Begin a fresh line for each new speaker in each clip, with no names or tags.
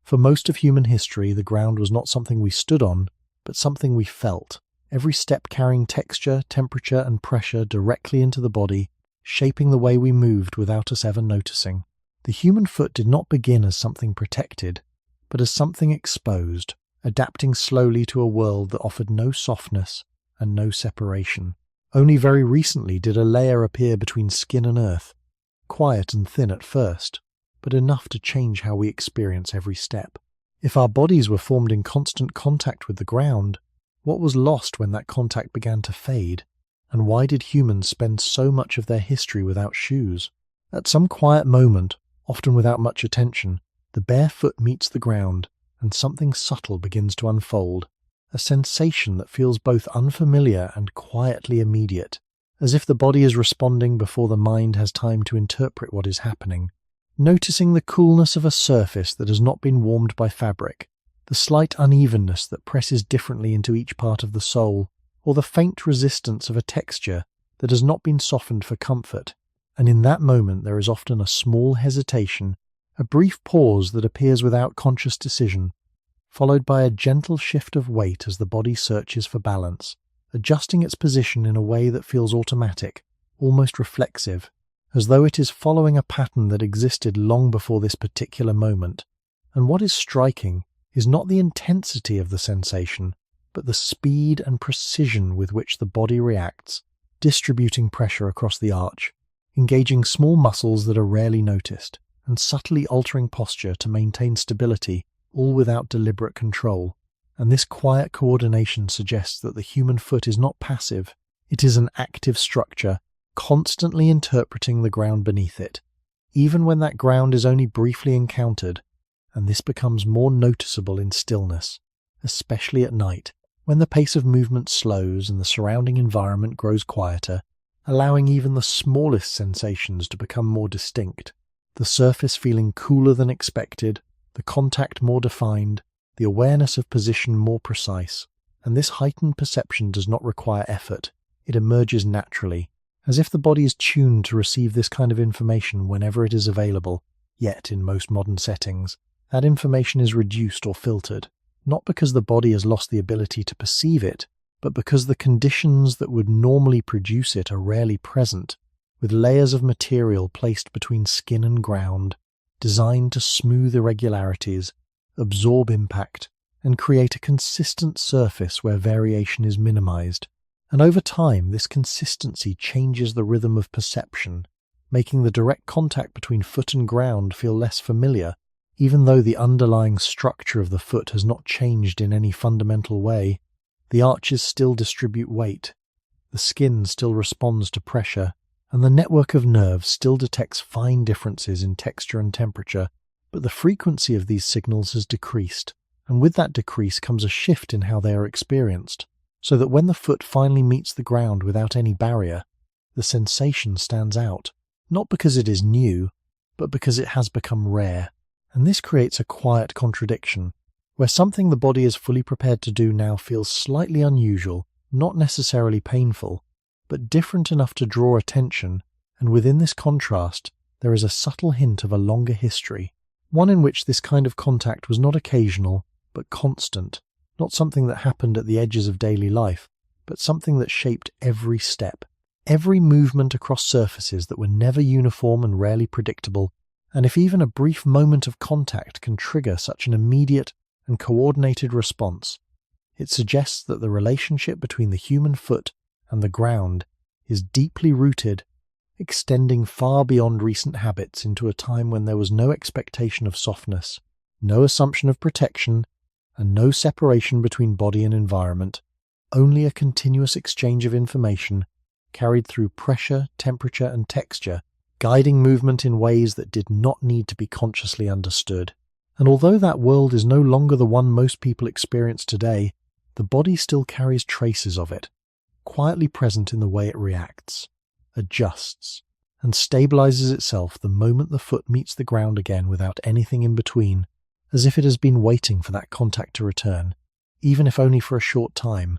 For most of human history, the ground was not something we stood on, but something we felt. Every step carrying texture, temperature, and pressure directly into the body, shaping the way we moved without us ever noticing. The human foot did not begin as something protected, but as something exposed, adapting slowly to a world that offered no softness and no separation. Only very recently did a layer appear between skin and earth, quiet and thin at first, but enough to change how we experience every step. If our bodies were formed in constant contact with the ground, what was lost when that contact began to fade? And why did humans spend so much of their history without shoes? At some quiet moment, often without much attention, the bare foot meets the ground, and something subtle begins to unfold, a sensation that feels both unfamiliar and quietly immediate, as if the body is responding before the mind has time to interpret what is happening. Noticing the coolness of a surface that has not been warmed by fabric, the slight unevenness that presses differently into each part of the sole, or the faint resistance of a texture that has not been softened for comfort. And in that moment there is often a small hesitation, a brief pause that appears without conscious decision, followed by a gentle shift of weight as the body searches for balance, adjusting its position in a way that feels automatic, almost reflexive, as though it is following a pattern that existed long before this particular moment. And what is striking is not the intensity of the sensation, but the speed and precision with which the body reacts, distributing pressure across the arch, engaging small muscles that are rarely noticed, and subtly altering posture to maintain stability, all without deliberate control. And this quiet coordination suggests that the human foot is not passive, it is an active structure, constantly interpreting the ground beneath it, even when that ground is only briefly encountered, and this becomes more noticeable in stillness, especially at night, when the pace of movement slows and the surrounding environment grows quieter, allowing even the smallest sensations to become more distinct, the surface feeling cooler than expected, the contact more defined, the awareness of position more precise. And this heightened perception does not require effort, it emerges naturally, as if the body is tuned to receive this kind of information whenever it is available. Yet, in most modern settings, that information is reduced or filtered, not because the body has lost the ability to perceive it, but because the conditions that would normally produce it are rarely present, with layers of material placed between skin and ground, designed to smooth irregularities, absorb impact, and create a consistent surface where variation is minimized. And over time, this consistency changes the rhythm of perception, making the direct contact between foot and ground feel less familiar, even though the underlying structure of the foot has not changed in any fundamental way. The arches still distribute weight, the skin still responds to pressure, and the network of nerves still detects fine differences in texture and temperature, but the frequency of these signals has decreased, and with that decrease comes a shift in how they are experienced, so that when the foot finally meets the ground without any barrier, the sensation stands out, not because it is new, but because it has become rare. And this creates a quiet contradiction, where something the body is fully prepared to do now feels slightly unusual, not necessarily painful, but different enough to draw attention, and within this contrast, there is a subtle hint of a longer history, one in which this kind of contact was not occasional, but constant, not something that happened at the edges of daily life, but something that shaped every step, every movement across surfaces that were never uniform and rarely predictable. And if even a brief moment of contact can trigger such an immediate and coordinated response, it suggests that the relationship between the human foot and the ground is deeply rooted, extending far beyond recent habits into a time when there was no expectation of softness, no assumption of protection, and no separation between body and environment, only a continuous exchange of information carried through pressure, temperature, and texture, guiding movement in ways that did not need to be consciously understood. And although that world is no longer the one most people experience today, the body still carries traces of it, quietly present in the way it reacts, adjusts, and stabilizes itself the moment the foot meets the ground again without anything in between, as if it has been waiting for that contact to return, even if only for a short time.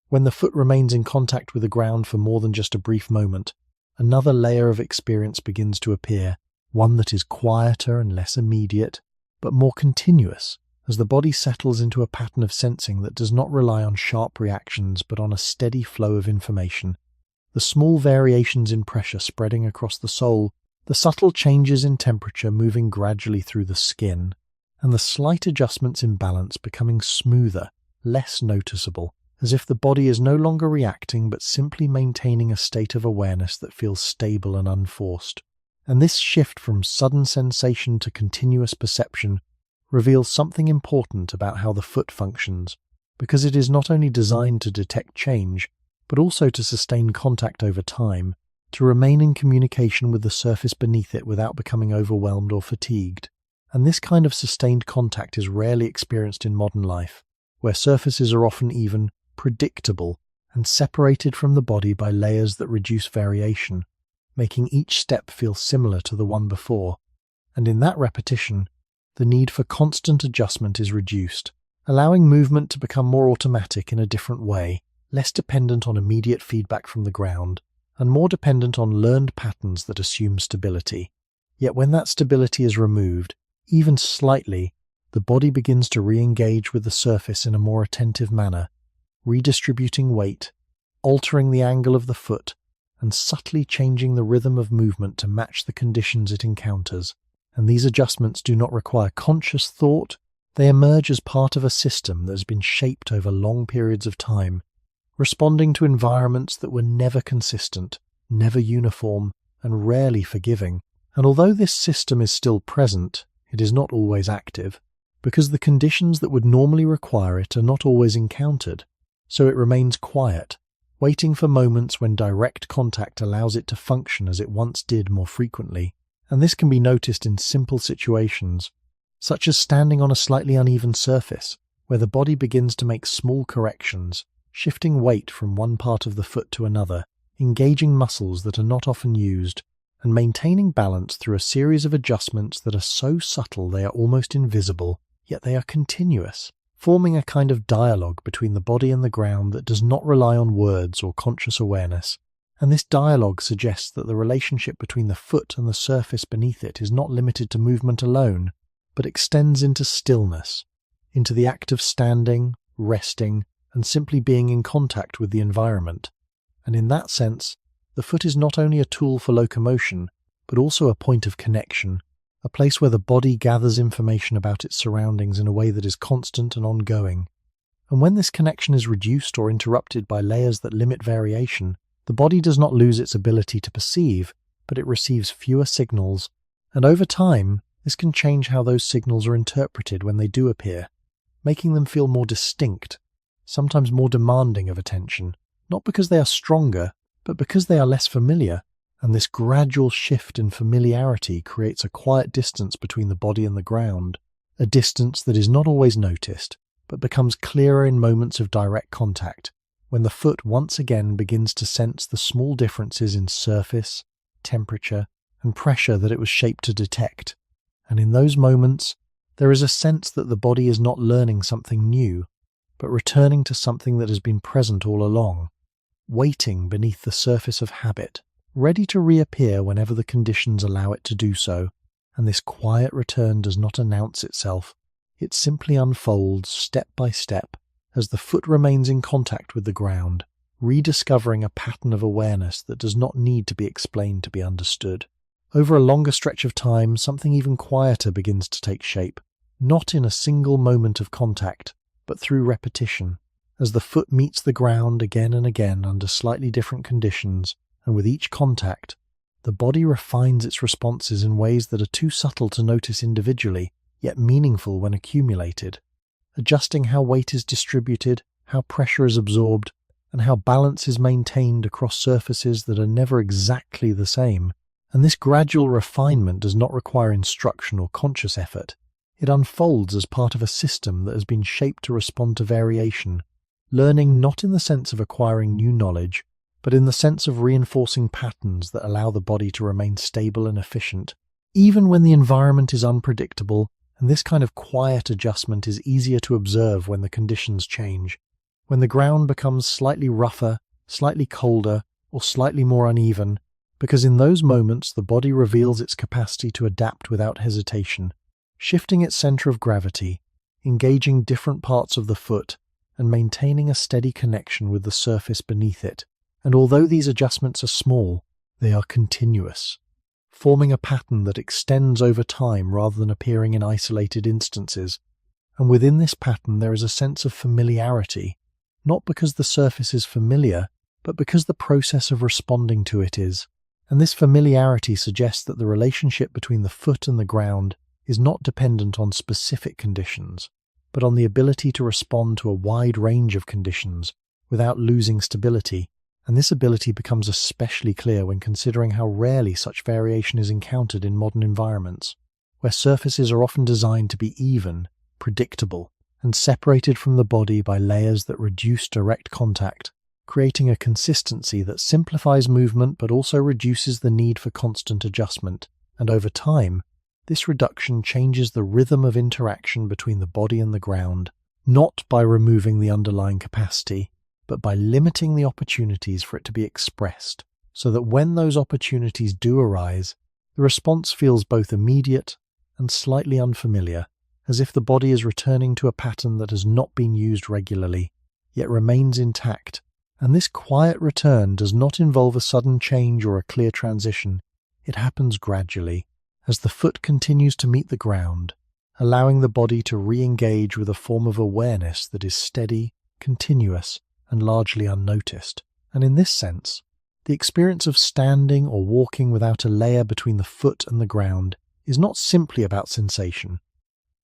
When the foot remains in contact with the ground for more than just a brief moment, another layer of experience begins to appear, one that is quieter and less immediate, but more continuous, as the body settles into a pattern of sensing that does not rely on sharp reactions but on a steady flow of information. The small variations in pressure spreading across the sole, the subtle changes in temperature moving gradually through the skin, and the slight adjustments in balance becoming smoother, less noticeable, as if the body is no longer reacting but simply maintaining a state of awareness that feels stable and unforced. And this shift from sudden sensation to continuous perception reveals something important about how the foot functions, because it is not only designed to detect change, but also to sustain contact over time, to remain in communication with the surface beneath it without becoming overwhelmed or fatigued. And this kind of sustained contact is rarely experienced in modern life, where surfaces are often even predictable and separated from the body by layers that reduce variation, making each step feel similar to the one before. And in that repetition, the need for constant adjustment is reduced, allowing movement to become more automatic in a different way, less dependent on immediate feedback from the ground, and more dependent on learned patterns that assume stability. Yet when that stability is removed, even slightly, the body begins to re-engage with the surface in a more attentive manner, redistributing weight, altering the angle of the foot, and subtly changing the rhythm of movement to match the conditions it encounters. And these adjustments do not require conscious thought, they emerge as part of a system that has been shaped over long periods of time, responding to environments that were never consistent, never uniform, and rarely forgiving. And although this system is still present, it is not always active, because the conditions that would normally require it are not always encountered, so it remains quiet, waiting for moments when direct contact allows it to function as it once did more frequently. And this can be noticed in simple situations, such as standing on a slightly uneven surface, where the body begins to make small corrections, shifting weight from one part of the foot to another, engaging muscles that are not often used, and maintaining balance through a series of adjustments that are so subtle they are almost invisible, yet they are continuous, forming a kind of dialogue between the body and the ground that does not rely on words or conscious awareness. And this dialogue suggests that the relationship between the foot and the surface beneath it is not limited to movement alone, but extends into stillness, into the act of standing, resting, and simply being in contact with the environment. And in that sense, the foot is not only a tool for locomotion, but also a point of connection, a place where the body gathers information about its surroundings in a way that is constant and ongoing. And when this connection is reduced or interrupted by layers that limit variation, the body does not lose its ability to perceive, but it receives fewer signals, and over time, this can change how those signals are interpreted when they do appear, making them feel more distinct, sometimes more demanding of attention, not because they are stronger, but because they are less familiar. And this gradual shift in familiarity creates a quiet distance between the body and the ground, a distance that is not always noticed, but becomes clearer in moments of direct contact, when the foot once again begins to sense the small differences in surface, temperature, and pressure that it was shaped to detect. And in those moments, there is a sense that the body is not learning something new, but returning to something that has been present all along, waiting beneath the surface of habit, ready to reappear whenever the conditions allow it to do so. And this quiet return does not announce itself, it simply unfolds step by step as the foot remains in contact with the ground, rediscovering a pattern of awareness that does not need to be explained to be understood. Over a longer stretch of time, something even quieter begins to take shape, not in a single moment of contact, but through repetition, as the foot meets the ground again and again under slightly different conditions, and with each contact, the body refines its responses in ways that are too subtle to notice individually, yet meaningful when accumulated, adjusting how weight is distributed, how pressure is absorbed, and how balance is maintained across surfaces that are never exactly the same. And this gradual refinement does not require instruction or conscious effort. It unfolds as part of a system that has been shaped to respond to variation, learning not in the sense of acquiring new knowledge, but in the sense of reinforcing patterns that allow the body to remain stable and efficient, even when the environment is unpredictable. And this kind of quiet adjustment is easier to observe when the conditions change, when the ground becomes slightly rougher, slightly colder, or slightly more uneven, because in those moments the body reveals its capacity to adapt without hesitation, shifting its center of gravity, engaging different parts of the foot, and maintaining a steady connection with the surface beneath it. And although these adjustments are small, they are continuous, forming a pattern that extends over time rather than appearing in isolated instances. And within this pattern there is a sense of familiarity, not because the surface is familiar, but because the process of responding to it is. And this familiarity suggests that the relationship between the foot and the ground is not dependent on specific conditions, but on the ability to respond to a wide range of conditions without losing stability. And this ability becomes especially clear when considering how rarely such variation is encountered in modern environments, where surfaces are often designed to be even, predictable, and separated from the body by layers that reduce direct contact, creating a consistency that simplifies movement but also reduces the need for constant adjustment. And over time, this reduction changes the rhythm of interaction between the body and the ground, not by removing the underlying capacity, but by limiting the opportunities for it to be expressed, so that when those opportunities do arise, the response feels both immediate and slightly unfamiliar, as if the body is returning to a pattern that has not been used regularly, yet remains intact. And this quiet return does not involve a sudden change or a clear transition. It happens gradually, as the foot continues to meet the ground, allowing the body to re-engage with a form of awareness that is steady, continuous, and largely unnoticed. And in this sense, the experience of standing or walking without a layer between the foot and the ground is not simply about sensation.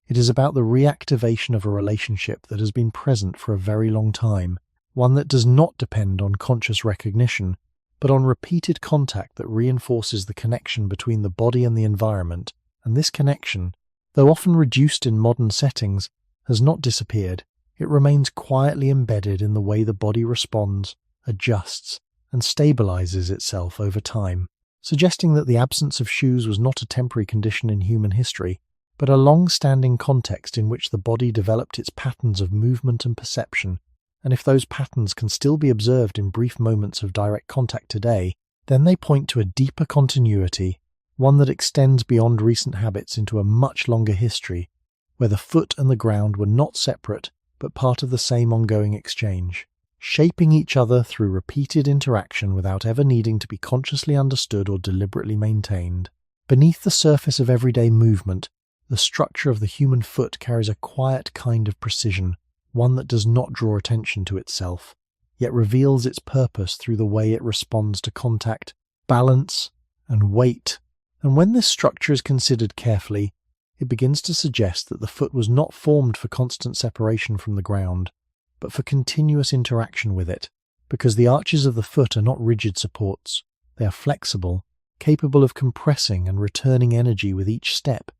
It is about the reactivation of a relationship that has been present for a very long time, one that does not depend on conscious recognition, but on repeated contact that reinforces the connection between the body and the environment. And this connection, though often reduced in modern settings, has not disappeared. It remains quietly embedded in the way the body responds, adjusts, and stabilizes itself over time, suggesting that the absence of shoes was not a temporary condition in human history, but a long-standing context in which the body developed its patterns of movement and perception. And if those patterns can still be observed in brief moments of direct contact today, then they point to a deeper continuity, one that extends beyond recent habits into a much longer history, where the foot and the ground were not separate, but part of the same ongoing exchange, shaping each other through repeated interaction without ever needing to be consciously understood or deliberately maintained. Beneath the surface of everyday movement, the structure of the human foot carries a quiet kind of precision, one that does not draw attention to itself, yet reveals its purpose through the way it responds to contact, balance, and weight. And when this structure is considered carefully, it begins to suggest that the foot was not formed for constant separation from the ground, but for continuous interaction with it, because the arches of the foot are not rigid supports. They are flexible, capable of compressing and returning energy with each step,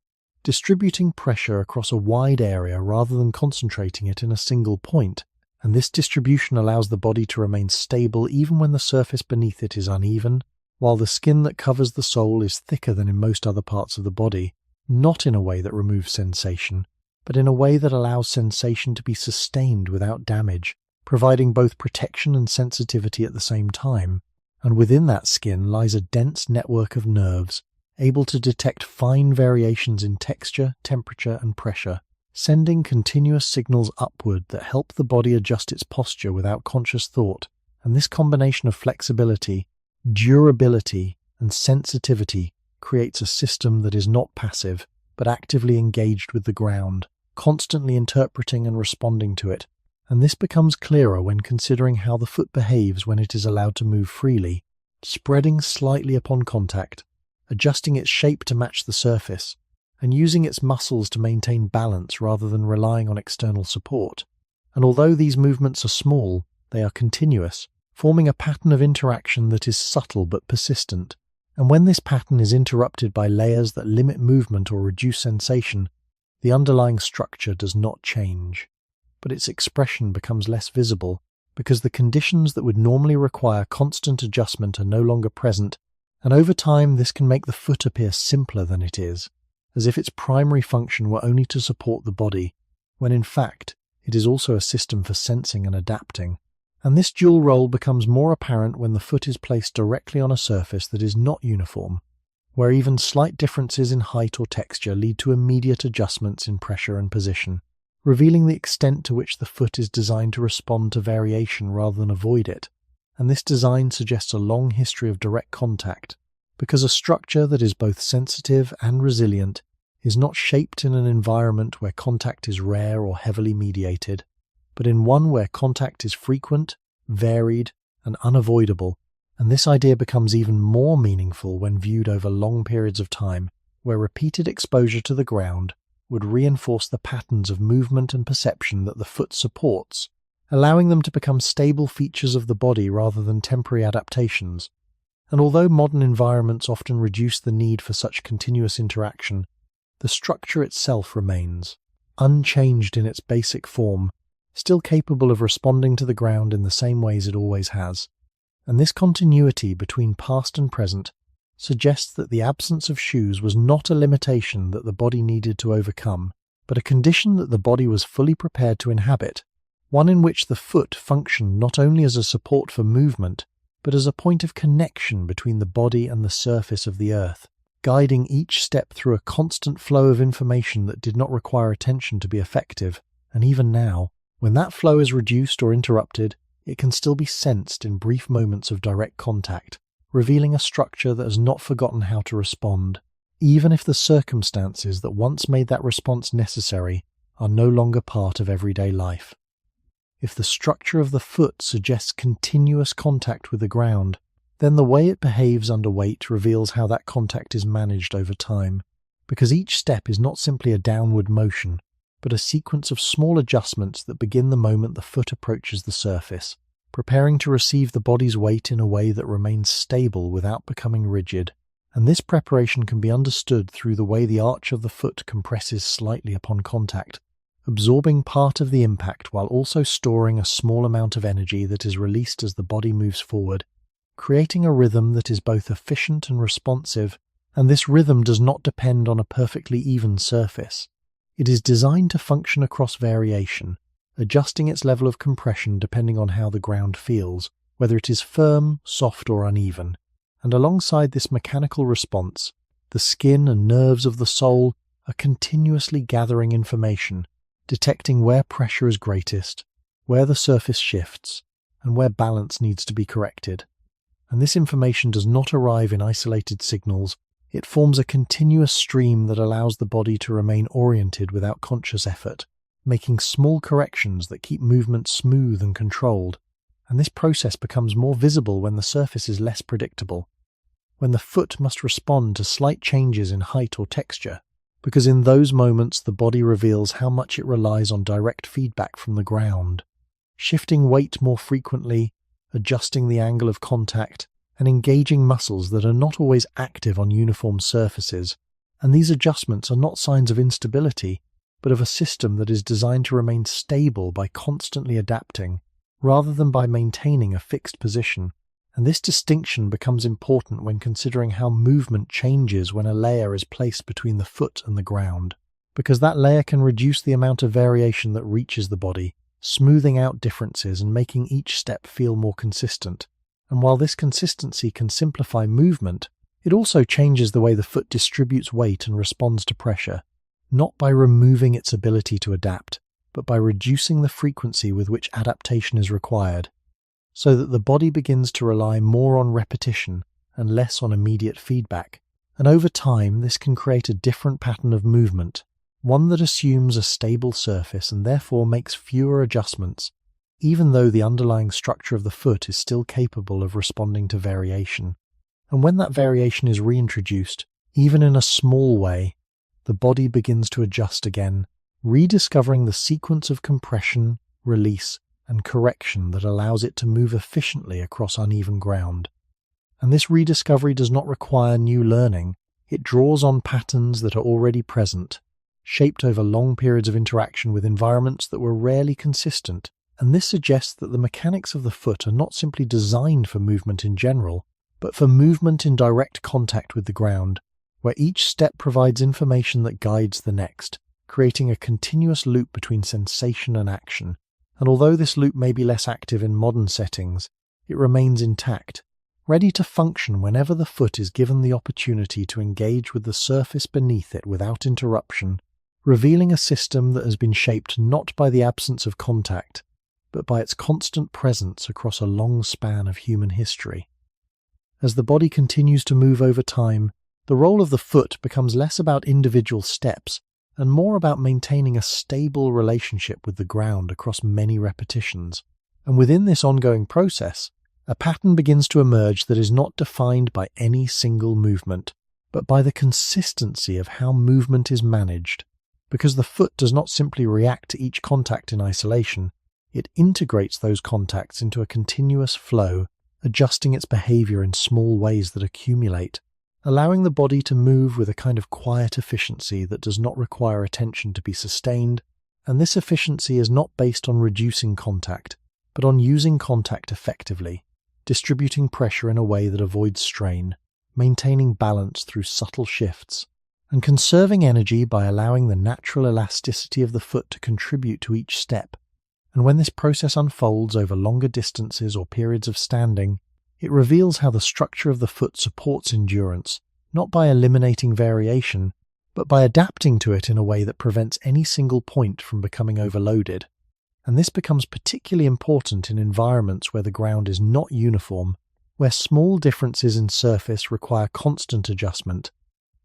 distributing pressure across a wide area rather than concentrating it in a single point. And this distribution allows the body to remain stable even when the surface beneath it is uneven, while the skin that covers the sole is thicker than in most other parts of the body, not in a way that removes sensation, but in a way that allows sensation to be sustained without damage, providing both protection and sensitivity at the same time. And within that skin lies a dense network of nerves, able to detect fine variations in texture, temperature, and pressure, sending continuous signals upward that help the body adjust its posture without conscious thought. And this combination of flexibility, durability, and sensitivity creates a system that is not passive, but actively engaged with the ground, constantly interpreting and responding to it. And this becomes clearer when considering how the foot behaves when it is allowed to move freely, spreading slightly upon contact, adjusting its shape to match the surface, and using its muscles to maintain balance rather than relying on external support. And although these movements are small, they are continuous, forming a pattern of interaction that is subtle but persistent. And when this pattern is interrupted by layers that limit movement or reduce sensation, the underlying structure does not change, but its expression becomes less visible because the conditions that would normally require constant adjustment are no longer present. And over time this can make the foot appear simpler than it is, as if its primary function were only to support the body, when in fact it is also a system for sensing and adapting. And this dual role becomes more apparent when the foot is placed directly on a surface that is not uniform, where even slight differences in height or texture lead to immediate adjustments in pressure and position, revealing the extent to which the foot is designed to respond to variation rather than avoid it. And this design suggests a long history of direct contact, because a structure that is both sensitive and resilient is not shaped in an environment where contact is rare or heavily mediated, but in one where contact is frequent, varied, and unavoidable. And this idea becomes even more meaningful when viewed over long periods of time, where repeated exposure to the ground would reinforce the patterns of movement and perception that the foot supports, allowing them to become stable features of the body rather than temporary adaptations. And although modern environments often reduce the need for such continuous interaction, the structure itself remains, unchanged in its basic form, still capable of responding to the ground in the same ways it always has. And this continuity between past and present suggests that the absence of shoes was not a limitation that the body needed to overcome, but a condition that the body was fully prepared to inhabit, one in which the foot functioned not only as a support for movement, but as a point of connection between the body and the surface of the earth, guiding each step through a constant flow of information that did not require attention to be effective. And even now, when that flow is reduced or interrupted, it can still be sensed in brief moments of direct contact, revealing a structure that has not forgotten how to respond, even if the circumstances that once made that response necessary are no longer part of everyday life. If the structure of the foot suggests continuous contact with the ground, then the way it behaves under weight reveals how that contact is managed over time, because each step is not simply a downward motion, but a sequence of small adjustments that begin the moment the foot approaches the surface, preparing to receive the body's weight in a way that remains stable without becoming rigid. And this preparation can be understood through the way the arch of the foot compresses slightly upon contact, absorbing part of the impact while also storing a small amount of energy that is released as the body moves forward, creating a rhythm that is both efficient and responsive. And this rhythm does not depend on a perfectly even surface. It is designed to function across variation, adjusting its level of compression depending on how the ground feels, whether it is firm, soft, or uneven. And alongside this mechanical response, the skin and nerves of the sole are continuously gathering information, detecting where pressure is greatest, where the surface shifts, and where balance needs to be corrected. And this information does not arrive in isolated signals. It forms a continuous stream that allows the body to remain oriented without conscious effort, making small corrections that keep movement smooth and controlled. And this process becomes more visible when the surface is less predictable, when the foot must respond to slight changes in height or texture, because in those moments the body reveals how much it relies on direct feedback from the ground, shifting weight more frequently, adjusting the angle of contact, and engaging muscles that are not always active on uniform surfaces. And these adjustments are not signs of instability, but of a system that is designed to remain stable by constantly adapting, rather than by maintaining a fixed position. And this distinction becomes important when considering how movement changes when a layer is placed between the foot and the ground, because that layer can reduce the amount of variation that reaches the body, smoothing out differences and making each step feel more consistent. And while this consistency can simplify movement, it also changes the way the foot distributes weight and responds to pressure, not by removing its ability to adapt, but by reducing the frequency with which adaptation is required, so that the body begins to rely more on repetition and less on immediate feedback. And over time, this can create a different pattern of movement, one that assumes a stable surface and therefore makes fewer adjustments, even though the underlying structure of the foot is still capable of responding to variation. And when that variation is reintroduced, even in a small way, the body begins to adjust again, rediscovering the sequence of compression, release, and correction that allows it to move efficiently across uneven ground. And this rediscovery does not require new learning. It draws on patterns that are already present, shaped over long periods of interaction with environments that were rarely consistent. And this suggests that the mechanics of the foot are not simply designed for movement in general, but for movement in direct contact with the ground, where each step provides information that guides the next, creating a continuous loop between sensation and action. And although this loop may be less active in modern settings, it remains intact, ready to function whenever the foot is given the opportunity to engage with the surface beneath it without interruption, revealing a system that has been shaped not by the absence of contact, but by its constant presence across a long span of human history. As the body continues to move over time, the role of the foot becomes less about individual steps and more about maintaining a stable relationship with the ground across many repetitions. And within this ongoing process, a pattern begins to emerge that is not defined by any single movement, but by the consistency of how movement is managed. Because the foot does not simply react to each contact in isolation, it integrates those contacts into a continuous flow, adjusting its behavior in small ways that accumulate, allowing the body to move with a kind of quiet efficiency that does not require attention to be sustained, and this efficiency is not based on reducing contact, but on using contact effectively, distributing pressure in a way that avoids strain, maintaining balance through subtle shifts, and conserving energy by allowing the natural elasticity of the foot to contribute to each step. And when this process unfolds over longer distances or periods of standing, it reveals how the structure of the foot supports endurance, not by eliminating variation, but by adapting to it in a way that prevents any single point from becoming overloaded. And this becomes particularly important in environments where the ground is not uniform, where small differences in surface require constant adjustment,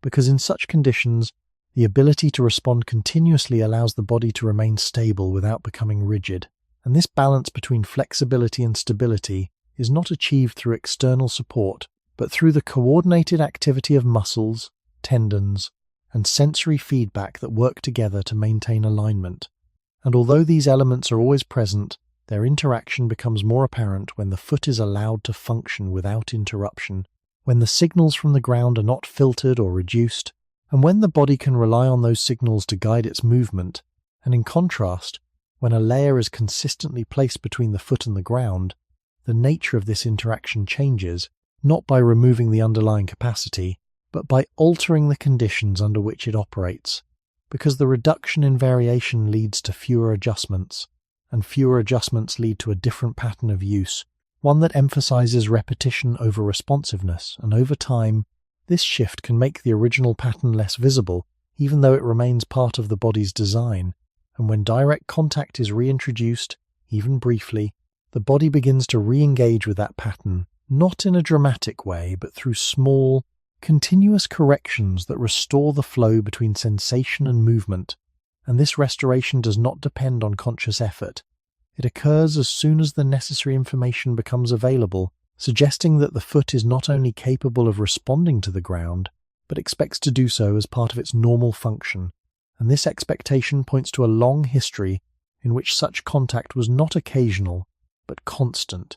because in such conditions, the ability to respond continuously allows the body to remain stable without becoming rigid. And this balance between flexibility and stability is not achieved through external support, but through the coordinated activity of muscles, tendons, and sensory feedback that work together to maintain alignment. And although these elements are always present, their interaction becomes more apparent when the foot is allowed to function without interruption, when the signals from the ground are not filtered or reduced, and when the body can rely on those signals to guide its movement. And in contrast, when a layer is consistently placed between the foot and the ground, the nature of this interaction changes, not by removing the underlying capacity, but by altering the conditions under which it operates, because the reduction in variation leads to fewer adjustments, and fewer adjustments lead to a different pattern of use, one that emphasizes repetition over responsiveness, and over time, this shift can make the original pattern less visible, even though it remains part of the body's design. And when direct contact is reintroduced, even briefly, the body begins to re-engage with that pattern, not in a dramatic way, but through small, continuous corrections that restore the flow between sensation and movement. And this restoration does not depend on conscious effort. It occurs as soon as the necessary information becomes available, suggesting that the foot is not only capable of responding to the ground, but expects to do so as part of its normal function. And this expectation points to a long history in which such contact was not occasional, but constant,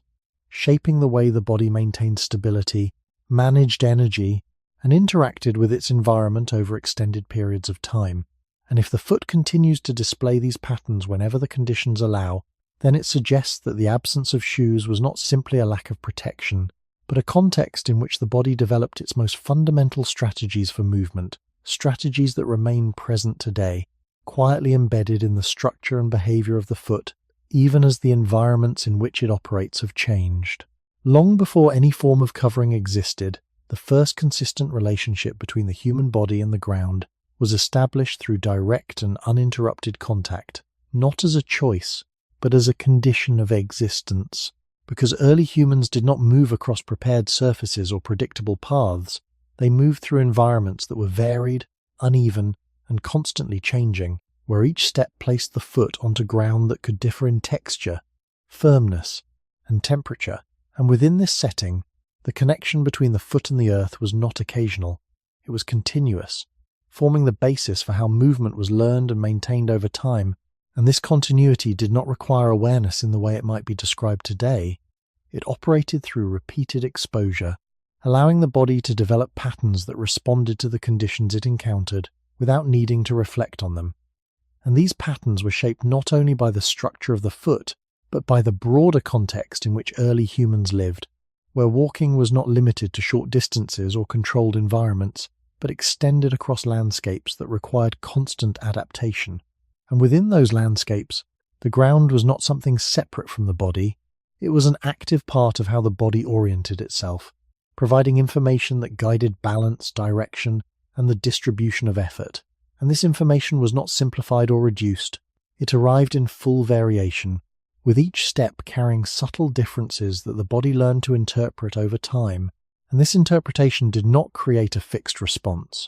shaping the way the body maintained stability, managed energy, and interacted with its environment over extended periods of time. And if the foot continues to display these patterns whenever the conditions allow, then it suggests that the absence of shoes was not simply a lack of protection, but a context in which the body developed its most fundamental strategies for movement, strategies that remain present today, quietly embedded in the structure and behavior of the foot, even as the environments in which it operates have changed. Long before any form of covering existed, the first consistent relationship between the human body and the ground was established through direct and uninterrupted contact, not as a choice, but as a condition of existence. Because early humans did not move across prepared surfaces or predictable paths, they moved through environments that were varied, uneven, and constantly changing, where each step placed the foot onto ground that could differ in texture, firmness, and temperature. And within this setting, the connection between the foot and the earth was not occasional, it was continuous, forming the basis for how movement was learned and maintained over time. And this continuity did not require awareness in the way it might be described today. It operated through repeated exposure, allowing the body to develop patterns that responded to the conditions it encountered without needing to reflect on them. And these patterns were shaped not only by the structure of the foot, but by the broader context in which early humans lived, where walking was not limited to short distances or controlled environments, but extended across landscapes that required constant adaptation. And within those landscapes, the ground was not something separate from the body, It was an active part of how the body oriented itself, providing information that guided balance, direction, and the distribution of effort. And this information was not simplified or reduced. It arrived in full variation, with each step carrying subtle differences that the body learned to interpret over time. And this interpretation did not create a fixed response.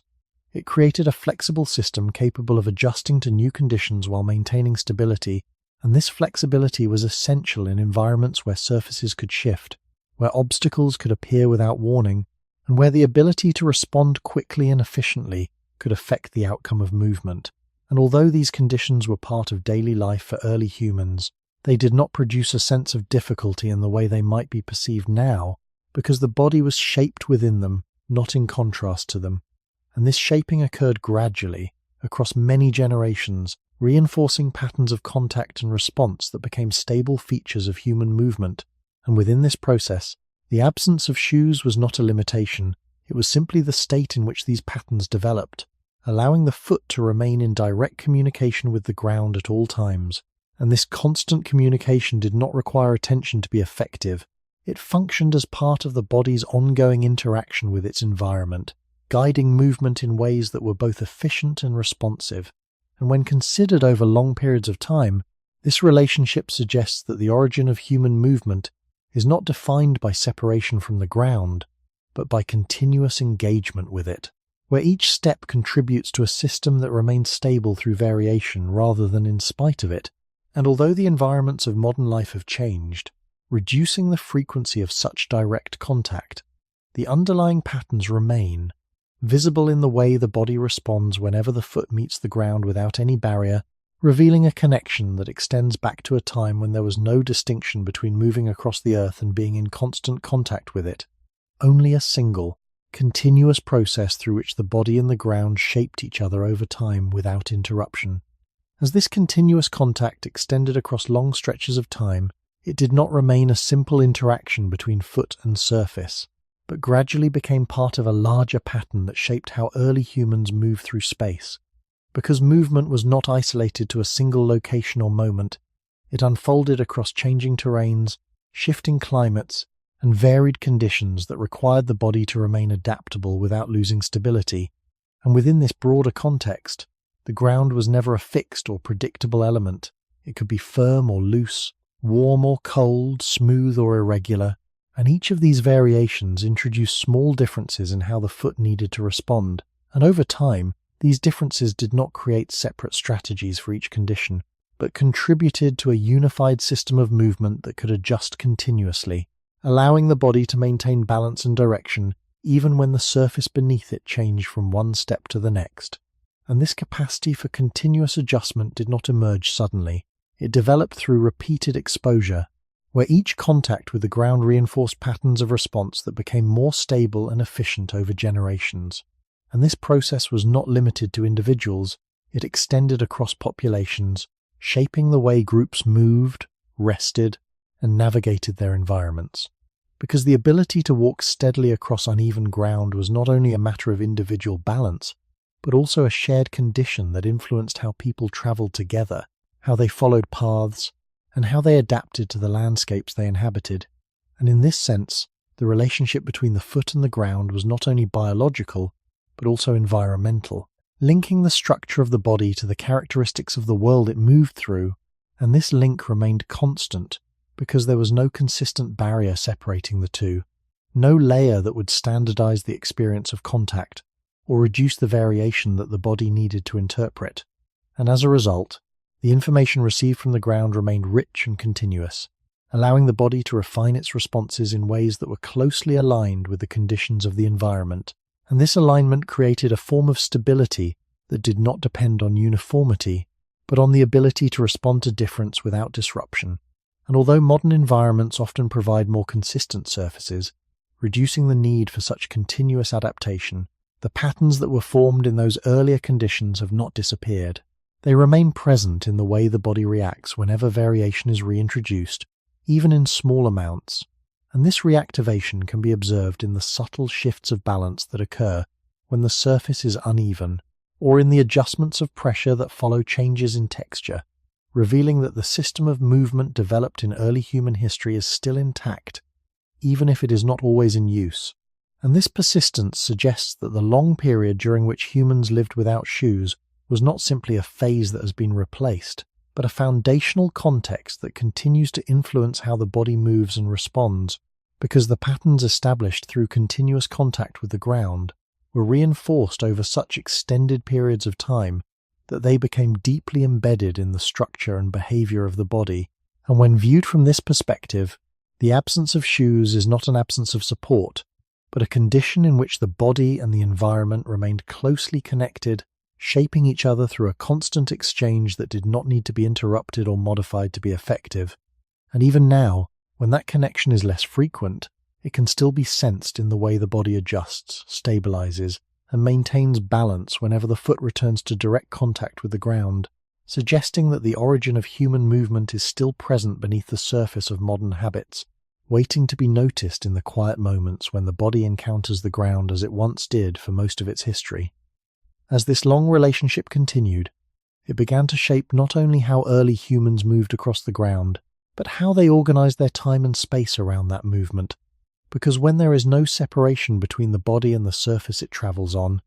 It created a flexible system capable of adjusting to new conditions while maintaining stability, and this flexibility was essential in environments where surfaces could shift, where obstacles could appear without warning, and where the ability to respond quickly and efficiently could affect the outcome of movement. And although these conditions were part of daily life for early humans, they did not produce a sense of difficulty in the way they might be perceived now, because the body was shaped within them, not in contrast to them. And this shaping occurred gradually, across many generations, reinforcing patterns of contact and response that became stable features of human movement. And within this process, the absence of shoes was not a limitation, it was simply the state in which these patterns developed, allowing the foot to remain in direct communication with the ground at all times. And this constant communication did not require attention to be effective. It functioned as part of the body's ongoing interaction with its environment, guiding movement in ways that were both efficient and responsive. And when considered over long periods of time, this relationship suggests that the origin of human movement is not defined by separation from the ground, but by continuous engagement with it, where each step contributes to a system that remains stable through variation rather than in spite of it. And although the environments of modern life have changed, reducing the frequency of such direct contact, the underlying patterns remain, visible in the way the body responds whenever the foot meets the ground without any barrier, revealing a connection that extends back to a time when there was no distinction between moving across the earth and being in constant contact with it. Only a single, continuous process through which the body and the ground shaped each other over time without interruption. As this continuous contact extended across long stretches of time, it did not remain a simple interaction between foot and surface, but gradually became part of a larger pattern that shaped how early humans moved through space. Because movement was not isolated to a single location or moment, it unfolded across changing terrains, shifting climates, and varied conditions that required the body to remain adaptable without losing stability. And within this broader context, the ground was never a fixed or predictable element. It could be firm or loose, warm or cold, smooth or irregular, and each of these variations introduced small differences in how the foot needed to respond. And over time, these differences did not create separate strategies for each condition, but contributed to a unified system of movement that could adjust continuously, allowing the body to maintain balance and direction even when the surface beneath it changed from one step to the next. And this capacity for continuous adjustment did not emerge suddenly. It developed through repeated exposure, where each contact with the ground reinforced patterns of response that became more stable and efficient over generations. And this process was not limited to individuals, it extended across populations, shaping the way groups moved, rested, and navigated their environments. Because the ability to walk steadily across uneven ground was not only a matter of individual balance, but also a shared condition that influenced how people traveled together, how they followed paths, and how they adapted to the landscapes they inhabited. And in this sense, the relationship between the foot and the ground was not only biological, but also environmental, linking the structure of the body to the characteristics of the world it moved through, and this link remained constant because there was no consistent barrier separating the two, no layer that would standardize the experience of contact or reduce the variation that the body needed to interpret. And as a result, the information received from the ground remained rich and continuous, allowing the body to refine its responses in ways that were closely aligned with the conditions of the environment. And this alignment created a form of stability that did not depend on uniformity, but on the ability to respond to difference without disruption. And although modern environments often provide more consistent surfaces, reducing the need for such continuous adaptation, the patterns that were formed in those earlier conditions have not disappeared. They remain present in the way the body reacts whenever variation is reintroduced, even in small amounts. And this reactivation can be observed in the subtle shifts of balance that occur when the surface is uneven, or in the adjustments of pressure that follow changes in texture, revealing that the system of movement developed in early human history is still intact, even if it is not always in use. And this persistence suggests that the long period during which humans lived without shoes was not simply a phase that has been replaced, but a foundational context that continues to influence how the body moves and responds, because the patterns established through continuous contact with the ground were reinforced over such extended periods of time that they became deeply embedded in the structure and behavior of the body. And when viewed from this perspective, the absence of shoes is not an absence of support, but a condition in which the body and the environment remained closely connected, shaping each other through a constant exchange that did not need to be interrupted or modified to be effective. And even now, when that connection is less frequent, it can still be sensed in the way the body adjusts, stabilizes, and maintains balance whenever the foot returns to direct contact with the ground, suggesting that the origin of human movement is still present beneath the surface of modern habits, waiting to be noticed in the quiet moments when the body encounters the ground as it once did for most of its history. As this long relationship continued, it began to shape not only how early humans moved across the ground, but how they organized their time and space around that movement. Because when there is no separation between the body and the surface it travels on,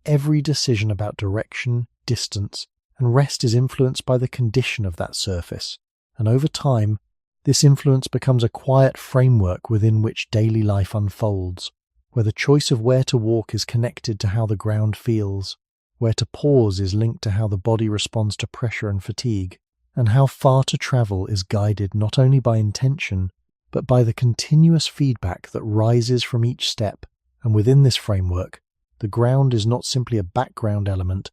every decision about direction, distance, and rest is influenced by the condition of that surface, and over time, this influence becomes a quiet framework within which daily life unfolds, where the choice of where to walk is connected to how the ground feels, where to pause is linked to how the body responds to pressure and fatigue, and how far to travel is guided not only by intention, but by the continuous feedback that rises from each step. And within this framework, the ground is not simply a background element,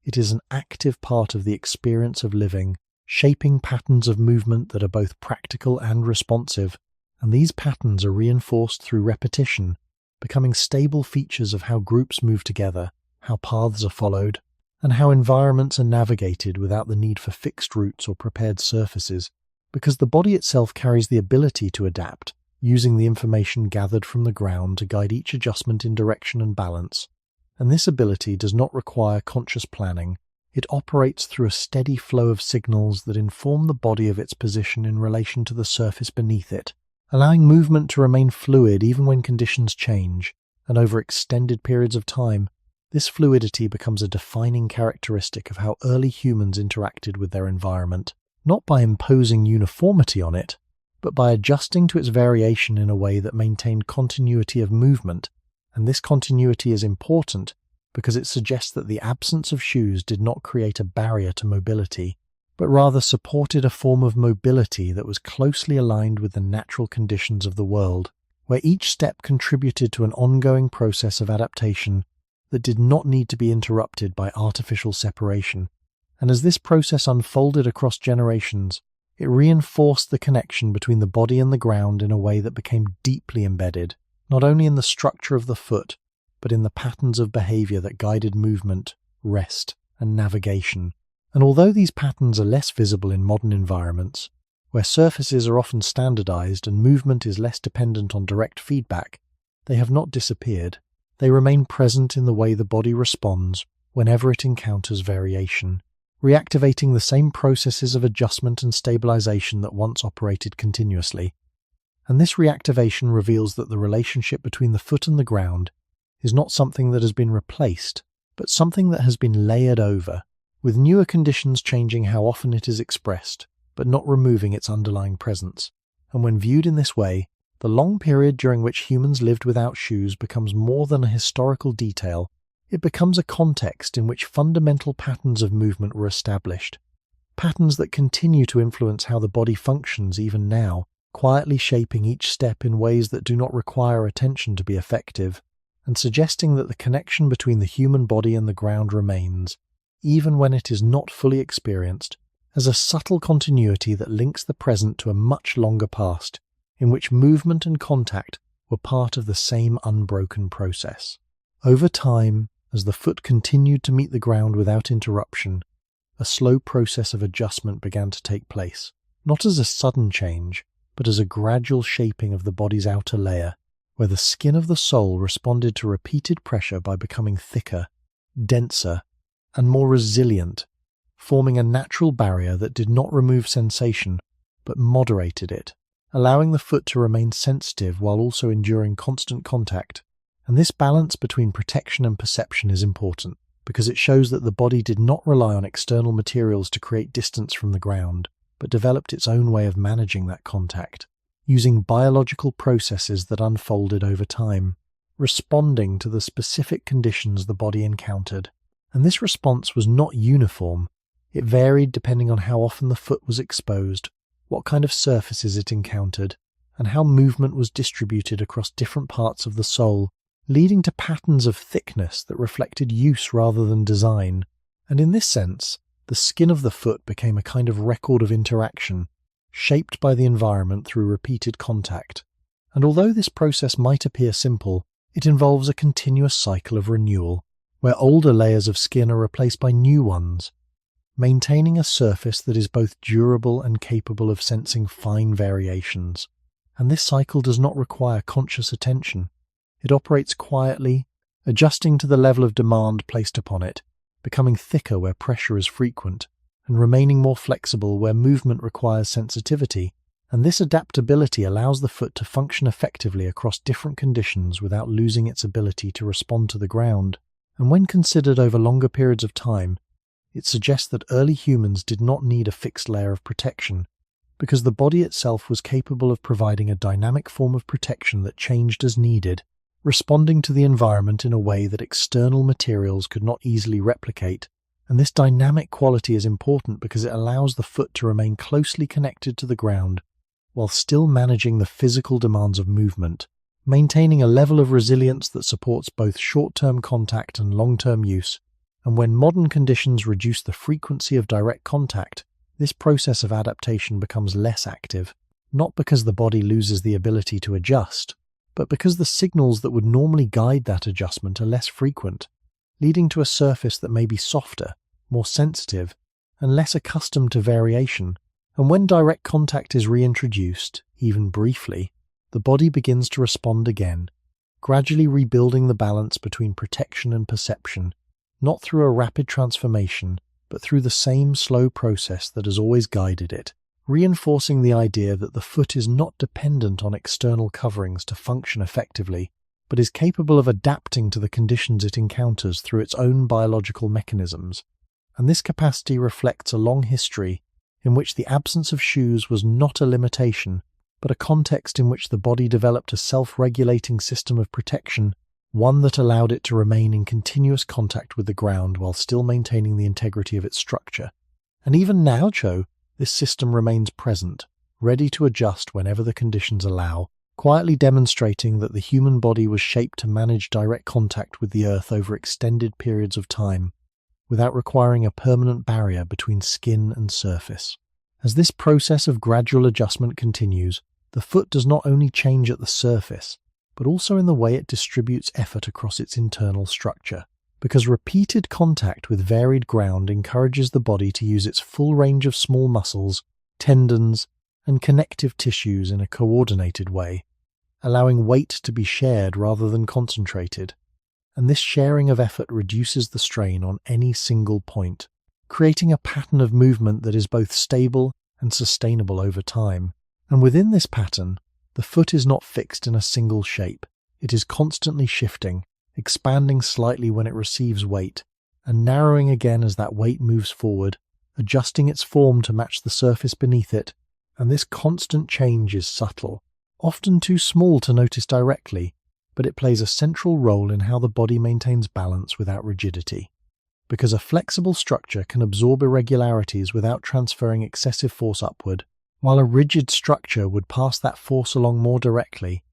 it is an active part of the experience of living, shaping patterns of movement that are both practical and responsive, and these patterns are reinforced through repetition, becoming stable features of how groups move together, how paths are followed, and how environments are navigated without the need for fixed routes or prepared surfaces, because the body itself carries the ability to adapt, using the information gathered from the ground to guide each adjustment in direction and balance. And this ability does not require conscious planning. It operates through a steady flow of signals that inform the body of its position in relation to the surface beneath it, allowing movement to remain fluid even when conditions change, and over extended periods of time, this fluidity becomes a defining characteristic of how early humans interacted with their environment, not by imposing uniformity on it, but by adjusting to its variation in a way that maintained continuity of movement. And this continuity is important because it suggests that the absence of shoes did not create a barrier to mobility, but rather supported a form of mobility that was closely aligned with the natural conditions of the world, where each step contributed to an ongoing process of adaptation that did not need to be interrupted by artificial separation. And as this process unfolded across generations, it reinforced the connection between the body and the ground in a way that became deeply embedded, not only in the structure of the foot, but in the patterns of behavior that guided movement, rest, and navigation. And although these patterns are less visible in modern environments, where surfaces are often standardized and movement is less dependent on direct feedback, they have not disappeared. They remain present in the way the body responds whenever it encounters variation, reactivating the same processes of adjustment and stabilization that once operated continuously. And this reactivation reveals that the relationship between the foot and the ground is not something that has been replaced, but something that has been layered over, with newer conditions changing how often it is expressed, but not removing its underlying presence. And when viewed in this way, the long period during which humans lived without shoes becomes more than a historical detail. It becomes a context in which fundamental patterns of movement were established, patterns that continue to influence how the body functions even now, quietly shaping each step in ways that do not require attention to be effective, and suggesting that the connection between the human body and the ground remains, even when it is not fully experienced, as a subtle continuity that links the present to a much longer past, in which movement and contact were part of the same unbroken process. Over time, as the foot continued to meet the ground without interruption, a slow process of adjustment began to take place, not as a sudden change, but as a gradual shaping of the body's outer layer, where the skin of the sole responded to repeated pressure by becoming thicker, denser, and more resilient, forming a natural barrier that did not remove sensation, but moderated it, allowing the foot to remain sensitive while also enduring constant contact. And this balance between protection and perception is important, because it shows that the body did not rely on external materials to create distance from the ground, but developed its own way of managing that contact, using biological processes that unfolded over time, responding to the specific conditions the body encountered. And this response was not uniform. It varied depending on how often the foot was exposed, what kind of surfaces it encountered, and how movement was distributed across different parts of the sole, leading to patterns of thickness that reflected use rather than design. And in this sense, the skin of the foot became a kind of record of interaction, shaped by the environment through repeated contact. And although this process might appear simple, it involves a continuous cycle of renewal, where older layers of skin are replaced by new ones, maintaining a surface that is both durable and capable of sensing fine variations. And this cycle does not require conscious attention. It operates quietly, adjusting to the level of demand placed upon it, becoming thicker where pressure is frequent, and remaining more flexible where movement requires sensitivity. And this adaptability allows the foot to function effectively across different conditions without losing its ability to respond to the ground. And when considered over longer periods of time, it suggests that early humans did not need a fixed layer of protection, because the body itself was capable of providing a dynamic form of protection that changed as needed, responding to the environment in a way that external materials could not easily replicate. And this dynamic quality is important because it allows the foot to remain closely connected to the ground while still managing the physical demands of movement, maintaining a level of resilience that supports both short-term contact and long-term use. And when modern conditions reduce the frequency of direct contact, this process of adaptation becomes less active, not because the body loses the ability to adjust, but because the signals that would normally guide that adjustment are less frequent, leading to a surface that may be softer, more sensitive, and less accustomed to variation. And when direct contact is reintroduced, even briefly, the body begins to respond again, gradually rebuilding the balance between protection and perception, not through a rapid transformation, but through the same slow process that has always guided it, reinforcing the idea that the foot is not dependent on external coverings to function effectively, but is capable of adapting to the conditions it encounters through its own biological mechanisms. And this capacity reflects a long history in which the absence of shoes was not a limitation, but a context in which the body developed a self-regulating system of protection, one that allowed it to remain in continuous contact with the ground while still maintaining the integrity of its structure. And even now, this system remains present, ready to adjust whenever the conditions allow, quietly demonstrating that the human body was shaped to manage direct contact with the earth over extended periods of time, without requiring a permanent barrier between skin and surface. As this process of gradual adjustment continues, the foot does not only change at the surface, but also in the way it distributes effort across its internal structure, because repeated contact with varied ground encourages the body to use its full range of small muscles, tendons, and connective tissues in a coordinated way, allowing weight to be shared rather than concentrated. And this sharing of effort reduces the strain on any single point, creating a pattern of movement that is both stable and sustainable over time. And within this pattern, the foot is not fixed in a single shape. It is constantly shifting, expanding slightly when it receives weight, and narrowing again as that weight moves forward, adjusting its form to match the surface beneath it. And this constant change is subtle, often too small to notice directly, but it plays a central role in how the body maintains balance without rigidity. Because a flexible structure can absorb irregularities without transferring excessive force upward, while a rigid structure would pass that force along more directly,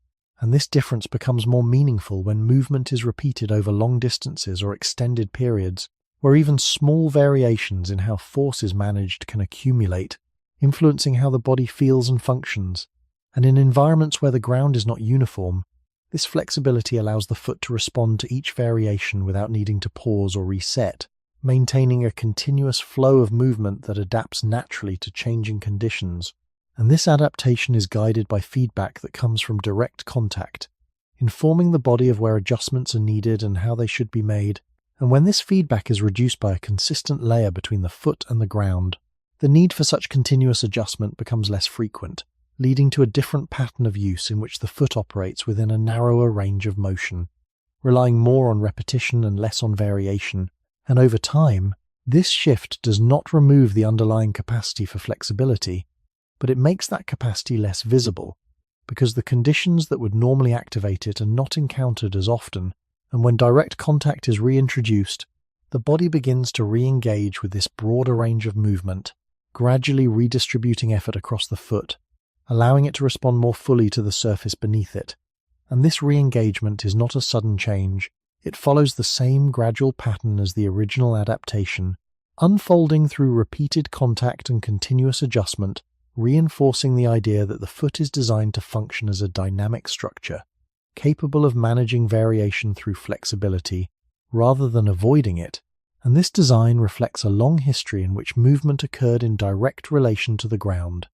and this difference becomes more meaningful when movement is repeated over long distances or extended periods, where even small variations in how force is managed can accumulate, influencing how the body feels and functions. And in environments where the ground is not uniform, this flexibility allows the foot to respond to each variation without needing to pause or reset, maintaining a continuous flow of movement that adapts naturally to changing conditions. And this adaptation is guided by feedback that comes from direct contact, informing the body of where adjustments are needed and how they should be made. And when this feedback is reduced by a consistent layer between the foot and the ground, the need for such continuous adjustment becomes less frequent, leading to a different pattern of use in which the foot operates within a narrower range of motion, relying more on repetition and less on variation. And over time, this shift does not remove the underlying capacity for flexibility, but it makes that capacity less visible, because the conditions that would normally activate it are not encountered as often, and when direct contact is reintroduced, the body begins to re-engage with this broader range of movement, gradually redistributing effort across the foot, allowing it to respond more fully to the surface beneath it. And this re-engagement is not a sudden change. It follows the same gradual pattern as the original adaptation, unfolding through repeated contact and continuous adjustment, reinforcing the idea that the foot is designed to function as a dynamic structure, capable of managing variation through flexibility, rather than avoiding it. And this design reflects a long history in which movement occurred in direct relation to the ground,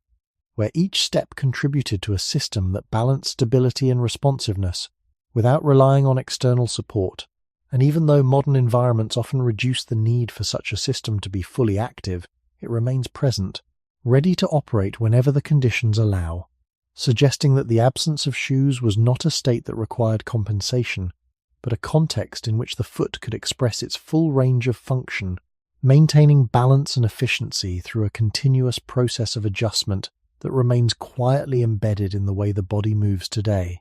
where each step contributed to a system that balanced stability and responsiveness without relying on external support. And even though modern environments often reduce the need for such a system to be fully active, it remains present, ready to operate whenever the conditions allow, suggesting that the absence of shoes was not a state that required compensation, but a context in which the foot could express its full range of function, maintaining balance and efficiency through a continuous process of adjustment that remains quietly embedded in the way the body moves today.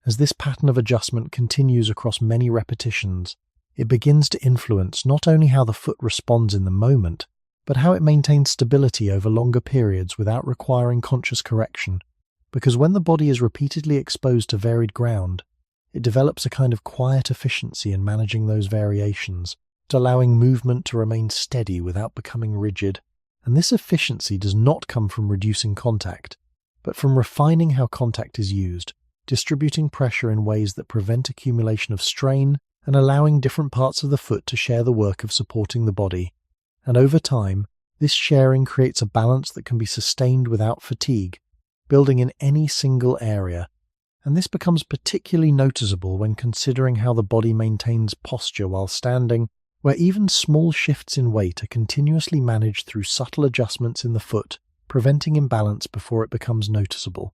As this pattern of adjustment continues across many repetitions, it begins to influence not only how the foot responds in the moment, but how it maintains stability over longer periods without requiring conscious correction. Because when the body is repeatedly exposed to varied ground, it develops a kind of quiet efficiency in managing those variations, allowing movement to remain steady without becoming rigid. And this efficiency does not come from reducing contact, but from refining how contact is used, distributing pressure in ways that prevent accumulation of strain and allowing different parts of the foot to share the work of supporting the body. And over time, this sharing creates a balance that can be sustained without fatigue, building in any single area. And this becomes particularly noticeable when considering how the body maintains posture while standing, where even small shifts in weight are continuously managed through subtle adjustments in the foot, preventing imbalance before it becomes noticeable.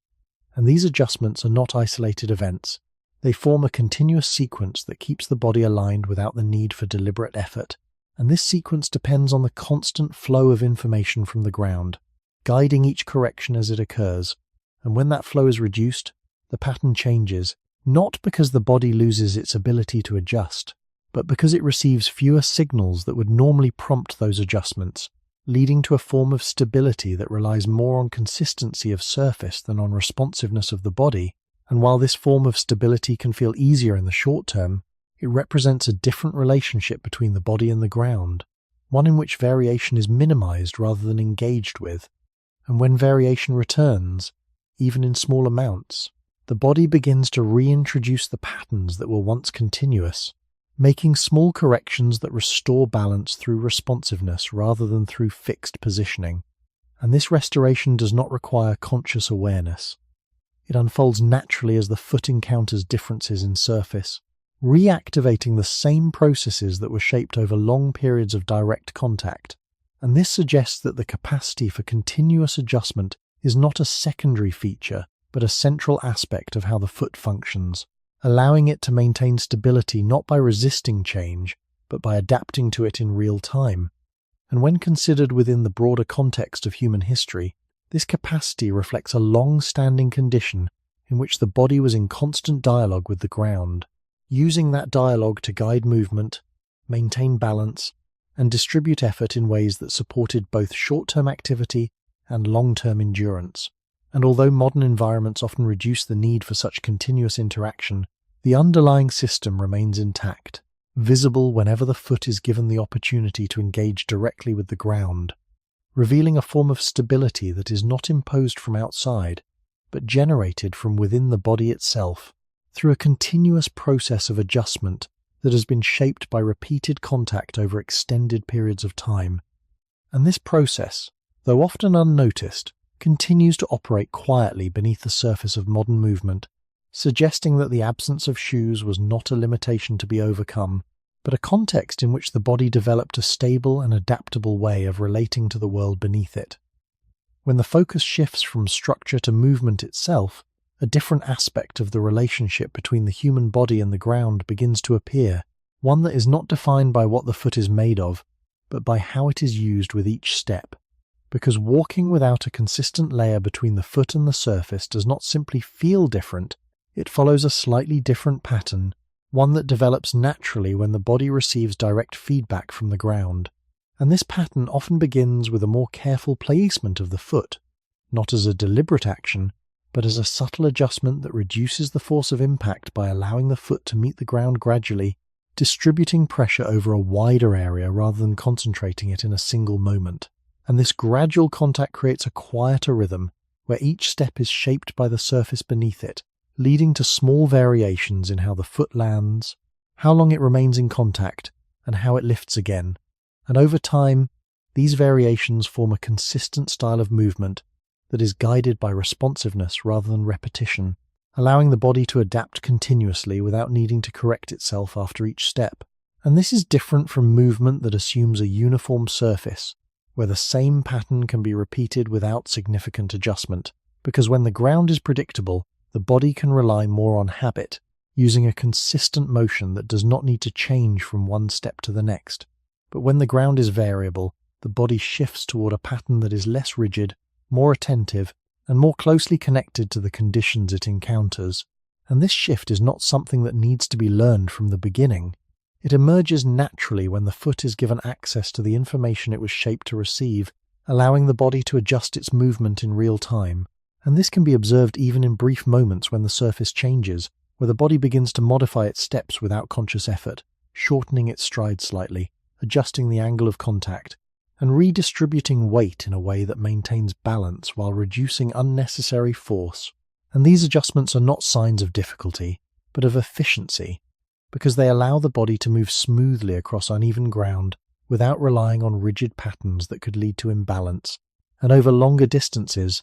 And these adjustments are not isolated events. They form a continuous sequence that keeps the body aligned without the need for deliberate effort. And this sequence depends on the constant flow of information from the ground, guiding each correction as it occurs. And when that flow is reduced, the pattern changes, not because the body loses its ability to adjust, but because it receives fewer signals that would normally prompt those adjustments, leading to a form of stability that relies more on consistency of surface than on responsiveness of the body. And while this form of stability can feel easier in the short term, it represents a different relationship between the body and the ground, one in which variation is minimized rather than engaged with. And when variation returns, even in small amounts, the body begins to reintroduce the patterns that were once continuous, making small corrections that restore balance through responsiveness rather than through fixed positioning. And this restoration does not require conscious awareness. It unfolds naturally as the foot encounters differences in surface, reactivating the same processes that were shaped over long periods of direct contact. And this suggests that the capacity for continuous adjustment is not a secondary feature, but a central aspect of how the foot functions, allowing it to maintain stability not by resisting change, but by adapting to it in real time. And when considered within the broader context of human history, this capacity reflects a long-standing condition in which the body was in constant dialogue with the ground, using that dialogue to guide movement, maintain balance, and distribute effort in ways that supported both short-term activity and long-term endurance. And although modern environments often reduce the need for such continuous interaction, the underlying system remains intact, visible whenever the foot is given the opportunity to engage directly with the ground, revealing a form of stability that is not imposed from outside, but generated from within the body itself, through a continuous process of adjustment that has been shaped by repeated contact over extended periods of time. And this process, though often unnoticed, continues to operate quietly beneath the surface of modern movement, suggesting that the absence of shoes was not a limitation to be overcome, but a context in which the body developed a stable and adaptable way of relating to the world beneath it. When the focus shifts from structure to movement itself, a different aspect of the relationship between the human body and the ground begins to appear, one that is not defined by what the foot is made of, but by how it is used with each step. Because walking without a consistent layer between the foot and the surface does not simply feel different, it follows a slightly different pattern, one that develops naturally when the body receives direct feedback from the ground. And this pattern often begins with a more careful placement of the foot, not as a deliberate action, but as a subtle adjustment that reduces the force of impact by allowing the foot to meet the ground gradually, distributing pressure over a wider area rather than concentrating it in a single moment. And this gradual contact creates a quieter rhythm, where each step is shaped by the surface beneath it, leading to small variations in how the foot lands, how long it remains in contact, and how it lifts again. And over time, these variations form a consistent style of movement that is guided by responsiveness rather than repetition, allowing the body to adapt continuously without needing to correct itself after each step. And this is different from movement that assumes a uniform surface, where the same pattern can be repeated without significant adjustment, because when the ground is predictable, the body can rely more on habit, using a consistent motion that does not need to change from one step to the next. But when the ground is variable, the body shifts toward a pattern that is less rigid, more attentive, and more closely connected to the conditions it encounters. And this shift is not something that needs to be learned from the beginning. It emerges naturally when the foot is given access to the information it was shaped to receive, allowing the body to adjust its movement in real time. And this can be observed even in brief moments when the surface changes, where the body begins to modify its steps without conscious effort, shortening its stride slightly, adjusting the angle of contact, and redistributing weight in a way that maintains balance while reducing unnecessary force. And these adjustments are not signs of difficulty, but of efficiency, because they allow the body to move smoothly across uneven ground without relying on rigid patterns that could lead to imbalance. And over longer distances,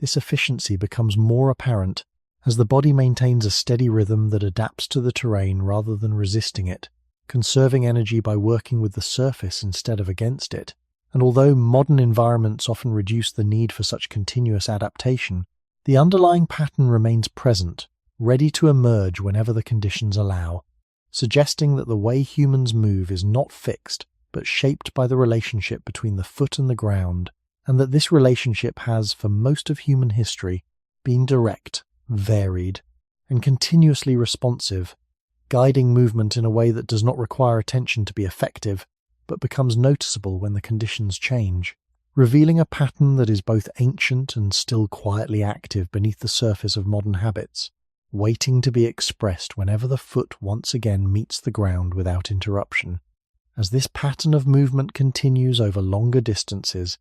this efficiency becomes more apparent as the body maintains a steady rhythm that adapts to the terrain rather than resisting it, conserving energy by working with the surface instead of against it. And although modern environments often reduce the need for such continuous adaptation, the underlying pattern remains present, ready to emerge whenever the conditions allow, suggesting that the way humans move is not fixed, but shaped by the relationship between the foot and the ground, and that this relationship has, for most of human history, been direct, varied, and continuously responsive, guiding movement in a way that does not require attention to be effective, but becomes noticeable when the conditions change, revealing a pattern that is both ancient and still quietly active beneath the surface of modern habits, waiting to be expressed whenever the foot once again meets the ground without interruption. As this pattern of movement continues over longer distances,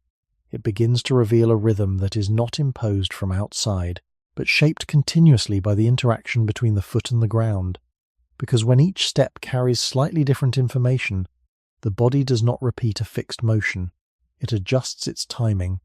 it begins to reveal a rhythm that is not imposed from outside, but shaped continuously by the interaction between the foot and the ground. Because when each step carries slightly different information, the body does not repeat a fixed motion. It adjusts its timing,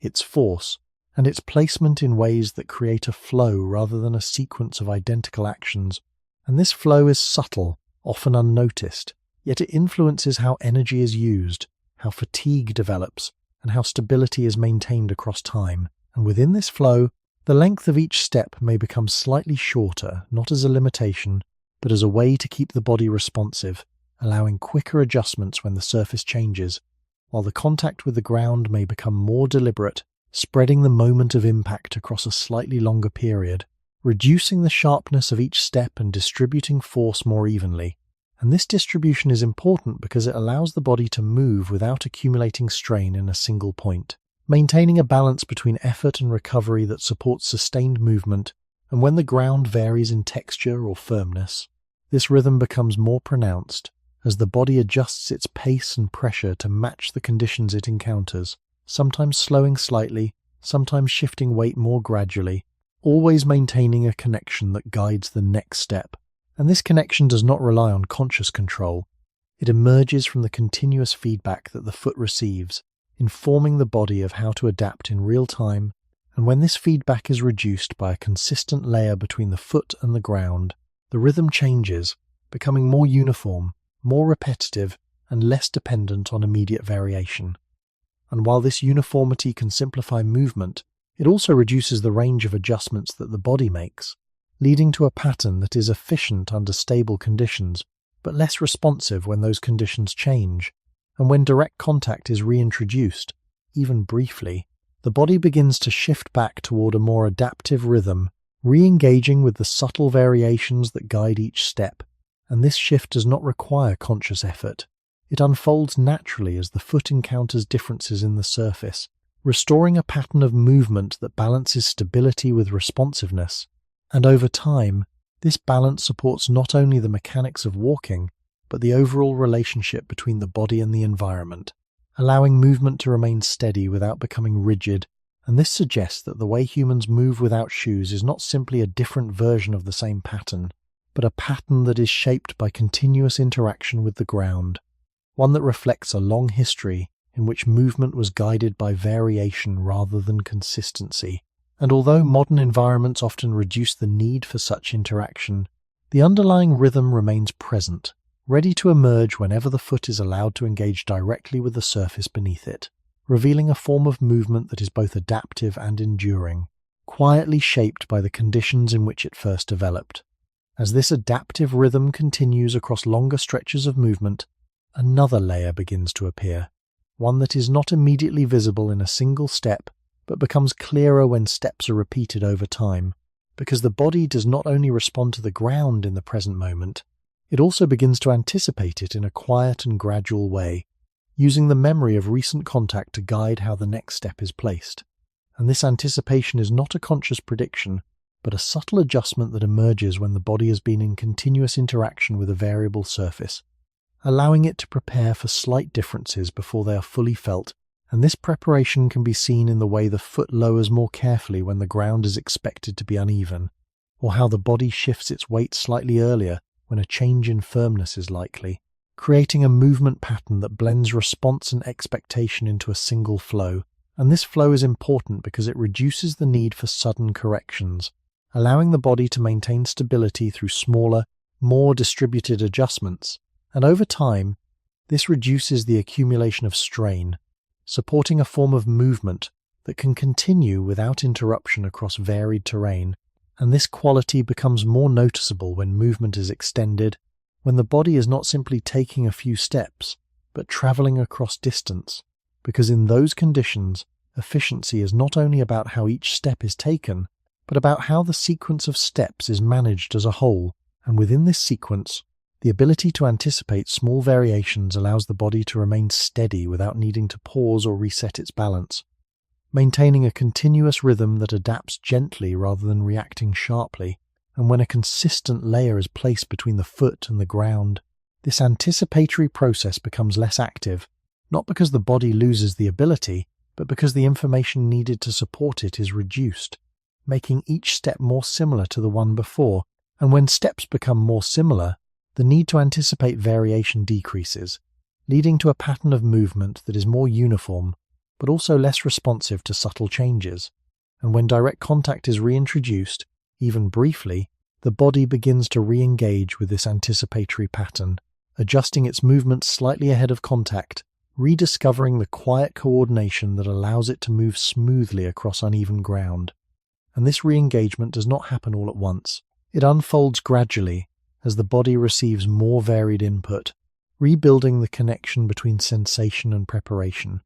its force, and its placement in ways that create a flow rather than a sequence of identical actions. And this flow is subtle, often unnoticed, yet it influences how energy is used, how fatigue develops, and how stability is maintained across time. And within this flow, the length of each step may become slightly shorter, not as a limitation, but as a way to keep the body responsive, allowing quicker adjustments when the surface changes, while the contact with the ground may become more deliberate, spreading the moment of impact across a slightly longer period, reducing the sharpness of each step and distributing force more evenly. And this distribution is important because it allows the body to move without accumulating strain in a single point, maintaining a balance between effort and recovery that supports sustained movement. And when the ground varies in texture or firmness, this rhythm becomes more pronounced as the body adjusts its pace and pressure to match the conditions it encounters, sometimes slowing slightly, sometimes shifting weight more gradually, always maintaining a connection that guides the next step. And this connection does not rely on conscious control. It emerges from the continuous feedback that the foot receives, informing the body of how to adapt in real time. And when this feedback is reduced by a consistent layer between the foot and the ground, the rhythm changes, becoming more uniform, more repetitive, and less dependent on immediate variation. And while this uniformity can simplify movement, it also reduces the range of adjustments that the body makes, leading to a pattern that is efficient under stable conditions, but less responsive when those conditions change. And when direct contact is reintroduced, even briefly, the body begins to shift back toward a more adaptive rhythm, re-engaging with the subtle variations that guide each step. And this shift does not require conscious effort. It unfolds naturally as the foot encounters differences in the surface, restoring a pattern of movement that balances stability with responsiveness. And over time, this balance supports not only the mechanics of walking, but the overall relationship between the body and the environment, allowing movement to remain steady without becoming rigid. And this suggests that the way humans move without shoes is not simply a different version of the same pattern, but a pattern that is shaped by continuous interaction with the ground, one that reflects a long history in which movement was guided by variation rather than consistency. And although modern environments often reduce the need for such interaction, the underlying rhythm remains present, ready to emerge whenever the foot is allowed to engage directly with the surface beneath it, revealing a form of movement that is both adaptive and enduring, quietly shaped by the conditions in which it first developed. As this adaptive rhythm continues across longer stretches of movement, another layer begins to appear, one that is not immediately visible in a single step, but becomes clearer when steps are repeated over time, because the body does not only respond to the ground in the present moment, it also begins to anticipate it in a quiet and gradual way, using the memory of recent contact to guide how the next step is placed. And this anticipation is not a conscious prediction, but a subtle adjustment that emerges when the body has been in continuous interaction with a variable surface, allowing it to prepare for slight differences before they are fully felt. And this preparation can be seen in the way the foot lowers more carefully when the ground is expected to be uneven, or how the body shifts its weight slightly earlier when a change in firmness is likely, creating a movement pattern that blends response and expectation into a single flow. And this flow is important because it reduces the need for sudden corrections, allowing the body to maintain stability through smaller, more distributed adjustments. And over time, this reduces the accumulation of strain, supporting a form of movement that can continue without interruption across varied terrain. And this quality becomes more noticeable when movement is extended, when the body is not simply taking a few steps, but traveling across distance, because in those conditions, efficiency is not only about how each step is taken, but about how the sequence of steps is managed as a whole. And within this sequence, the ability to anticipate small variations allows the body to remain steady without needing to pause or reset its balance, maintaining a continuous rhythm that adapts gently rather than reacting sharply. And when a consistent layer is placed between the foot and the ground, this anticipatory process becomes less active, not because the body loses the ability, but because the information needed to support it is reduced, making each step more similar to the one before. And when steps become more similar, the need to anticipate variation decreases, leading to a pattern of movement that is more uniform, but also less responsive to subtle changes. And when direct contact is reintroduced, even briefly, the body begins to re-engage with this anticipatory pattern, adjusting its movements slightly ahead of contact, rediscovering the quiet coordination that allows it to move smoothly across uneven ground. And this re-engagement does not happen all at once. It unfolds gradually, as the body receives more varied input, rebuilding the connection between sensation and preparation.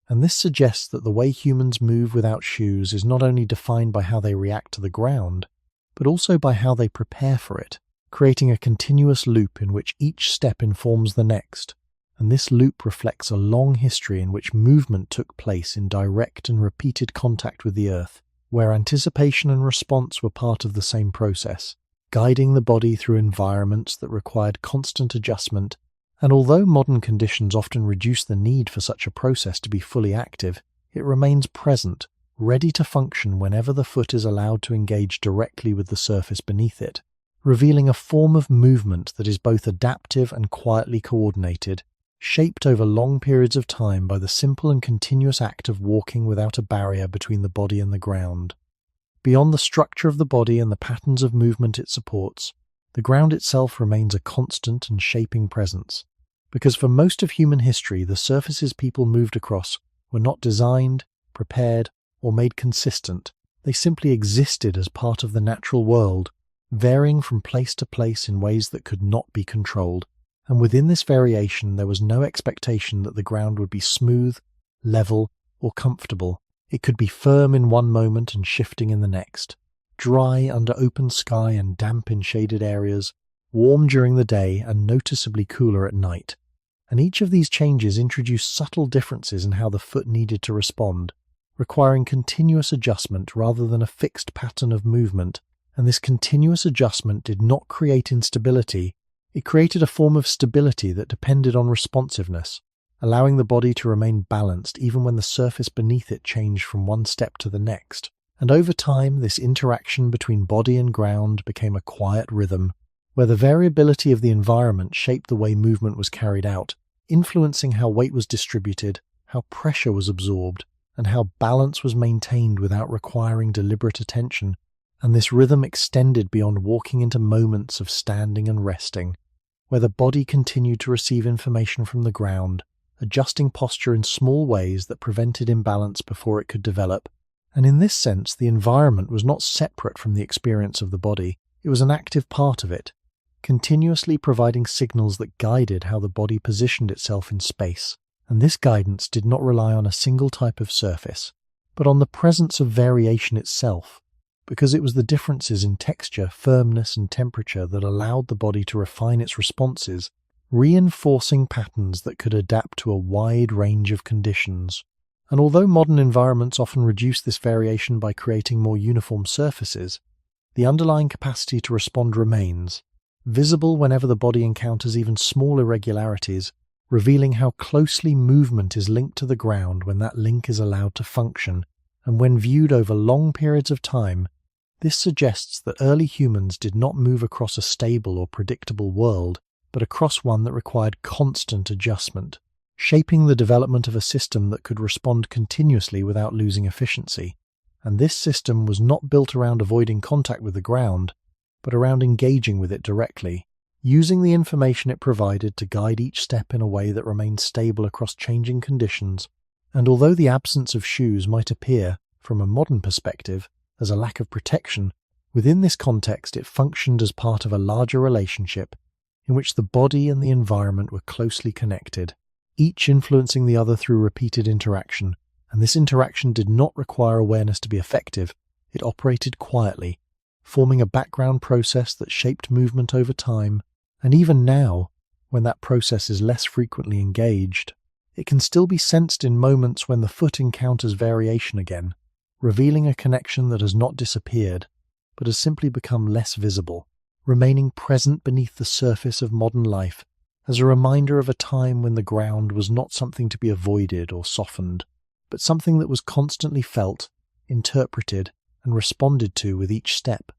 And this suggests that the way humans move without shoes is not only defined by how they react to the ground, but also by how they prepare for it, creating a continuous loop in which each step informs the next. And this loop reflects a long history in which movement took place in direct and repeated contact with the earth, where anticipation and response were part of the same process, guiding the body through environments that required constant adjustment. And although modern conditions often reduce the need for such a process to be fully active, it remains present, ready to function whenever the foot is allowed to engage directly with the surface beneath it, revealing a form of movement that is both adaptive and quietly coordinated, shaped over long periods of time by the simple and continuous act of walking without a barrier between the body and the ground. Beyond the structure of the body and the patterns of movement it supports, the ground itself remains a constant and shaping presence, because for most of human history, the surfaces people moved across were not designed, prepared, or made consistent. They simply existed as part of the natural world, varying from place to place in ways that could not be controlled. And within this variation, there was no expectation that the ground would be smooth, level, or comfortable. It could be firm in one moment and shifting in the next, dry under open sky and damp in shaded areas, warm during the day and noticeably cooler at night. And each of these changes introduced subtle differences in how the foot needed to respond, requiring continuous adjustment rather than a fixed pattern of movement. And this continuous adjustment did not create instability. It created a form of stability that depended on responsiveness, allowing the body to remain balanced even when the surface beneath it changed from one step to the next. And over time, this interaction between body and ground became a quiet rhythm, where the variability of the environment shaped the way movement was carried out, influencing how weight was distributed, how pressure was absorbed, and how balance was maintained without requiring deliberate attention. And this rhythm extended beyond walking into moments of standing and resting, where the body continued to receive information from the ground, adjusting posture in small ways that prevented imbalance before it could develop. And in this sense, the environment was not separate from the experience of the body. It was an active part of it, continuously providing signals that guided how the body positioned itself in space. And this guidance did not rely on a single type of surface, but on the presence of variation itself, because it was the differences in texture, firmness, and temperature that allowed the body to refine its responses, reinforcing patterns that could adapt to a wide range of conditions. And although modern environments often reduce this variation by creating more uniform surfaces, the underlying capacity to respond remains, visible whenever the body encounters even small irregularities, revealing how closely movement is linked to the ground when that link is allowed to function. And when viewed over long periods of time, this suggests that early humans did not move across a stable or predictable world, but across one that required constant adjustment, shaping the development of a system that could respond continuously without losing efficiency. And this system was not built around avoiding contact with the ground, but around engaging with it directly, using the information it provided to guide each step in a way that remained stable across changing conditions. And although the absence of shoes might appear, from a modern perspective, as a lack of protection, within this context it functioned as part of a larger relationship in which the body and the environment were closely connected, each influencing the other through repeated interaction. And this interaction did not require awareness to be effective. It operated quietly, forming a background process that shaped movement over time. And even now, when that process is less frequently engaged, it can still be sensed in moments when the foot encounters variation again, revealing a connection that has not disappeared, but has simply become less visible, remaining present beneath the surface of modern life as a reminder of a time when the ground was not something to be avoided or softened, but something that was constantly felt, interpreted, and responded to with each step.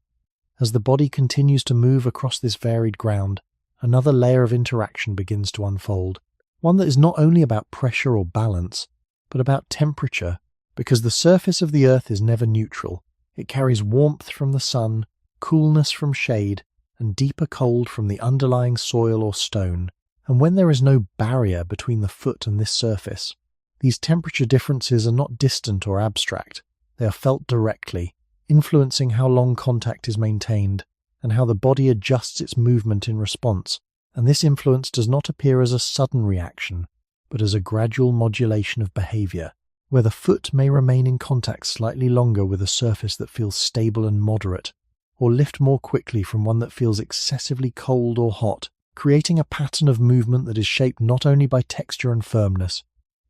As the body continues to move across this varied ground, another layer of interaction begins to unfold, one that is not only about pressure or balance, but about temperature, because the surface of the earth is never neutral. It carries warmth from the sun, coolness from shade, and deeper cold from the underlying soil or stone. And when there is no barrier between the foot and this surface, these temperature differences are not distant or abstract. They are felt directly, influencing how long contact is maintained and how the body adjusts its movement in response. And this influence does not appear as a sudden reaction, but as a gradual modulation of behavior, where the foot may remain in contact slightly longer with a surface that feels stable and moderate, or lift more quickly from one that feels excessively cold or hot, creating a pattern of movement that is shaped not only by texture and firmness,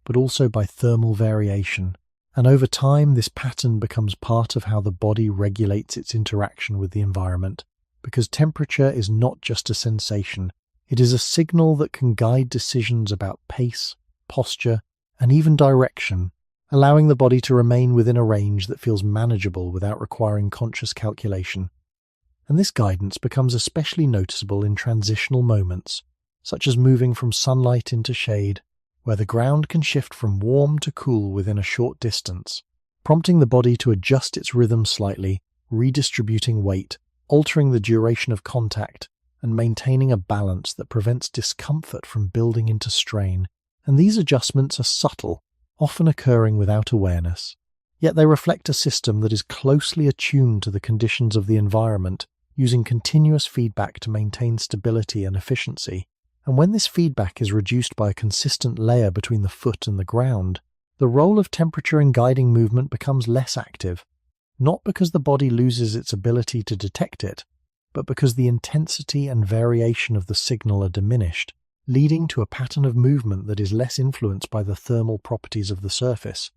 but also by thermal variation. And over time, this pattern becomes part of how the body regulates its interaction with the environment, because temperature is not just a sensation, it is a signal that can guide decisions about pace, posture, and even direction, allowing the body to remain within a range that feels manageable without requiring conscious calculation. And this guidance becomes especially noticeable in transitional moments, such as moving from sunlight into shade, where the ground can shift from warm to cool within a short distance, prompting the body to adjust its rhythm slightly, redistributing weight, altering the duration of contact, and maintaining a balance that prevents discomfort from building into strain. And these adjustments are subtle, often occurring without awareness. Yet they reflect a system that is closely attuned to the conditions of the environment, using continuous feedback to maintain stability and efficiency. And when this feedback is reduced by a consistent layer between the foot and the ground, the role of temperature in guiding movement becomes less active, not because the body loses its ability to detect it, but because the intensity and variation of the signal are diminished, leading to a pattern of movement that is less influenced by the thermal properties of the surface.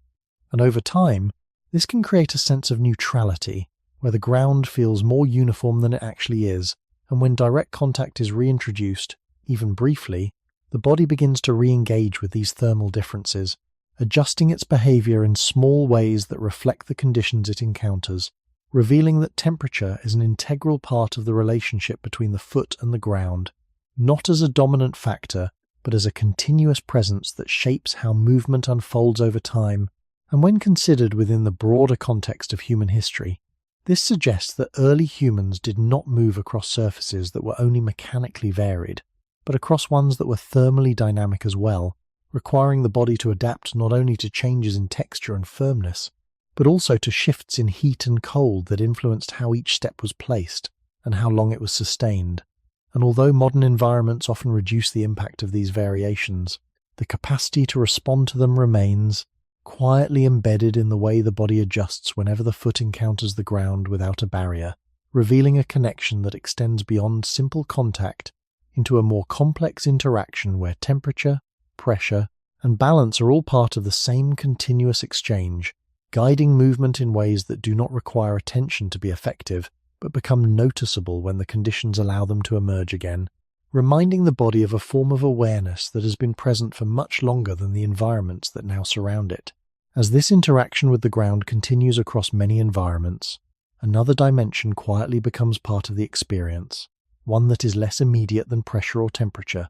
And over time, this can create a sense of neutrality, where the ground feels more uniform than it actually is, and when direct contact is reintroduced, even briefly, the body begins to re-engage with these thermal differences, adjusting its behavior in small ways that reflect the conditions it encounters, revealing that temperature is an integral part of the relationship between the foot and the ground, not as a dominant factor, but as a continuous presence that shapes how movement unfolds over time. And when considered within the broader context of human history, this suggests that early humans did not move across surfaces that were only mechanically varied, but across ones that were thermally dynamic as well, requiring the body to adapt not only to changes in texture and firmness, but also to shifts in heat and cold that influenced how each step was placed and how long it was sustained. And although modern environments often reduce the impact of these variations, the capacity to respond to them remains, quietly embedded in the way the body adjusts whenever the foot encounters the ground without a barrier, revealing a connection that extends beyond simple contact into a more complex interaction where temperature, pressure, and balance are all part of the same continuous exchange, guiding movement in ways that do not require attention to be effective, but become noticeable when the conditions allow them to emerge again, reminding the body of a form of awareness that has been present for much longer than the environments that now surround it. As this interaction with the ground continues across many environments, another dimension quietly becomes part of the experience, one that is less immediate than pressure or temperature,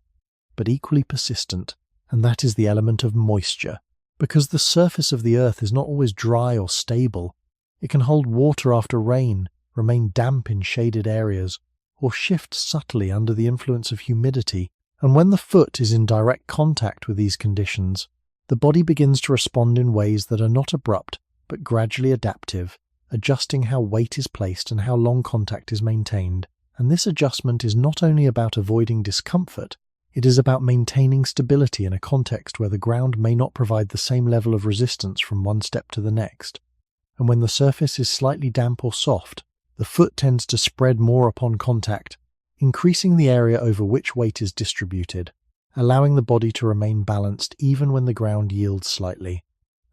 but equally persistent, and that is the element of moisture. Because the surface of the earth is not always dry or stable, it can hold water after rain, remain damp in shaded areas, or shift subtly under the influence of humidity. And when the foot is in direct contact with these conditions, the body begins to respond in ways that are not abrupt, but gradually adaptive, adjusting how weight is placed and how long contact is maintained. And this adjustment is not only about avoiding discomfort, it is about maintaining stability in a context where the ground may not provide the same level of resistance from one step to the next. And when the surface is slightly damp or soft, the foot tends to spread more upon contact, increasing the area over which weight is distributed, allowing the body to remain balanced even when the ground yields slightly.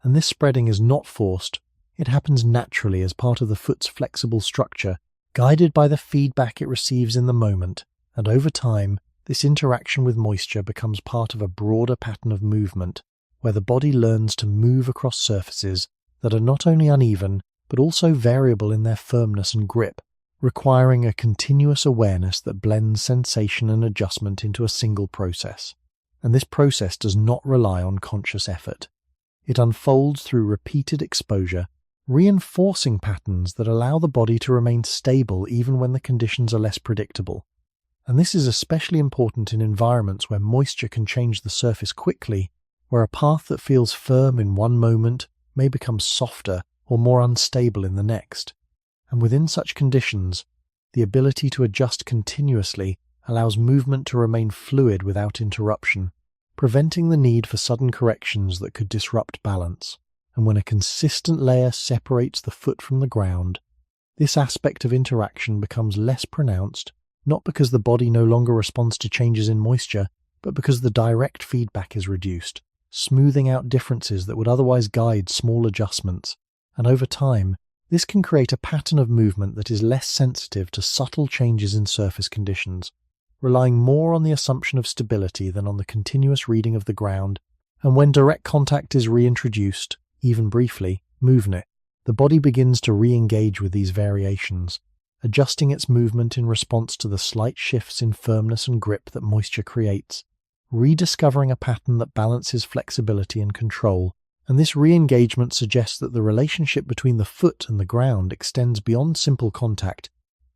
And this spreading is not forced, it happens naturally as part of the foot's flexible structure, guided by the feedback it receives in the moment, and over time, this interaction with moisture becomes part of a broader pattern of movement, where the body learns to move across surfaces that are not only uneven, but also variable in their firmness and grip, requiring a continuous awareness that blends sensation and adjustment into a single process. And this process does not rely on conscious effort. It unfolds through repeated exposure, reinforcing patterns that allow the body to remain stable even when the conditions are less predictable. And this is especially important in environments where moisture can change the surface quickly, where a path that feels firm in one moment may become softer or more unstable in the next. And within such conditions, the ability to adjust continuously allows movement to remain fluid without interruption, preventing the need for sudden corrections that could disrupt balance. And when a consistent layer separates the foot from the ground, this aspect of interaction becomes less pronounced, not because the body no longer responds to changes in moisture, but because the direct feedback is reduced, smoothing out differences that would otherwise guide small adjustments. And over time, this can create a pattern of movement that is less sensitive to subtle changes in surface conditions, relying more on the assumption of stability than on the continuous reading of the ground. And when direct contact is reintroduced, even briefly, moving it, the body begins to re-engage with these variations, adjusting its movement in response to the slight shifts in firmness and grip that moisture creates, rediscovering a pattern that balances flexibility and control. And this re-engagement suggests that the relationship between the foot and the ground extends beyond simple contact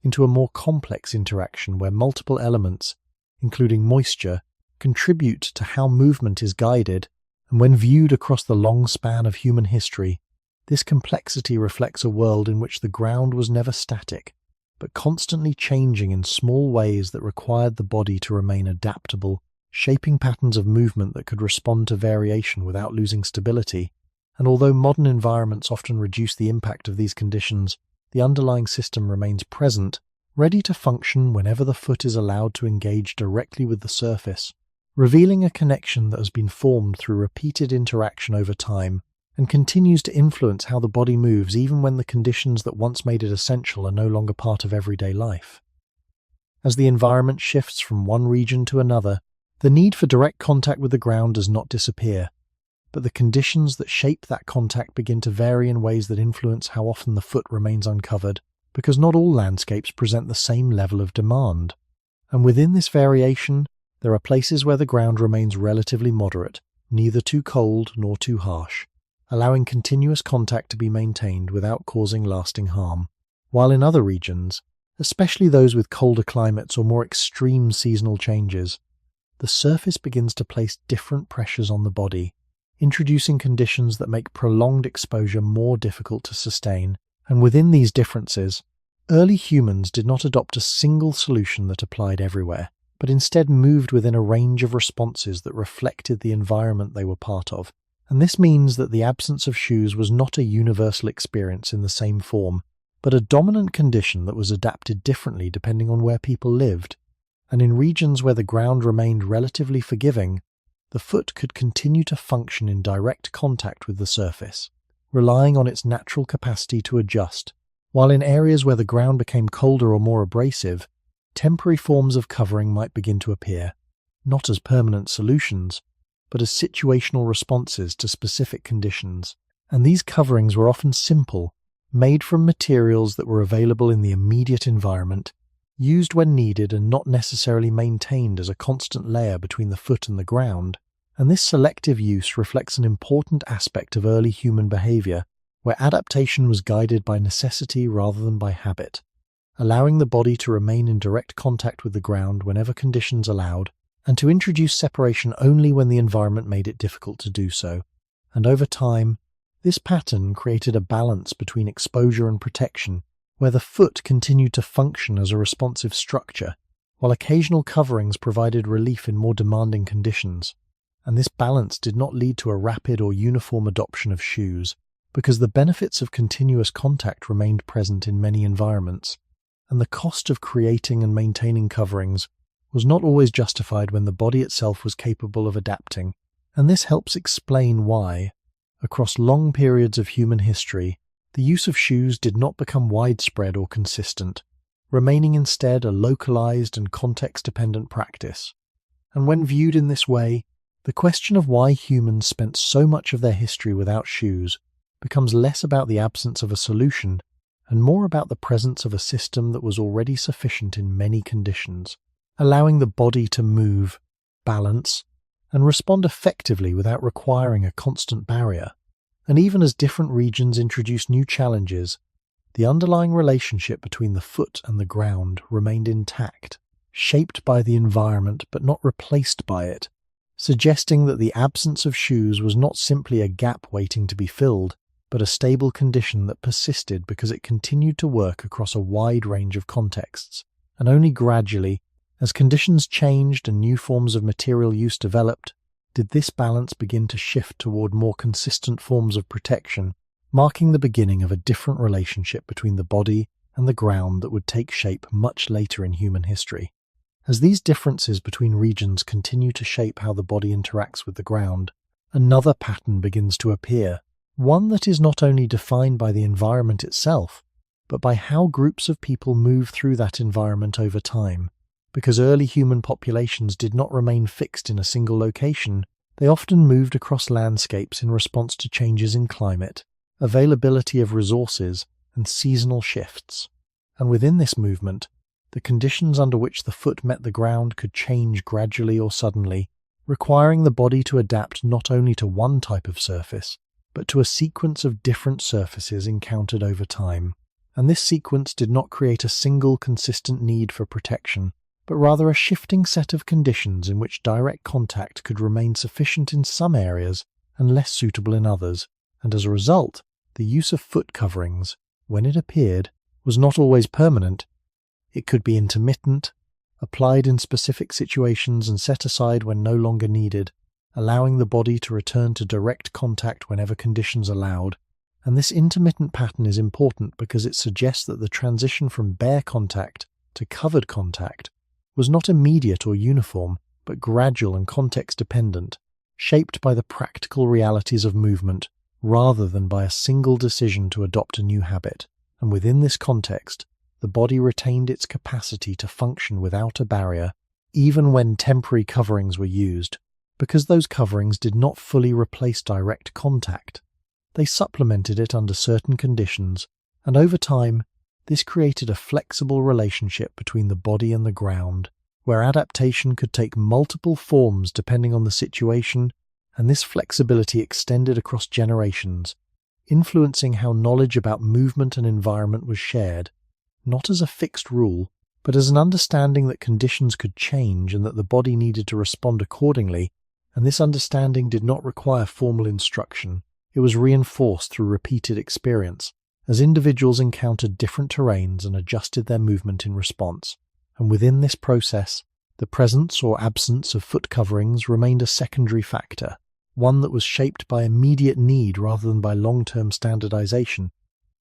into a more complex interaction where multiple elements, including moisture, contribute to how movement is guided, and when viewed across the long span of human history, this complexity reflects a world in which the ground was never static, but constantly changing in small ways that required the body to remain adaptable, shaping patterns of movement that could respond to variation without losing stability. And although modern environments often reduce the impact of these conditions, the underlying system remains present, ready to function whenever the foot is allowed to engage directly with the surface, revealing a connection that has been formed through repeated interaction over time and continues to influence how the body moves even when the conditions that once made it essential are no longer part of everyday life. As the environment shifts from one region to another, the need for direct contact with the ground does not disappear, but the conditions that shape that contact begin to vary in ways that influence how often the foot remains uncovered, because not all landscapes present the same level of demand. And within this variation, there are places where the ground remains relatively moderate, neither too cold nor too harsh, allowing continuous contact to be maintained without causing lasting harm. While in other regions, especially those with colder climates or more extreme seasonal changes, the surface begins to place different pressures on the body, introducing conditions that make prolonged exposure more difficult to sustain. And within these differences, early humans did not adopt a single solution that applied everywhere, but instead moved within a range of responses that reflected the environment they were part of. And this means that the absence of shoes was not a universal experience in the same form, but a dominant condition that was adapted differently depending on where people lived. And in regions where the ground remained relatively forgiving, the foot could continue to function in direct contact with the surface, relying on its natural capacity to adjust, while in areas where the ground became colder or more abrasive, temporary forms of covering might begin to appear, not as permanent solutions, but as situational responses to specific conditions. And these coverings were often simple, made from materials that were available in the immediate environment, used when needed and not necessarily maintained as a constant layer between the foot and the ground. And this selective use reflects an important aspect of early human behavior, where adaptation was guided by necessity rather than by habit, allowing the body to remain in direct contact with the ground whenever conditions allowed, and to introduce separation only when the environment made it difficult to do so. And over time, this pattern created a balance between exposure and protection, where the foot continued to function as a responsive structure, while occasional coverings provided relief in more demanding conditions. And this balance did not lead to a rapid or uniform adoption of shoes, because the benefits of continuous contact remained present in many environments, and the cost of creating and maintaining coverings was not always justified when the body itself was capable of adapting. And this helps explain why, across long periods of human history, the use of shoes did not become widespread or consistent, remaining instead a localized and context-dependent practice. And when viewed in this way, the question of why humans spent so much of their history without shoes becomes less about the absence of a solution and more about the presence of a system that was already sufficient in many conditions, allowing the body to move, balance, and respond effectively without requiring a constant barrier. And even as different regions introduced new challenges, the underlying relationship between the foot and the ground remained intact, shaped by the environment but not replaced by it, suggesting that the absence of shoes was not simply a gap waiting to be filled, but a stable condition that persisted because it continued to work across a wide range of contexts. And only gradually, as conditions changed and new forms of material use developed, did this balance begin to shift toward more consistent forms of protection, marking the beginning of a different relationship between the body and the ground that would take shape much later in human history. As these differences between regions continue to shape how the body interacts with the ground, another pattern begins to appear, one that is not only defined by the environment itself, but by how groups of people move through that environment over time. Because early human populations did not remain fixed in a single location, they often moved across landscapes in response to changes in climate, availability of resources, and seasonal shifts. And within this movement, the conditions under which the foot met the ground could change gradually or suddenly, requiring the body to adapt not only to one type of surface, but to a sequence of different surfaces encountered over time. and this sequence did not create a single consistent need for protection, but rather a shifting set of conditions in which direct contact could remain sufficient in some areas and less suitable in others, and as a result, the use of foot coverings, when it appeared, was not always permanent. It could be intermittent, applied in specific situations and set aside when no longer needed, allowing the body to return to direct contact whenever conditions allowed. And this intermittent pattern is important because it suggests that the transition from bare contact to covered contact was not immediate or uniform, but gradual and context-dependent, shaped by the practical realities of movement rather than by a single decision to adopt a new habit. And within this context, the body retained its capacity to function without a barrier, even when temporary coverings were used, because those coverings did not fully replace direct contact. They supplemented it under certain conditions, and over time, this created a flexible relationship between the body and the ground, where adaptation could take multiple forms depending on the situation, and this flexibility extended across generations, influencing how knowledge about movement and environment was shared, not as a fixed rule, but as an understanding that conditions could change and that the body needed to respond accordingly, and this understanding did not require formal instruction. It was reinforced through repeated experience, as individuals encountered different terrains and adjusted their movement in response. And within this process, the presence or absence of foot coverings remained a secondary factor, one that was shaped by immediate need rather than by long-term standardization.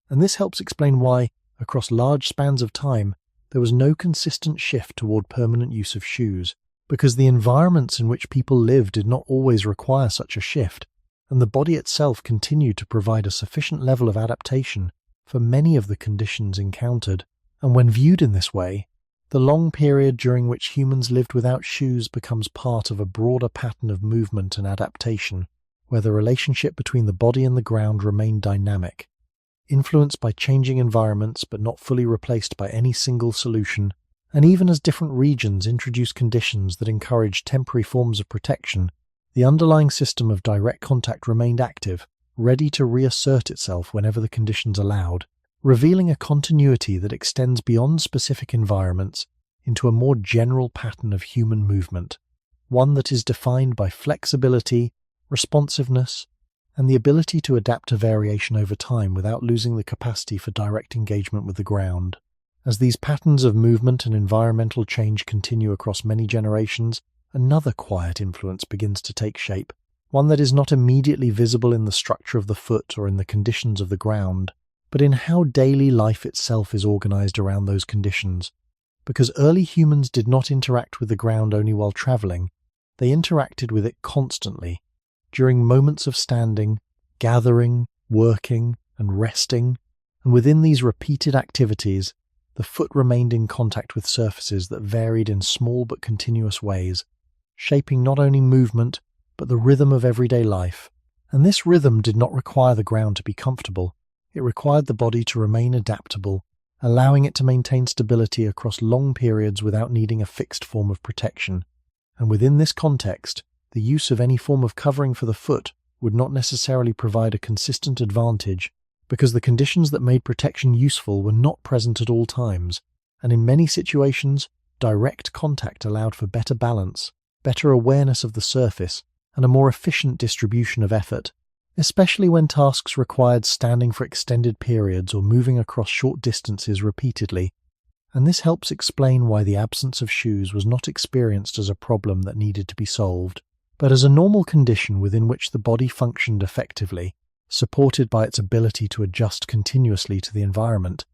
And this helps explain why, across large spans of time, there was no consistent shift toward permanent use of shoes, because the environments in which people lived did not always require such a shift, and the body itself continued to provide a sufficient level of adaptation for many of the conditions encountered. And when viewed in this way, the long period during which humans lived without shoes becomes part of a broader pattern of movement and adaptation, where the relationship between the body and the ground remained dynamic, influenced by changing environments but not fully replaced by any single solution. And even as different regions introduced conditions that encouraged temporary forms of protection, the underlying system of direct contact remained active, ready to reassert itself whenever the conditions allowed, revealing a continuity that extends beyond specific environments into a more general pattern of human movement, one that is defined by flexibility, responsiveness, and the ability to adapt to variation over time without losing the capacity for direct engagement with the ground. As these patterns of movement and environmental change continue across many generations, another quiet influence begins to take shape, one that is not immediately visible in the structure of the foot or in the conditions of the ground, but in how daily life itself is organized around those conditions. Because early humans did not interact with the ground only while traveling, they interacted with it constantly, during moments of standing, gathering, working, and resting, and within these repeated activities, the foot remained in contact with surfaces that varied in small but continuous ways, shaping not only movement, but the rhythm of everyday life. And this rhythm did not require the ground to be comfortable. It required the body to remain adaptable, allowing it to maintain stability across long periods without needing a fixed form of protection. And within this context, the use of any form of covering for the foot would not necessarily provide a consistent advantage, because the conditions that made protection useful were not present at all times, and in many situations, direct contact allowed for better balance, better awareness of the surface, and a more efficient distribution of effort, especially when tasks required standing for extended periods or moving across short distances repeatedly. And this helps explain why the absence of shoes was not experienced as a problem that needed to be solved, but as a normal condition within which the body functioned effectively, supported by its ability to adjust continuously to the environment.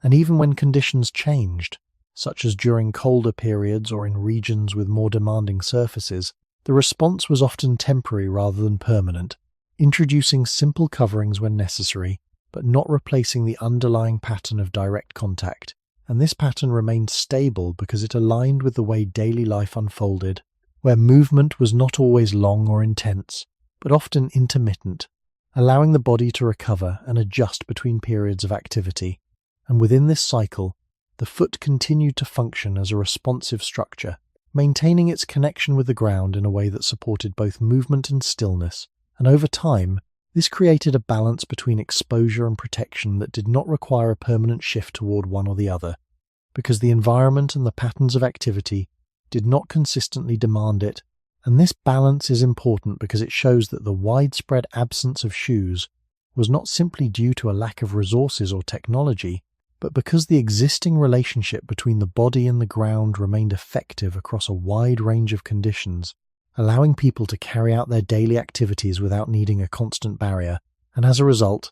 And even when conditions changed, such as during colder periods or in regions with more demanding surfaces, the response was often temporary rather than permanent, introducing simple coverings when necessary, but not replacing the underlying pattern of direct contact. And this pattern remained stable because it aligned with the way daily life unfolded, where movement was not always long or intense, but often intermittent, allowing the body to recover and adjust between periods of activity. And within this cycle, the foot continued to function as a responsive structure, maintaining its connection with the ground in a way that supported both movement and stillness. And over time, This created a balance between exposure and protection that did not require a permanent shift toward one or the other, because the environment and the patterns of activity did not consistently demand it. And this balance is important because it shows that the widespread absence of shoes was not simply due to a lack of resources or technology, but because the existing relationship between the body and the ground remained effective across a wide range of conditions, allowing people to carry out their daily activities without needing a constant barrier. And as a result,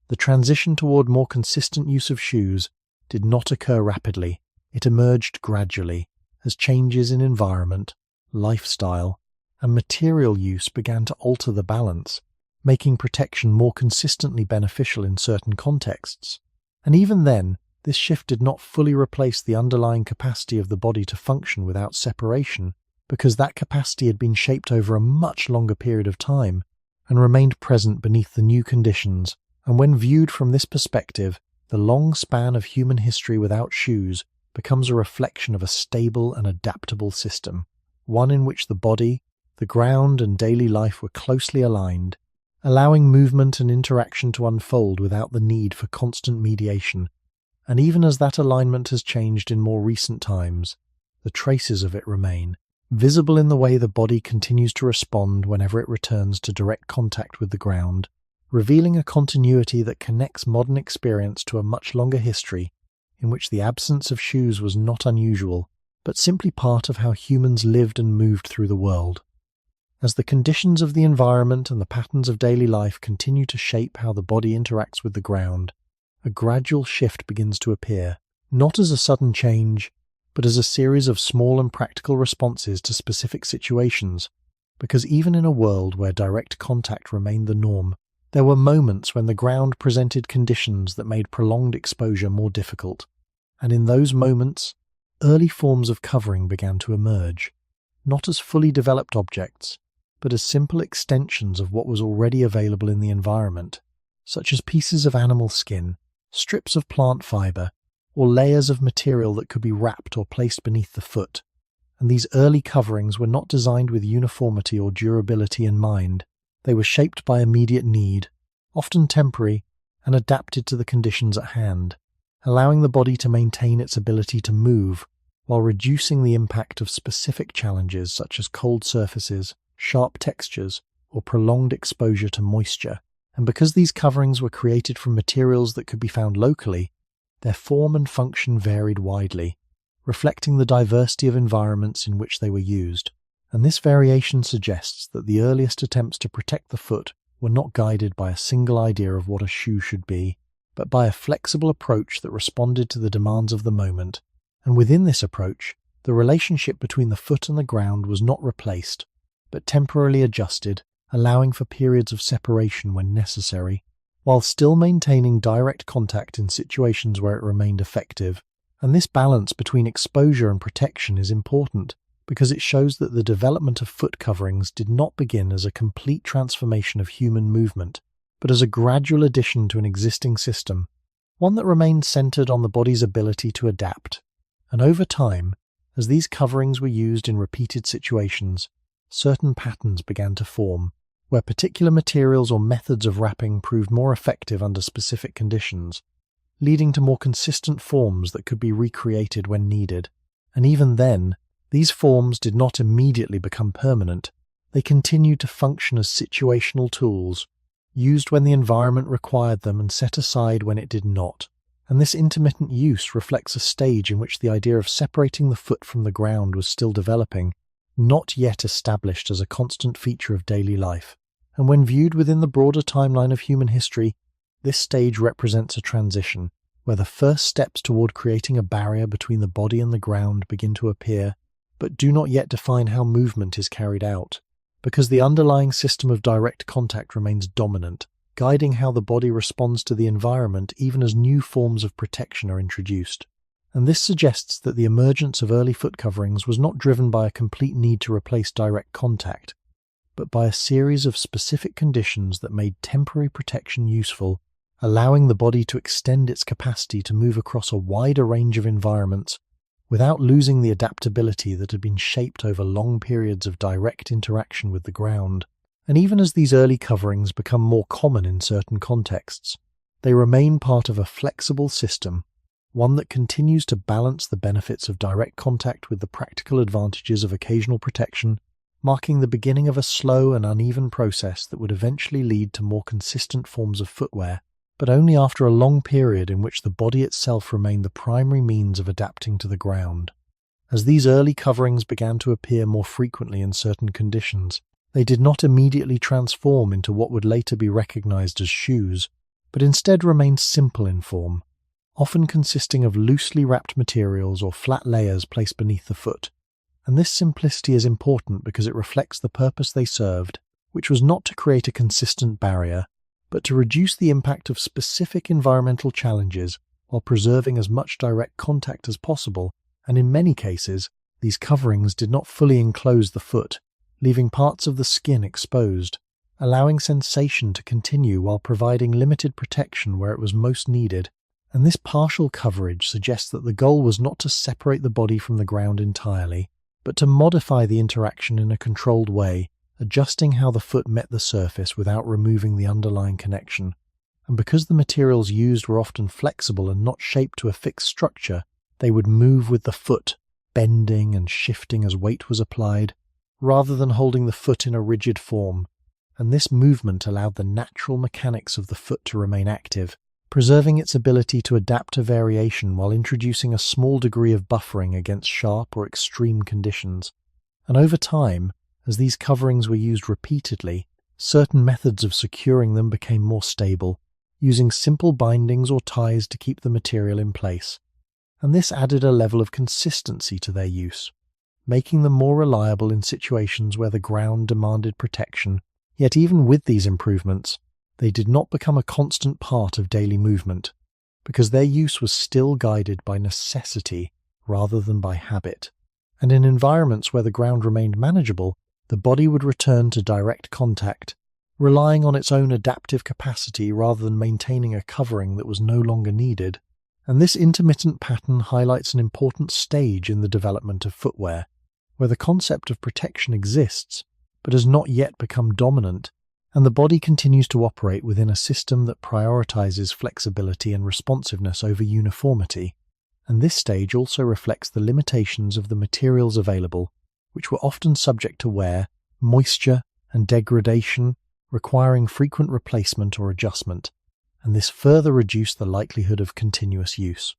the transition toward more consistent use of shoes did not occur rapidly. It emerged gradually as changes in environment, lifestyle, and material use began to alter the balance, making protection more consistently beneficial in certain contexts. And even then, this shift did not fully replace the underlying capacity of the body to function without separation, because that capacity had been shaped over a much longer period of time and remained present beneath the new conditions. And when viewed from this perspective, the long span of human history without shoes becomes a reflection of a stable and adaptable system, one in which the body, the ground, and daily life were closely aligned, allowing movement and interaction to unfold without the need for constant mediation. And even as that alignment has changed in more recent times, the traces of it remain, visible in the way the body continues to respond whenever it returns to direct contact with the ground, revealing a continuity that connects modern experience to a much longer history in which the absence of shoes was not unusual, but simply part of how humans lived and moved through the world. As the conditions of the environment and the patterns of daily life continue to shape how the body interacts with the ground, a gradual shift begins to appear, not as a sudden change, but as a series of small and practical responses to specific situations, because even in a world where direct contact remained the norm, there were moments when the ground presented conditions that made prolonged exposure more difficult, and in those moments, early forms of covering began to emerge, not as fully developed objects, but as simple extensions of what was already available in the environment, such as pieces of animal skin, strips of plant fiber, or layers of material that could be wrapped or placed beneath the foot. And these early coverings were not designed with uniformity or durability in mind. They were shaped by immediate need, often temporary, and adapted to the conditions at hand, allowing the body to maintain its ability to move while reducing the impact of specific challenges such as cold surfaces, sharp textures, or prolonged exposure to moisture. And because these coverings were created from materials that could be found locally, their form and function varied widely, reflecting the diversity of environments in which they were used. And this variation suggests that the earliest attempts to protect the foot were not guided by a single idea of what a shoe should be, but by a flexible approach that responded to the demands of the moment. And within this approach, the relationship between the foot and the ground was not replaced, but temporarily adjusted, allowing for periods of separation when necessary, while still maintaining direct contact in situations where it remained effective. And this balance between exposure and protection is important, because it shows that the development of foot coverings did not begin as a complete transformation of human movement, but as a gradual addition to an existing system, one that remained centered on the body's ability to adapt. And over time, as these coverings were used in repeated situations, certain patterns began to form, where particular materials or methods of wrapping proved more effective under specific conditions, leading to more consistent forms that could be recreated when needed. And even then, these forms did not immediately become permanent. They continued to function as situational tools, used when the environment required them and set aside when it did not. And this intermittent use reflects a stage in which the idea of separating the foot from the ground was still developing, not yet established as a constant feature of daily life. And when viewed within the broader timeline of human history, this stage represents a transition, where the first steps toward creating a barrier between the body and the ground begin to appear, but do not yet define how movement is carried out, because the underlying system of direct contact remains dominant, guiding how the body responds to the environment even as new forms of protection are introduced. And this suggests that the emergence of early foot coverings was not driven by a complete need to replace direct contact, but by a series of specific conditions that made temporary protection useful, allowing the body to extend its capacity to move across a wider range of environments without losing the adaptability that had been shaped over long periods of direct interaction with the ground. And even as these early coverings become more common in certain contexts, they remain part of a flexible system, one that continues to balance the benefits of direct contact with the practical advantages of occasional protection, marking the beginning of a slow and uneven process that would eventually lead to more consistent forms of footwear, but only after a long period in which the body itself remained the primary means of adapting to the ground. As these early coverings began to appear more frequently in certain conditions, they did not immediately transform into what would later be recognized as shoes, but instead remained simple in form, often consisting of loosely wrapped materials or flat layers placed beneath the foot. And this simplicity is important because it reflects the purpose they served, which was not to create a consistent barrier, but to reduce the impact of specific environmental challenges while preserving as much direct contact as possible, and in many cases, these coverings did not fully enclose the foot, leaving parts of the skin exposed, allowing sensation to continue while providing limited protection where it was most needed. And this partial coverage suggests that the goal was not to separate the body from the ground entirely, but to modify the interaction in a controlled way, adjusting how the foot met the surface without removing the underlying connection. And because the materials used were often flexible and not shaped to a fixed structure, they would move with the foot, bending and shifting as weight was applied, rather than holding the foot in a rigid form. And this movement allowed the natural mechanics of the foot to remain active, preserving its ability to adapt to variation while introducing a small degree of buffering against sharp or extreme conditions. And over time, as these coverings were used repeatedly, certain methods of securing them became more stable, using simple bindings or ties to keep the material in place. And this added a level of consistency to their use, making them more reliable in situations where the ground demanded protection. Yet even with these improvements, they did not become a constant part of daily movement, because their use was still guided by necessity rather than by habit. And in environments where the ground remained manageable, the body would return to direct contact, relying on its own adaptive capacity rather than maintaining a covering that was no longer needed. And this intermittent pattern highlights an important stage in the development of footwear, where the concept of protection exists, but has not yet become dominant, and the body continues to operate within a system that prioritizes flexibility and responsiveness over uniformity. And this stage also reflects the limitations of the materials available, which were often subject to wear, moisture, and degradation, requiring frequent replacement or adjustment, and this further reduced the likelihood of continuous use.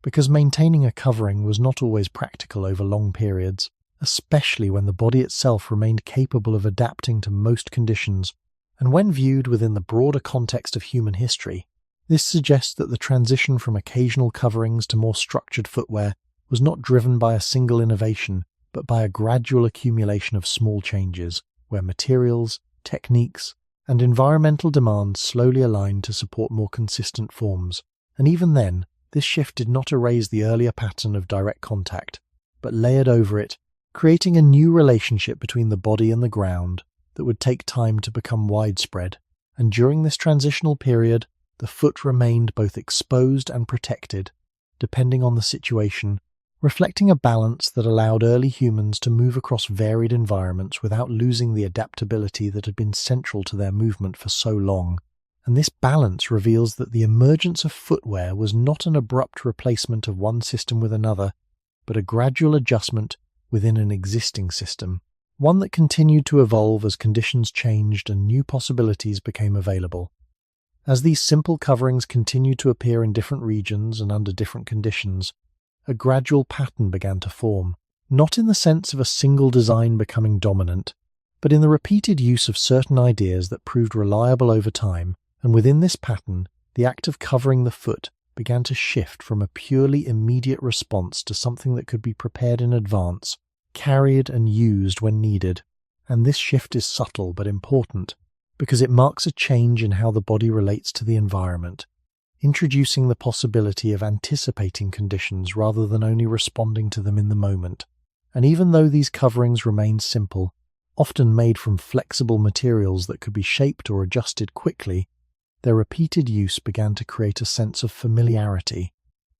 Because maintaining a covering was not always practical over long periods, especially when the body itself remained capable of adapting to most conditions, and when viewed within the broader context of human history, this suggests that the transition from occasional coverings to more structured footwear was not driven by a single innovation, but by a gradual accumulation of small changes, where materials, techniques, and environmental demands slowly aligned to support more consistent forms. And even then, this shift did not erase the earlier pattern of direct contact, but layered over it, creating a new relationship between the body and the ground that would take time to become widespread. And during this transitional period, the foot remained both exposed and protected, depending on the situation, reflecting a balance that allowed early humans to move across varied environments without losing the adaptability that had been central to their movement for so long. And this balance reveals that the emergence of footwear was not an abrupt replacement of one system with another, but a gradual adjustment within an existing system, one that continued to evolve as conditions changed and new possibilities became available. As these simple coverings continued to appear in different regions and under different conditions, a gradual pattern began to form, not in the sense of a single design becoming dominant, but in the repeated use of certain ideas that proved reliable over time. And within this pattern, the act of covering the foot began to shift from a purely immediate response to something that could be prepared in advance, carried and used when needed. And this shift is subtle but important, because it marks a change in how the body relates to the environment, introducing the possibility of anticipating conditions rather than only responding to them in the moment. And even though these coverings remained simple, often made from flexible materials that could be shaped or adjusted quickly, their repeated use began to create a sense of familiarity,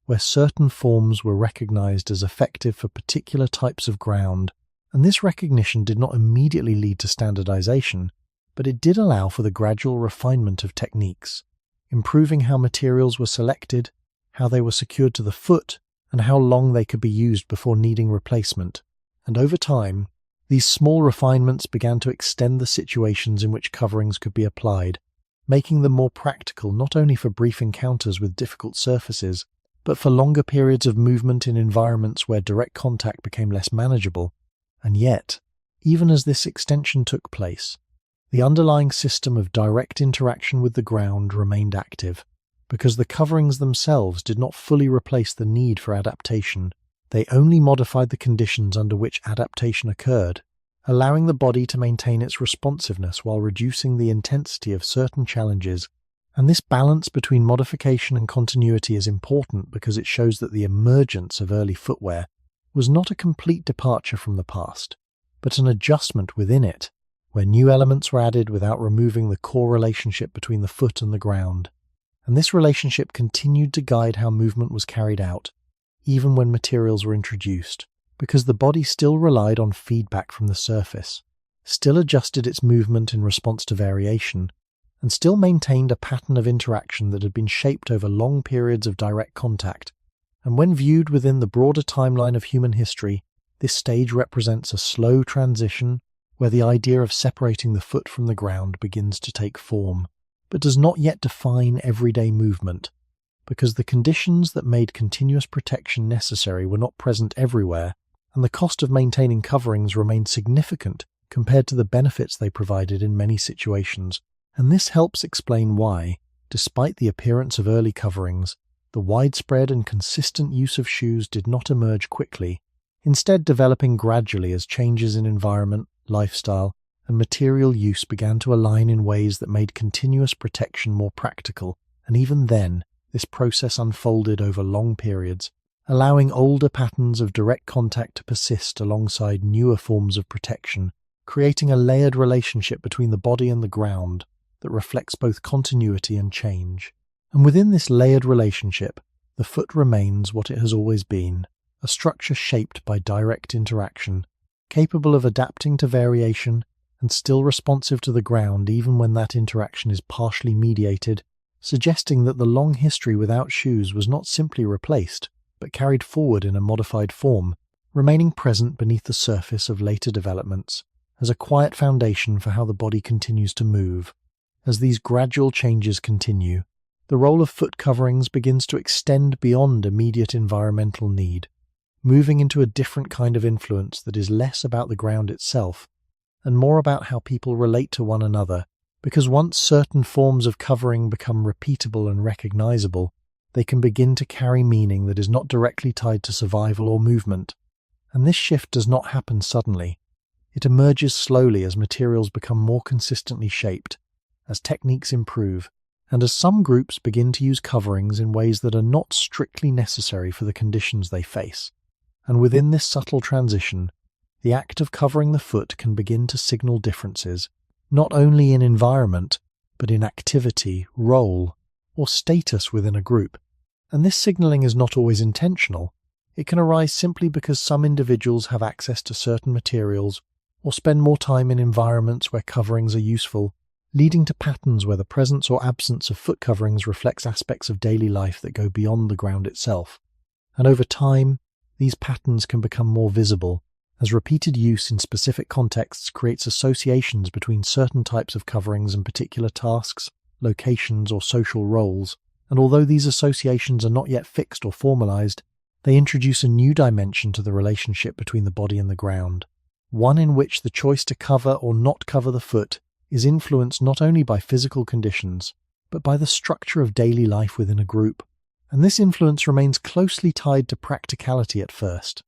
where certain forms were recognized as effective for particular types of ground, And this recognition did not immediately lead to standardization, but it did allow for the gradual refinement of techniques, improving how materials were selected, how they were secured to the foot, and how long they could be used before needing replacement. And over time, these small refinements began to extend the situations in which coverings could be applied, making them more practical not only for brief encounters with difficult surfaces, but for longer periods of movement in environments where direct contact became less manageable. And yet, even as this extension took place, the underlying system of direct interaction with the ground remained active, because the coverings themselves did not fully replace the need for adaptation. They only modified the conditions under which adaptation occurred, allowing the body to maintain its responsiveness while reducing the intensity of certain challenges. And this balance between modification and continuity is important because it shows that the emergence of early footwear was not a complete departure from the past, but an adjustment within it, where new elements were added without removing the core relationship between the foot and the ground. And this relationship continued to guide how movement was carried out, even when materials were introduced, because the body still relied on feedback from the surface, still adjusted its movement in response to variation, and still maintained a pattern of interaction that had been shaped over long periods of direct contact. And when viewed within the broader timeline of human history, this stage represents a slow transition where the idea of separating the foot from the ground begins to take form, but does not yet define everyday movement, because the conditions that made continuous protection necessary were not present everywhere, and the cost of maintaining coverings remained significant compared to the benefits they provided in many situations. And this helps explain why, despite the appearance of early coverings, the widespread and consistent use of shoes did not emerge quickly, instead developing gradually as changes in environment, lifestyle, and material use began to align in ways that made continuous protection more practical. And even then, this process unfolded over long periods, allowing older patterns of direct contact to persist alongside newer forms of protection, creating a layered relationship between the body and the ground that reflects both continuity and change. And within this layered relationship, the foot remains what it has always been, a structure shaped by direct interaction, capable of adapting to variation and still responsive to the ground even when that interaction is partially mediated, suggesting that the long history without shoes was not simply replaced, but carried forward in a modified form, remaining present beneath the surface of later developments, as a quiet foundation for how the body continues to move. As these gradual changes continue, the role of foot coverings begins to extend beyond immediate environmental need, moving into a different kind of influence that is less about the ground itself and more about how people relate to one another, because once certain forms of covering become repeatable and recognizable, they can begin to carry meaning that is not directly tied to survival or movement. And this shift does not happen suddenly. It emerges slowly as materials become more consistently shaped, as techniques improve, and as some groups begin to use coverings in ways that are not strictly necessary for the conditions they face. And within this subtle transition, the act of covering the foot can begin to signal differences, not only in environment, but in activity, role, or status within a group. And this signaling is not always intentional. It can arise simply because some individuals have access to certain materials or spend more time in environments where coverings are useful, leading to patterns where the presence or absence of foot coverings reflects aspects of daily life that go beyond the ground itself. And over time, these patterns can become more visible, as repeated use in specific contexts creates associations between certain types of coverings and particular tasks, locations, or social roles. And although these associations are not yet fixed or formalized, they introduce a new dimension to the relationship between the body and the ground, one in which the choice to cover or not cover the foot is influenced not only by physical conditions, but by the structure of daily life within a group. And this influence remains closely tied to practicality at first,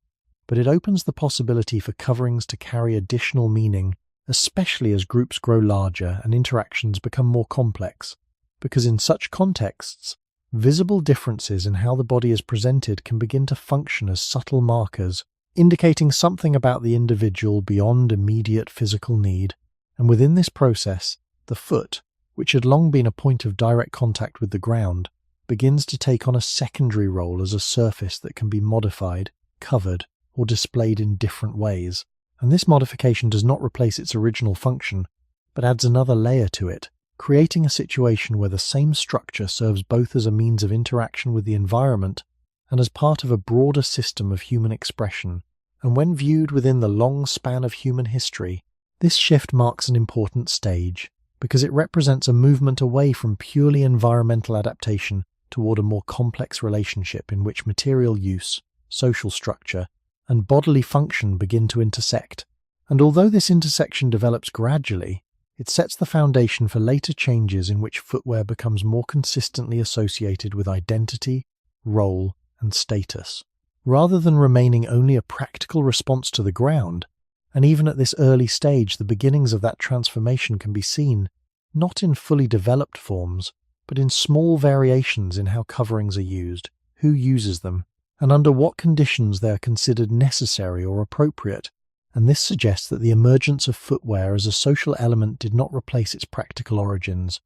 but it opens the possibility for coverings to carry additional meaning, especially as groups grow larger and interactions become more complex, because in such contexts, visible differences in how the body is presented can begin to function as subtle markers, indicating something about the individual beyond immediate physical need. And within this process, the foot, which had long been a point of direct contact with the ground, begins to take on a secondary role as a surface that can be modified, covered, or displayed in different ways. And this modification does not replace its original function, but adds another layer to it, creating a situation where the same structure serves both as a means of interaction with the environment and as part of a broader system of human expression. And when viewed within the long span of human history, this shift marks an important stage, because it represents a movement away from purely environmental adaptation toward a more complex relationship in which material use, social structure, and bodily function begin to intersect. And although this intersection develops gradually, it sets the foundation for later changes in which footwear becomes more consistently associated with identity, role, and status. Rather than remaining only a practical response to the ground, and even at this early stage the beginnings of that transformation can be seen, not in fully developed forms, but in small variations in how coverings are used, who uses them, and under what conditions they are considered necessary or appropriate. And this suggests that the emergence of footwear as a social element did not replace its practical origins,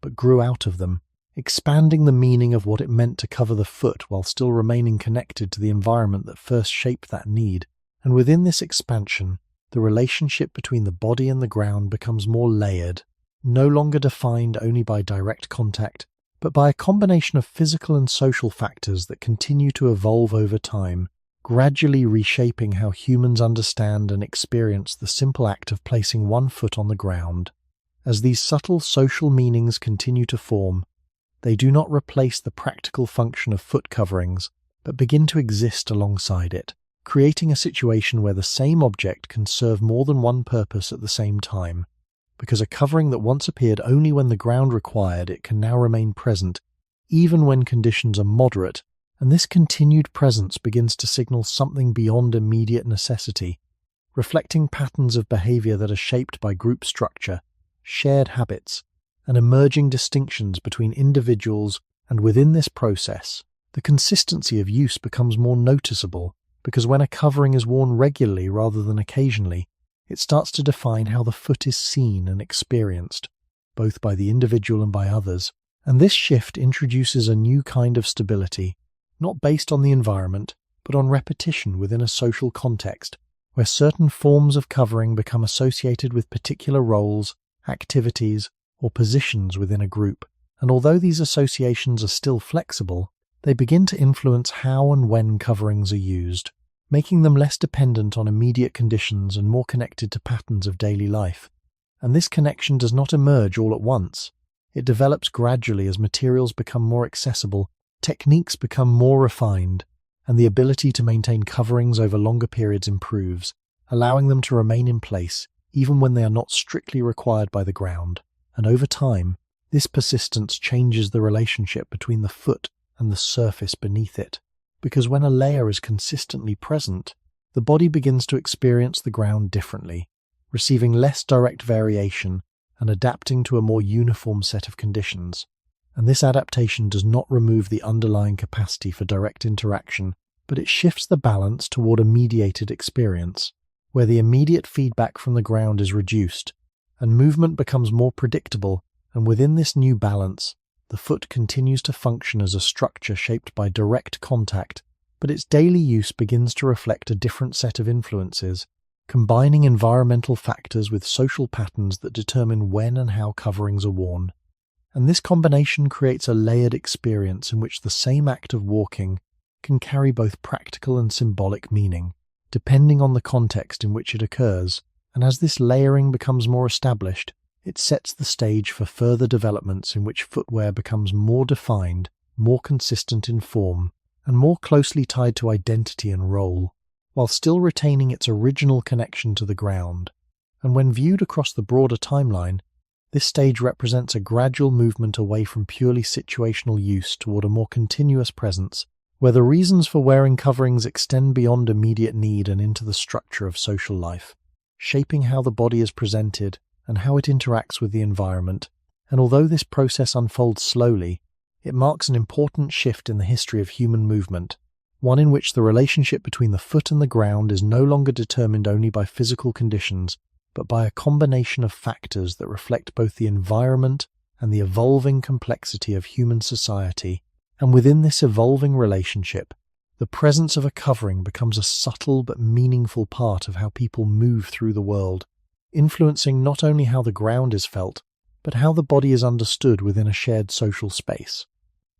but grew out of them, expanding the meaning of what it meant to cover the foot while still remaining connected to the environment that first shaped that need. And within this expansion, the relationship between the body and the ground becomes more layered, no longer defined only by direct contact, but by a combination of physical and social factors that continue to evolve over time, gradually reshaping how humans understand and experience the simple act of placing one foot on the ground. As these subtle social meanings continue to form, they do not replace the practical function of foot coverings, but begin to exist alongside it, creating a situation where the same object can serve more than one purpose at the same time, because a covering that once appeared only when the ground required it can now remain present, even when conditions are moderate, and this continued presence begins to signal something beyond immediate necessity, reflecting patterns of behavior that are shaped by group structure, shared habits, and emerging distinctions between individuals. And within this process, the consistency of use becomes more noticeable, because when a covering is worn regularly rather than occasionally, it starts to define how the foot is seen and experienced, both by the individual and by others. And this shift introduces a new kind of stability, not based on the environment, but on repetition within a social context, where certain forms of covering become associated with particular roles, activities, or positions within a group. And although these associations are still flexible, they begin to influence how and when coverings are used, making them less dependent on immediate conditions and more connected to patterns of daily life. And this connection does not emerge all at once. It develops gradually as materials become more accessible, techniques become more refined, and the ability to maintain coverings over longer periods improves, allowing them to remain in place even when they are not strictly required by the ground. And over time, this persistence changes the relationship between the foot and the surface beneath it, because when a layer is consistently present, the body begins to experience the ground differently, receiving less direct variation and adapting to a more uniform set of conditions. And this adaptation does not remove the underlying capacity for direct interaction, but it shifts the balance toward a mediated experience, where the immediate feedback from the ground is reduced, and movement becomes more predictable. And within this new balance, the foot continues to function as a structure shaped by direct contact, but its daily use begins to reflect a different set of influences, combining environmental factors with social patterns that determine when and how coverings are worn. And this combination creates a layered experience in which the same act of walking can carry both practical and symbolic meaning, depending on the context in which it occurs. And as this layering becomes more established, it sets the stage for further developments in which footwear becomes more defined, more consistent in form, and more closely tied to identity and role, while still retaining its original connection to the ground. And when viewed across the broader timeline, this stage represents a gradual movement away from purely situational use toward a more continuous presence, where the reasons for wearing coverings extend beyond immediate need and into the structure of social life, shaping how the body is presented and how it interacts with the environment. And although this process unfolds slowly, it marks an important shift in the history of human movement, one in which the relationship between the foot and the ground is no longer determined only by physical conditions, but by a combination of factors that reflect both the environment and the evolving complexity of human society. And within this evolving relationship, the presence of a covering becomes a subtle but meaningful part of how people move through the world, influencing not only how the ground is felt, but how the body is understood within a shared social space.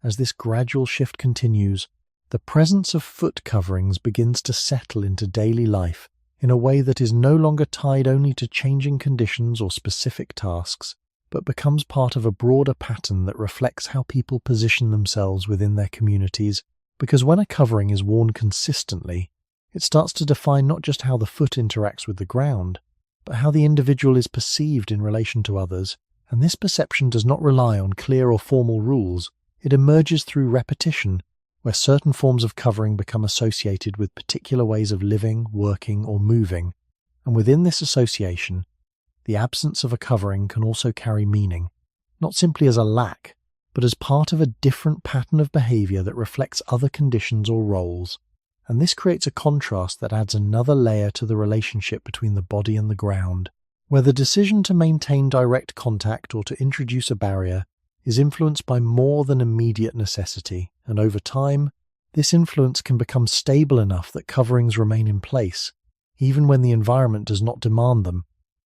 As this gradual shift continues, the presence of foot coverings begins to settle into daily life in a way that is no longer tied only to changing conditions or specific tasks, but becomes part of a broader pattern that reflects how people position themselves within their communities. Because when a covering is worn consistently, it starts to define not just how the foot interacts with the ground, but how the individual is perceived in relation to others. And this perception does not rely on clear or formal rules. It emerges through repetition, where certain forms of covering become associated with particular ways of living, working, or moving. And within this association, the absence of a covering can also carry meaning, not simply as a lack, but as part of a different pattern of behavior that reflects other conditions or roles. And this creates a contrast that adds another layer to the relationship between the body and the ground, where the decision to maintain direct contact or to introduce a barrier is influenced by more than immediate necessity, and over time, this influence can become stable enough that coverings remain in place, even when the environment does not demand them,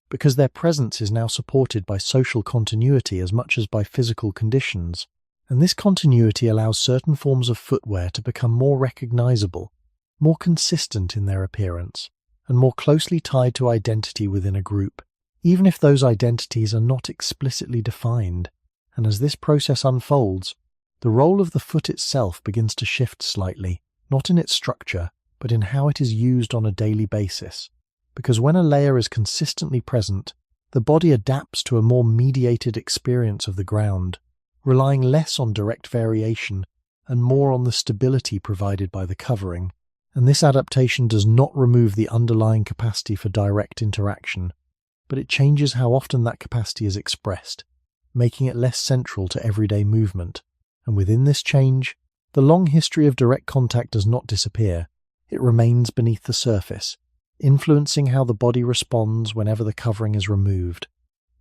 because their presence is now supported by social continuity as much as by physical conditions. And this continuity allows certain forms of footwear to become more recognizable, more consistent in their appearance, and more closely tied to identity within a group, even if those identities are not explicitly defined. And as this process unfolds, the role of the foot itself begins to shift slightly, not in its structure, but in how it is used on a daily basis. Because when a layer is consistently present, the body adapts to a more mediated experience of the ground, relying less on direct variation and more on the stability provided by the covering. And this adaptation does not remove the underlying capacity for direct interaction, but it changes how often that capacity is expressed, making it less central to everyday movement. And within this change, the long history of direct contact does not disappear. It remains beneath the surface, influencing how the body responds whenever the covering is removed.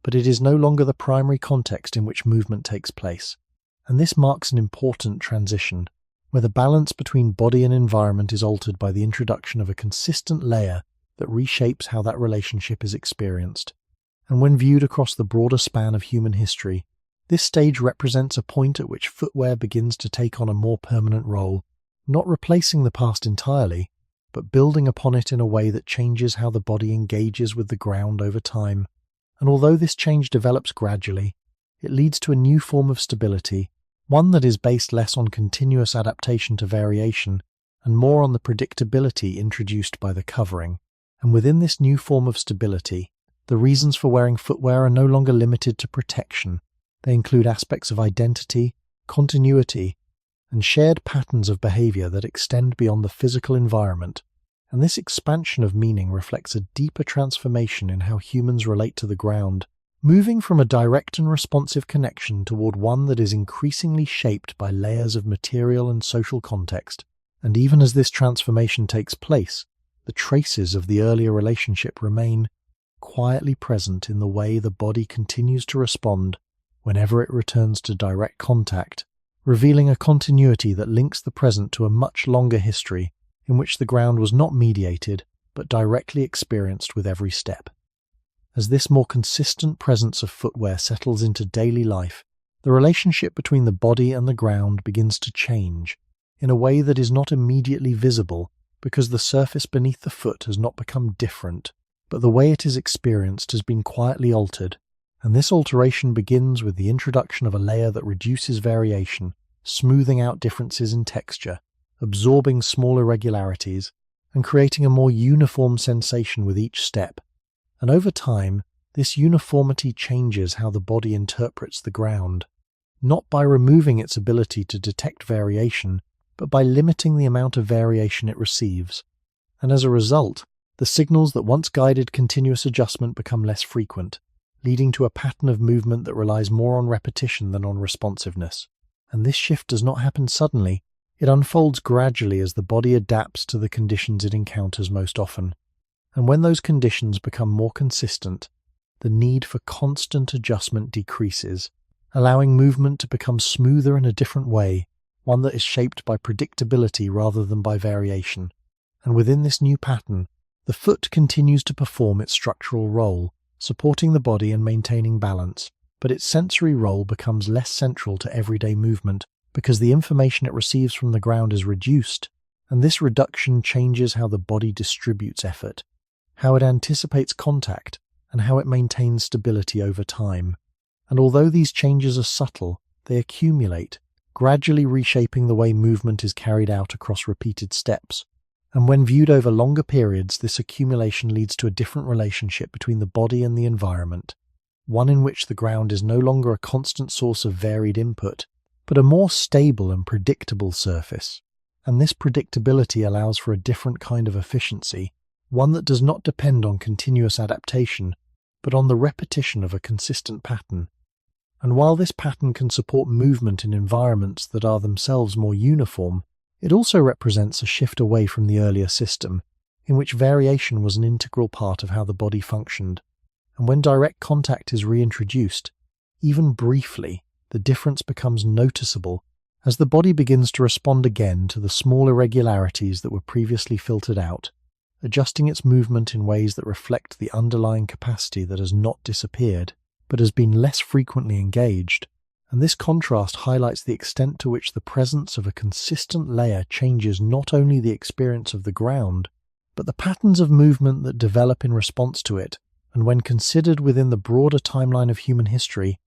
But it is no longer the primary context in which movement takes place. And this marks an important transition, where the balance between body and environment is altered by the introduction of a consistent layer that reshapes how that relationship is experienced. And when viewed across the broader span of human history, this stage represents a point at which footwear begins to take on a more permanent role, not replacing the past entirely, but building upon it in a way that changes how the body engages with the ground over time. And although this change develops gradually, it leads to a new form of stability, one that is based less on continuous adaptation to variation and more on the predictability introduced by the covering. And within this new form of stability, the reasons for wearing footwear are no longer limited to protection. They include aspects of identity, continuity, and shared patterns of behavior that extend beyond the physical environment. And this expansion of meaning reflects a deeper transformation in how humans relate to the ground, moving from a direct and responsive connection toward one that is increasingly shaped by layers of material and social context. And even as this transformation takes place, the traces of the earlier relationship remain quietly present in the way the body continues to respond whenever it returns to direct contact, revealing a continuity that links the present to a much longer history in which the ground was not mediated but directly experienced with every step. As this more consistent presence of footwear settles into daily life, the relationship between the body and the ground begins to change in a way that is not immediately visible because the surface beneath the foot has not become different, but the way it is experienced has been quietly altered. And this alteration begins with the introduction of a layer that reduces variation, smoothing out differences in texture, absorbing small irregularities, and creating a more uniform sensation with each step. And over time, this uniformity changes how the body interprets the ground, not by removing its ability to detect variation, but by limiting the amount of variation it receives. And as a result, the signals that once guided continuous adjustment become less frequent, leading to a pattern of movement that relies more on repetition than on responsiveness. And this shift does not happen suddenly. It unfolds gradually as the body adapts to the conditions it encounters most often. And when those conditions become more consistent, the need for constant adjustment decreases, allowing movement to become smoother in a different way, one that is shaped by predictability rather than by variation. And within this new pattern, the foot continues to perform its structural role, supporting the body and maintaining balance, but its sensory role becomes less central to everyday movement because the information it receives from the ground is reduced, and this reduction changes how the body distributes effort, how it anticipates contact, and how it maintains stability over time. And although these changes are subtle, they accumulate, gradually reshaping the way movement is carried out across repeated steps. And when viewed over longer periods, this accumulation leads to a different relationship between the body and the environment, one in which the ground is no longer a constant source of varied input, but a more stable and predictable surface. And this predictability allows for a different kind of efficiency, one that does not depend on continuous adaptation, but on the repetition of a consistent pattern. And while this pattern can support movement in environments that are themselves more uniform, it also represents a shift away from the earlier system, in which variation was an integral part of how the body functioned. And when direct contact is reintroduced, even briefly, the difference becomes noticeable as the body begins to respond again to the small irregularities that were previously filtered out, adjusting its movement in ways that reflect the underlying capacity that has not disappeared, but has been less frequently engaged. And this contrast highlights the extent to which the presence of a consistent layer changes not only the experience of the ground, but the patterns of movement that develop in response to it. And when considered within the broader timeline of human history,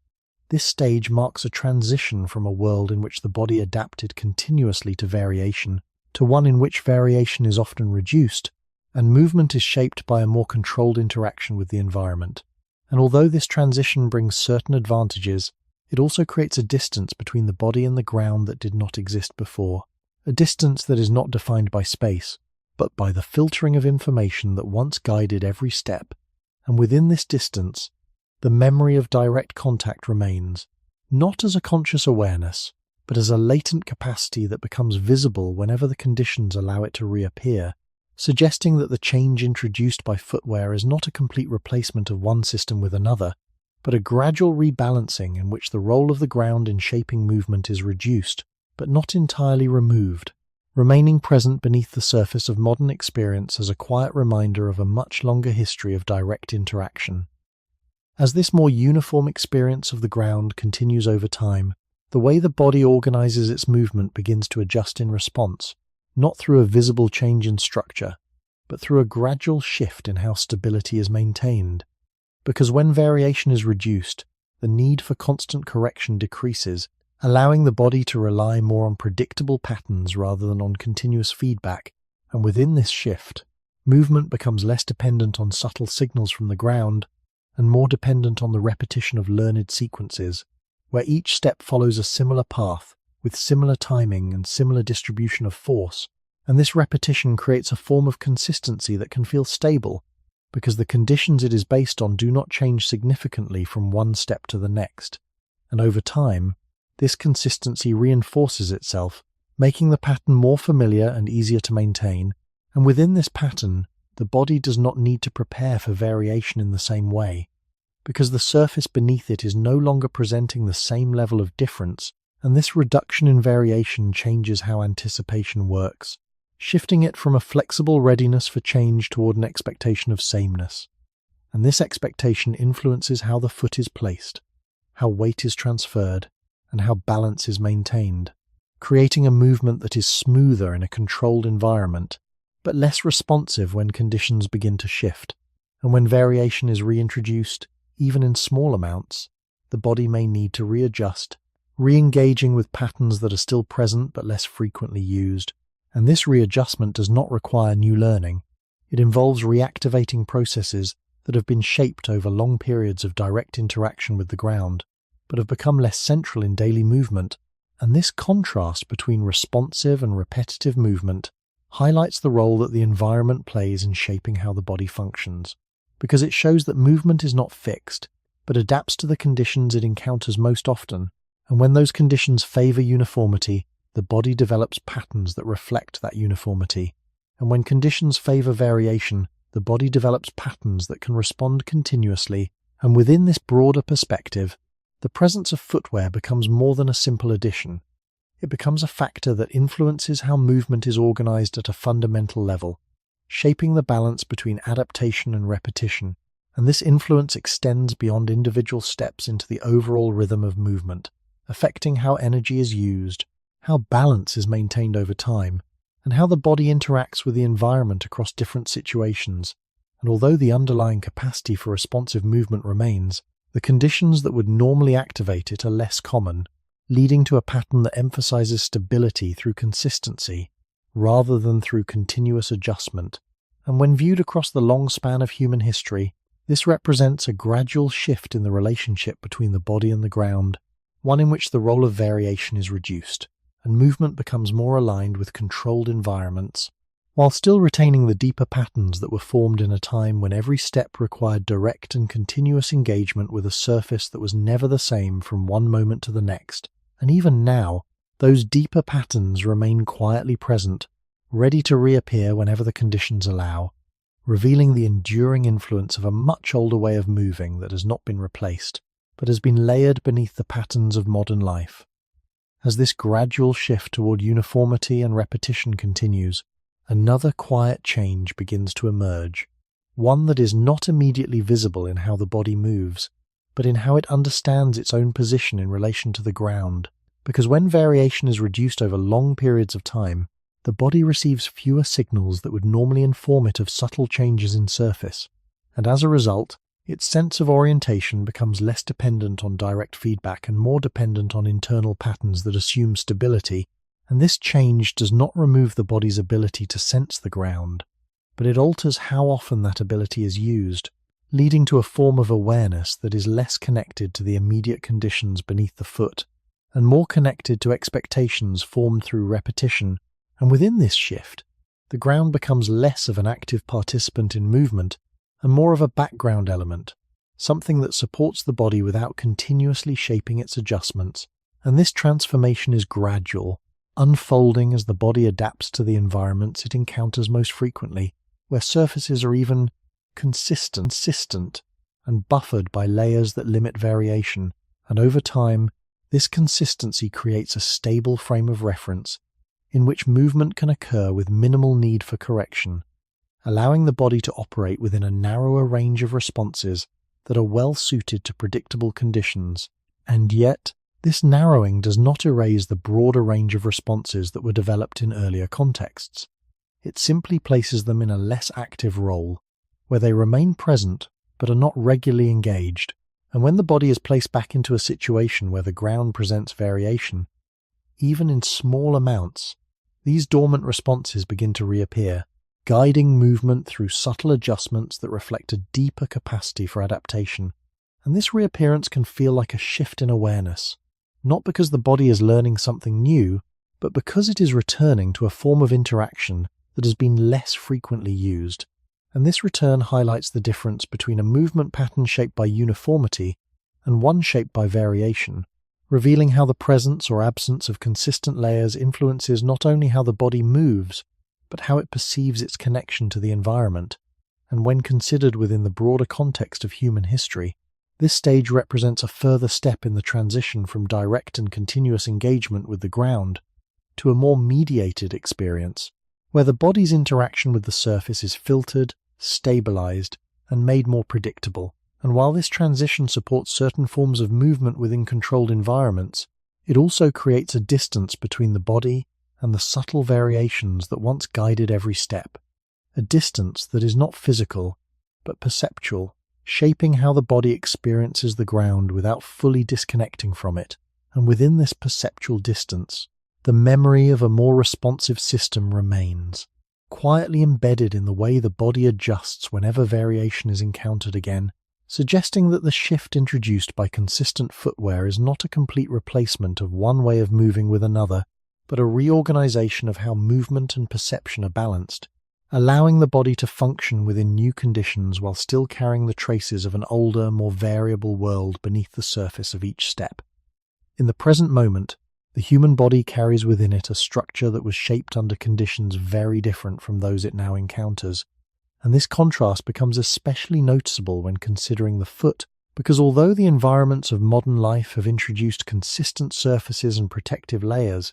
this stage marks a transition from a world in which the body adapted continuously to variation, to one in which variation is often reduced, and movement is shaped by a more controlled interaction with the environment. And although this transition brings certain advantages, it also creates a distance between the body and the ground that did not exist before, a distance that is not defined by space, but by the filtering of information that once guided every step. And within this distance, the memory of direct contact remains, not as a conscious awareness, but as a latent capacity that becomes visible whenever the conditions allow it to reappear, suggesting that the change introduced by footwear is not a complete replacement of one system with another, but a gradual rebalancing in which the role of the ground in shaping movement is reduced, but not entirely removed, remaining present beneath the surface of modern experience as a quiet reminder of a much longer history of direct interaction. As this more uniform experience of the ground continues over time, the way the body organizes its movement begins to adjust in response, not through a visible change in structure, but through a gradual shift in how stability is maintained. Because when variation is reduced, the need for constant correction decreases, allowing the body to rely more on predictable patterns rather than on continuous feedback. And within this shift, movement becomes less dependent on subtle signals from the ground and more dependent on the repetition of learned sequences, where each step follows a similar path, with similar timing and similar distribution of force, and this repetition creates a form of consistency that can feel stable, because the conditions it is based on do not change significantly from one step to the next. And over time, this consistency reinforces itself, making the pattern more familiar and easier to maintain, and within this pattern, the body does not need to prepare for variation in the same way, because the surface beneath it is no longer presenting the same level of difference, and this reduction in variation changes how anticipation works, shifting it from a flexible readiness for change toward an expectation of sameness. And this expectation influences how the foot is placed, how weight is transferred, and how balance is maintained, creating a movement that is smoother in a controlled environment, but less responsive when conditions begin to shift. And when variation is reintroduced, even in small amounts, the body may need to readjust, re-engaging with patterns that are still present but less frequently used. And this readjustment does not require new learning. It involves reactivating processes that have been shaped over long periods of direct interaction with the ground, but have become less central in daily movement. And this contrast between responsive and repetitive movement highlights the role that the environment plays in shaping how the body functions, because it shows that movement is not fixed, but adapts to the conditions it encounters most often. And when those conditions favor uniformity, the body develops patterns that reflect that uniformity. And when conditions favor variation, the body develops patterns that can respond continuously. And within this broader perspective, the presence of footwear becomes more than a simple addition. it becomes a factor that influences how movement is organized at a fundamental level, shaping the balance between adaptation and repetition, and this influence extends beyond individual steps into the overall rhythm of movement, affecting how energy is used, how balance is maintained over time, and how the body interacts with the environment across different situations. And although the underlying capacity for responsive movement remains, the conditions that would normally activate it are less common, leading to a pattern that emphasizes stability through consistency rather than through continuous adjustment. And when viewed across the long span of human history, this represents a gradual shift in the relationship between the body and the ground, one in which the role of variation is reduced, and movement becomes more aligned with controlled environments, while still retaining the deeper patterns that were formed in a time when every step required direct and continuous engagement with a surface that was never the same from one moment to the next. And even now, those deeper patterns remain quietly present, ready to reappear whenever the conditions allow, revealing the enduring influence of a much older way of moving that has not been replaced, but has been layered beneath the patterns of modern life. As this gradual shift toward uniformity and repetition continues, another quiet change begins to emerge, one that is not immediately visible in how the body moves, but in how it understands its own position in relation to the ground. Because when variation is reduced over long periods of time, the body receives fewer signals that would normally inform it of subtle changes in surface, and as a result, its sense of orientation becomes less dependent on direct feedback and more dependent on internal patterns that assume stability. And this change does not remove the body's ability to sense the ground, but it alters how often that ability is used, leading to a form of awareness that is less connected to the immediate conditions beneath the foot, and more connected to expectations formed through repetition. And within this shift, the ground becomes less of an active participant in movement and more of a background element, something that supports the body without continuously shaping its adjustments. And this transformation is gradual, unfolding as the body adapts to the environments it encounters most frequently, where surfaces are even consistent and buffered by layers that limit variation. And over time, this consistency creates a stable frame of reference in which movement can occur with minimal need for correction, allowing the body to operate within a narrower range of responses that are well suited to predictable conditions. And yet, this narrowing does not erase the broader range of responses that were developed in earlier contexts. It simply places them in a less active role, where they remain present but are not regularly engaged. And when the body is placed back into a situation where the ground presents variation, even in small amounts, these dormant responses begin to reappear, guiding movement through subtle adjustments that reflect a deeper capacity for adaptation. And this reappearance can feel like a shift in awareness, not because the body is learning something new, but because it is returning to a form of interaction that has been less frequently used. And this return highlights the difference between a movement pattern shaped by uniformity and one shaped by variation, revealing how the presence or absence of consistent layers influences not only how the body moves, but how it perceives its connection to the environment. And when considered within the broader context of human history, this stage represents a further step in the transition from direct and continuous engagement with the ground to a more mediated experience, where the body's interaction with the surface is filtered, stabilized, and made more predictable. And while this transition supports certain forms of movement within controlled environments, it also creates a distance between the body and the subtle variations that once guided every step, a distance that is not physical, but perceptual, shaping how the body experiences the ground without fully disconnecting from it. And within this perceptual distance, the memory of a more responsive system remains, quietly embedded in the way the body adjusts whenever variation is encountered again, suggesting that the shift introduced by consistent footwear is not a complete replacement of one way of moving with another, but a reorganization of how movement and perception are balanced, allowing the body to function within new conditions while still carrying the traces of an older, more variable world beneath the surface of each step. In the present moment, the human body carries within it a structure that was shaped under conditions very different from those it now encounters, and this contrast becomes especially noticeable when considering the foot, because although the environments of modern life have introduced consistent surfaces and protective layers,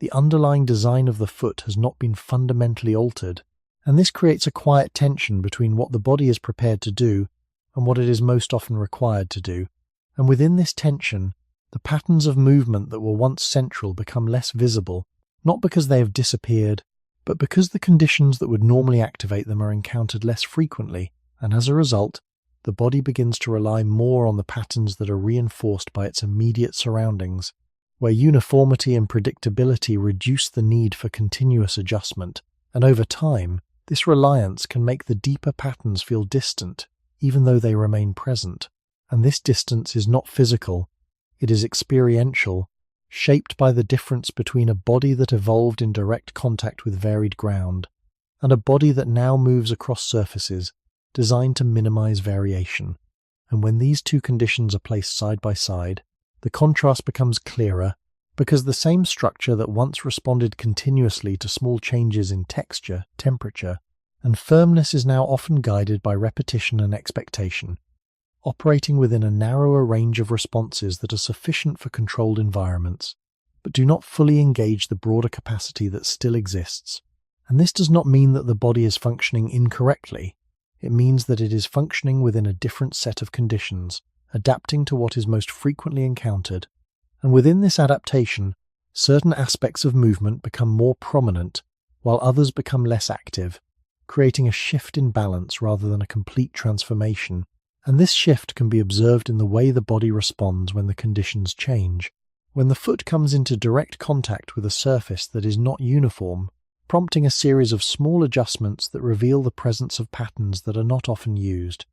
the underlying design of the foot has not been fundamentally altered, and this creates a quiet tension between what the body is prepared to do and what it is most often required to do. And within this tension, the patterns of movement that were once central become less visible, not because they have disappeared, but because the conditions that would normally activate them are encountered less frequently, and as a result, the body begins to rely more on the patterns that are reinforced by its immediate surroundings, where uniformity and predictability reduce the need for continuous adjustment, and over time, this reliance can make the deeper patterns feel distant, even though they remain present. And this distance is not physical, it is experiential, shaped by the difference between a body that evolved in direct contact with varied ground, and a body that now moves across surfaces designed to minimize variation. And when these two conditions are placed side by side, the contrast becomes clearer, because the same structure that once responded continuously to small changes in texture, temperature, and firmness is now often guided by repetition and expectation, operating within a narrower range of responses that are sufficient for controlled environments, but do not fully engage the broader capacity that still exists. And this does not mean that the body is functioning incorrectly. It means that it is functioning within a different set of conditions, adapting to what is most frequently encountered. And within this adaptation, certain aspects of movement become more prominent, while others become less active, creating a shift in balance rather than a complete transformation. And this shift can be observed in the way the body responds when the conditions change. When the foot comes into direct contact with a surface that is not uniform, prompting a series of small adjustments that reveal the presence of patterns that are not often used.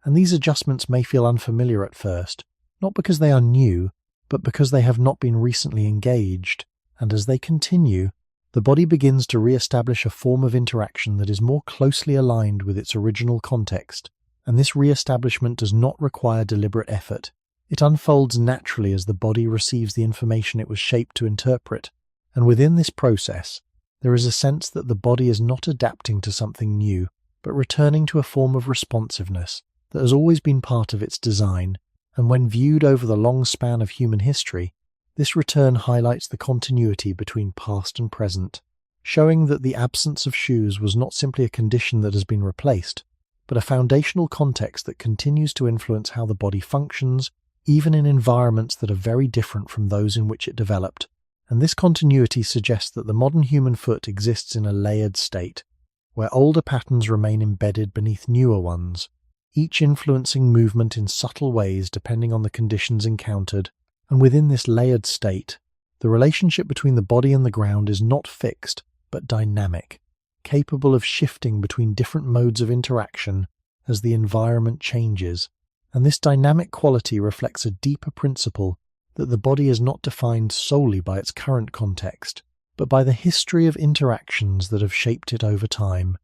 And these adjustments may feel unfamiliar at first, not because they are new, but because they have not been recently engaged. And as they continue, the body begins to re-establish a form of interaction that is more closely aligned with its original context. And this re-establishment does not require deliberate effort. It unfolds naturally as the body receives the information it was shaped to interpret. And within this process, there is a sense that the body is not adapting to something new, but returning to a form of responsiveness that has always been part of its design. And when viewed over the long span of human history, this return highlights the continuity between past and present, showing that the absence of shoes was not simply a condition that has been replaced, but a foundational context that continues to influence how the body functions, even in environments that are very different from those in which it developed. And this continuity suggests that the modern human foot exists in a layered state, where older patterns remain embedded beneath newer ones, each influencing movement in subtle ways depending on the conditions encountered. And within this layered state, the relationship between the body and the ground is not fixed, but dynamic, capable of shifting between different modes of interaction as the environment changes. And this dynamic quality reflects a deeper principle that the body is not defined solely by its current context, but by the history of interactions that have shaped it over time.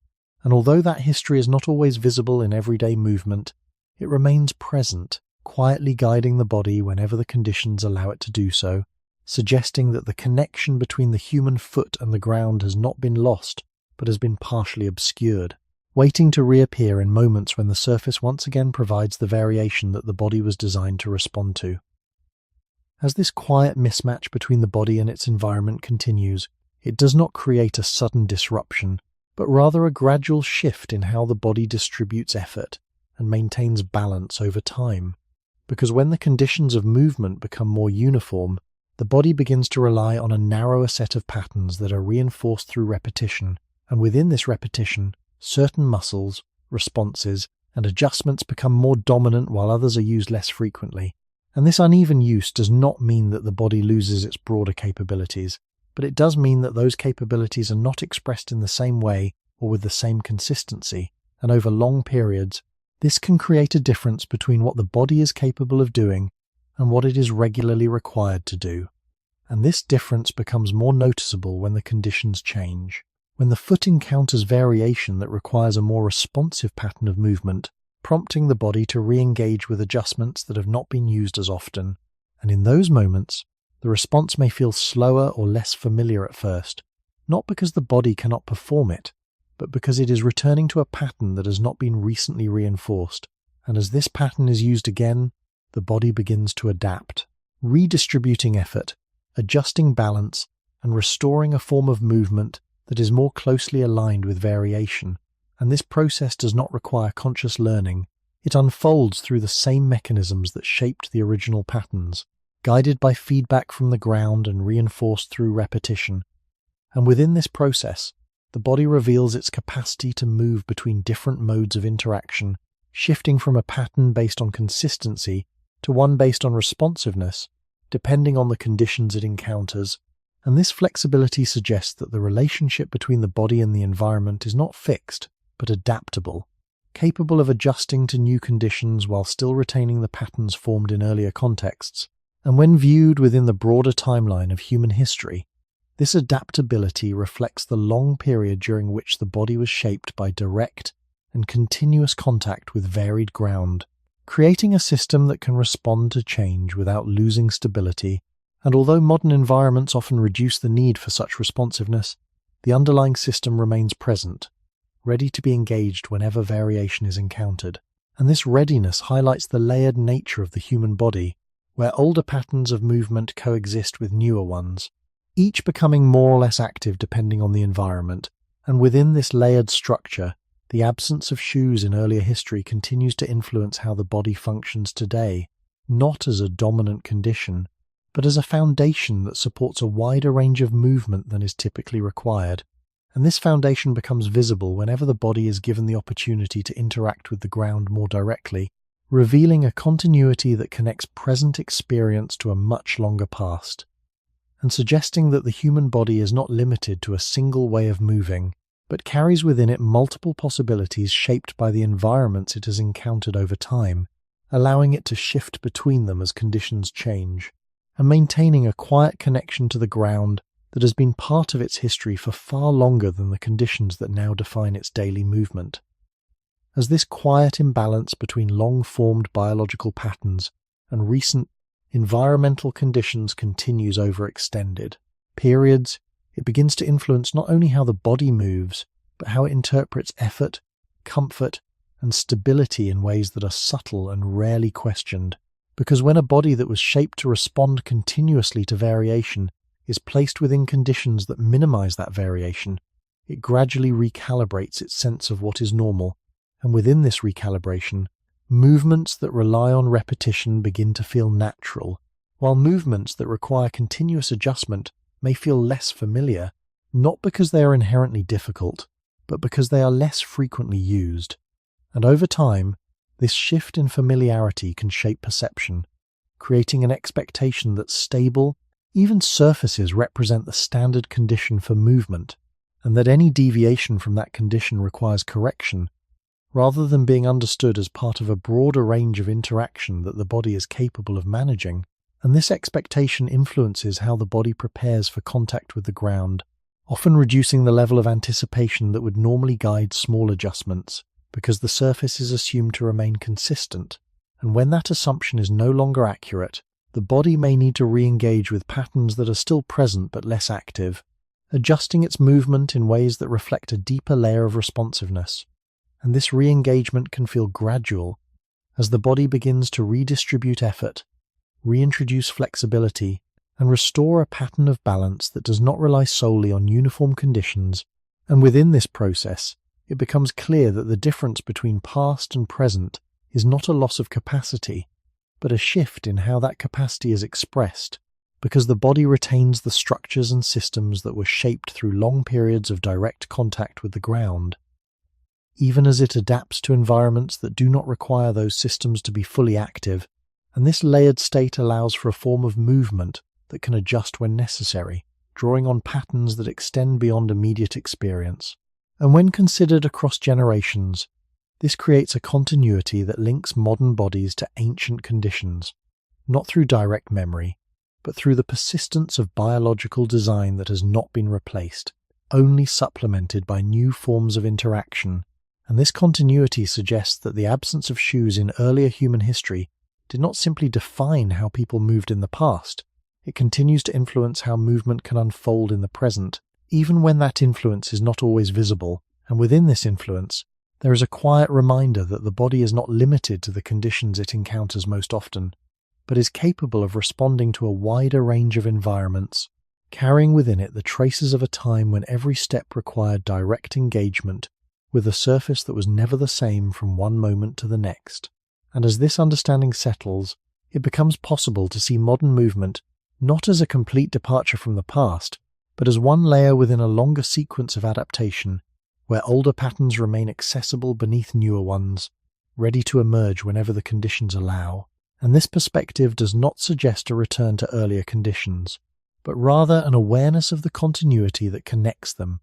And although that history is not always visible in everyday movement, it remains present, quietly guiding the body whenever the conditions allow it to do so, suggesting that the connection between the human foot and the ground has not been lost, but has been partially obscured, waiting to reappear in moments when the surface once again provides the variation that the body was designed to respond to. As this quiet mismatch between the body and its environment continues, it does not create a sudden disruption, but rather a gradual shift in how the body distributes effort and maintains balance over time. Because when the conditions of movement become more uniform, the body begins to rely on a narrower set of patterns that are reinforced through repetition, and within this repetition, certain muscles, responses, and adjustments become more dominant while others are used less frequently. And this uneven use does not mean that the body loses its broader capabilities, but it does mean that those capabilities are not expressed in the same way or with the same consistency, and over long periods, this can create a difference between what the body is capable of doing and what it is regularly required to do. And this difference becomes more noticeable when the conditions change. When the foot encounters variation that requires a more responsive pattern of movement, prompting the body to re-engage with adjustments that have not been used as often. And in those moments, the response may feel slower or less familiar at first, not because the body cannot perform it, but because it is returning to a pattern that has not been recently reinforced. And as this pattern is used again, the body begins to adapt, redistributing effort, adjusting balance, and restoring a form of movement that is more closely aligned with variation. And this process does not require conscious learning. It unfolds through the same mechanisms that shaped the original patterns, guided by feedback from the ground and reinforced through repetition. And within this process, the body reveals its capacity to move between different modes of interaction, shifting from a pattern based on consistency to one based on responsiveness, depending on the conditions it encounters. And this flexibility suggests that the relationship between the body and the environment is not fixed, but adaptable, capable of adjusting to new conditions while still retaining the patterns formed in earlier contexts. And when viewed within the broader timeline of human history, this adaptability reflects the long period during which the body was shaped by direct and continuous contact with varied ground, creating a system that can respond to change without losing stability. And although modern environments often reduce the need for such responsiveness, the underlying system remains present, ready to be engaged whenever variation is encountered. And this readiness highlights the layered nature of the human body, where older patterns of movement coexist with newer ones, each becoming more or less active depending on the environment. And within this layered structure, the absence of shoes in earlier history continues to influence how the body functions today, not as a dominant condition, but as a foundation that supports a wider range of movement than is typically required. And this foundation becomes visible whenever the body is given the opportunity to interact with the ground more directly, revealing a continuity that connects present experience to a much longer past, and suggesting that the human body is not limited to a single way of moving, but carries within it multiple possibilities shaped by the environments it has encountered over time, allowing it to shift between them as conditions change, and maintaining a quiet connection to the ground that has been part of its history for far longer than the conditions that now define its daily movement. As this quiet imbalance between long-formed biological patterns and recent environmental conditions continues over extended periods, it begins to influence not only how the body moves, but how it interprets effort, comfort, and stability in ways that are subtle and rarely questioned. Because when a body that was shaped to respond continuously to variation is placed within conditions that minimize that variation, it gradually recalibrates its sense of what is normal. And within this recalibration, movements that rely on repetition begin to feel natural, while movements that require continuous adjustment may feel less familiar, not because they are inherently difficult, but because they are less frequently used. And over time, this shift in familiarity can shape perception, creating an expectation that stable, even surfaces represent the standard condition for movement, and that any deviation from that condition requires correction, rather than being understood as part of a broader range of interaction that the body is capable of managing. And this expectation influences how the body prepares for contact with the ground, often reducing the level of anticipation that would normally guide small adjustments, because the surface is assumed to remain consistent. And when that assumption is no longer accurate, the body may need to re-engage with patterns that are still present but less active, adjusting its movement in ways that reflect a deeper layer of responsiveness. And this re-engagement can feel gradual, as the body begins to redistribute effort, reintroduce flexibility, and restore a pattern of balance that does not rely solely on uniform conditions. And within this process, it becomes clear that the difference between past and present is not a loss of capacity, but a shift in how that capacity is expressed, because the body retains the structures and systems that were shaped through long periods of direct contact with the ground. Even as it adapts to environments that do not require those systems to be fully active, and this layered state allows for a form of movement that can adjust when necessary, drawing on patterns that extend beyond immediate experience. And when considered across generations, this creates a continuity that links modern bodies to ancient conditions, not through direct memory, but through the persistence of biological design that has not been replaced, only supplemented by new forms of interaction. And this continuity suggests that the absence of shoes in earlier human history did not simply define how people moved in the past. It continues to influence how movement can unfold in the present, even when that influence is not always visible. And within this influence, there is a quiet reminder that the body is not limited to the conditions it encounters most often, but is capable of responding to a wider range of environments, carrying within it the traces of a time when every step required direct engagement with a surface that was never the same from one moment to the next. And as this understanding settles, it becomes possible to see modern movement not as a complete departure from the past, but as one layer within a longer sequence of adaptation, where older patterns remain accessible beneath newer ones, ready to emerge whenever the conditions allow. And this perspective does not suggest a return to earlier conditions, but rather an awareness of the continuity that connects them,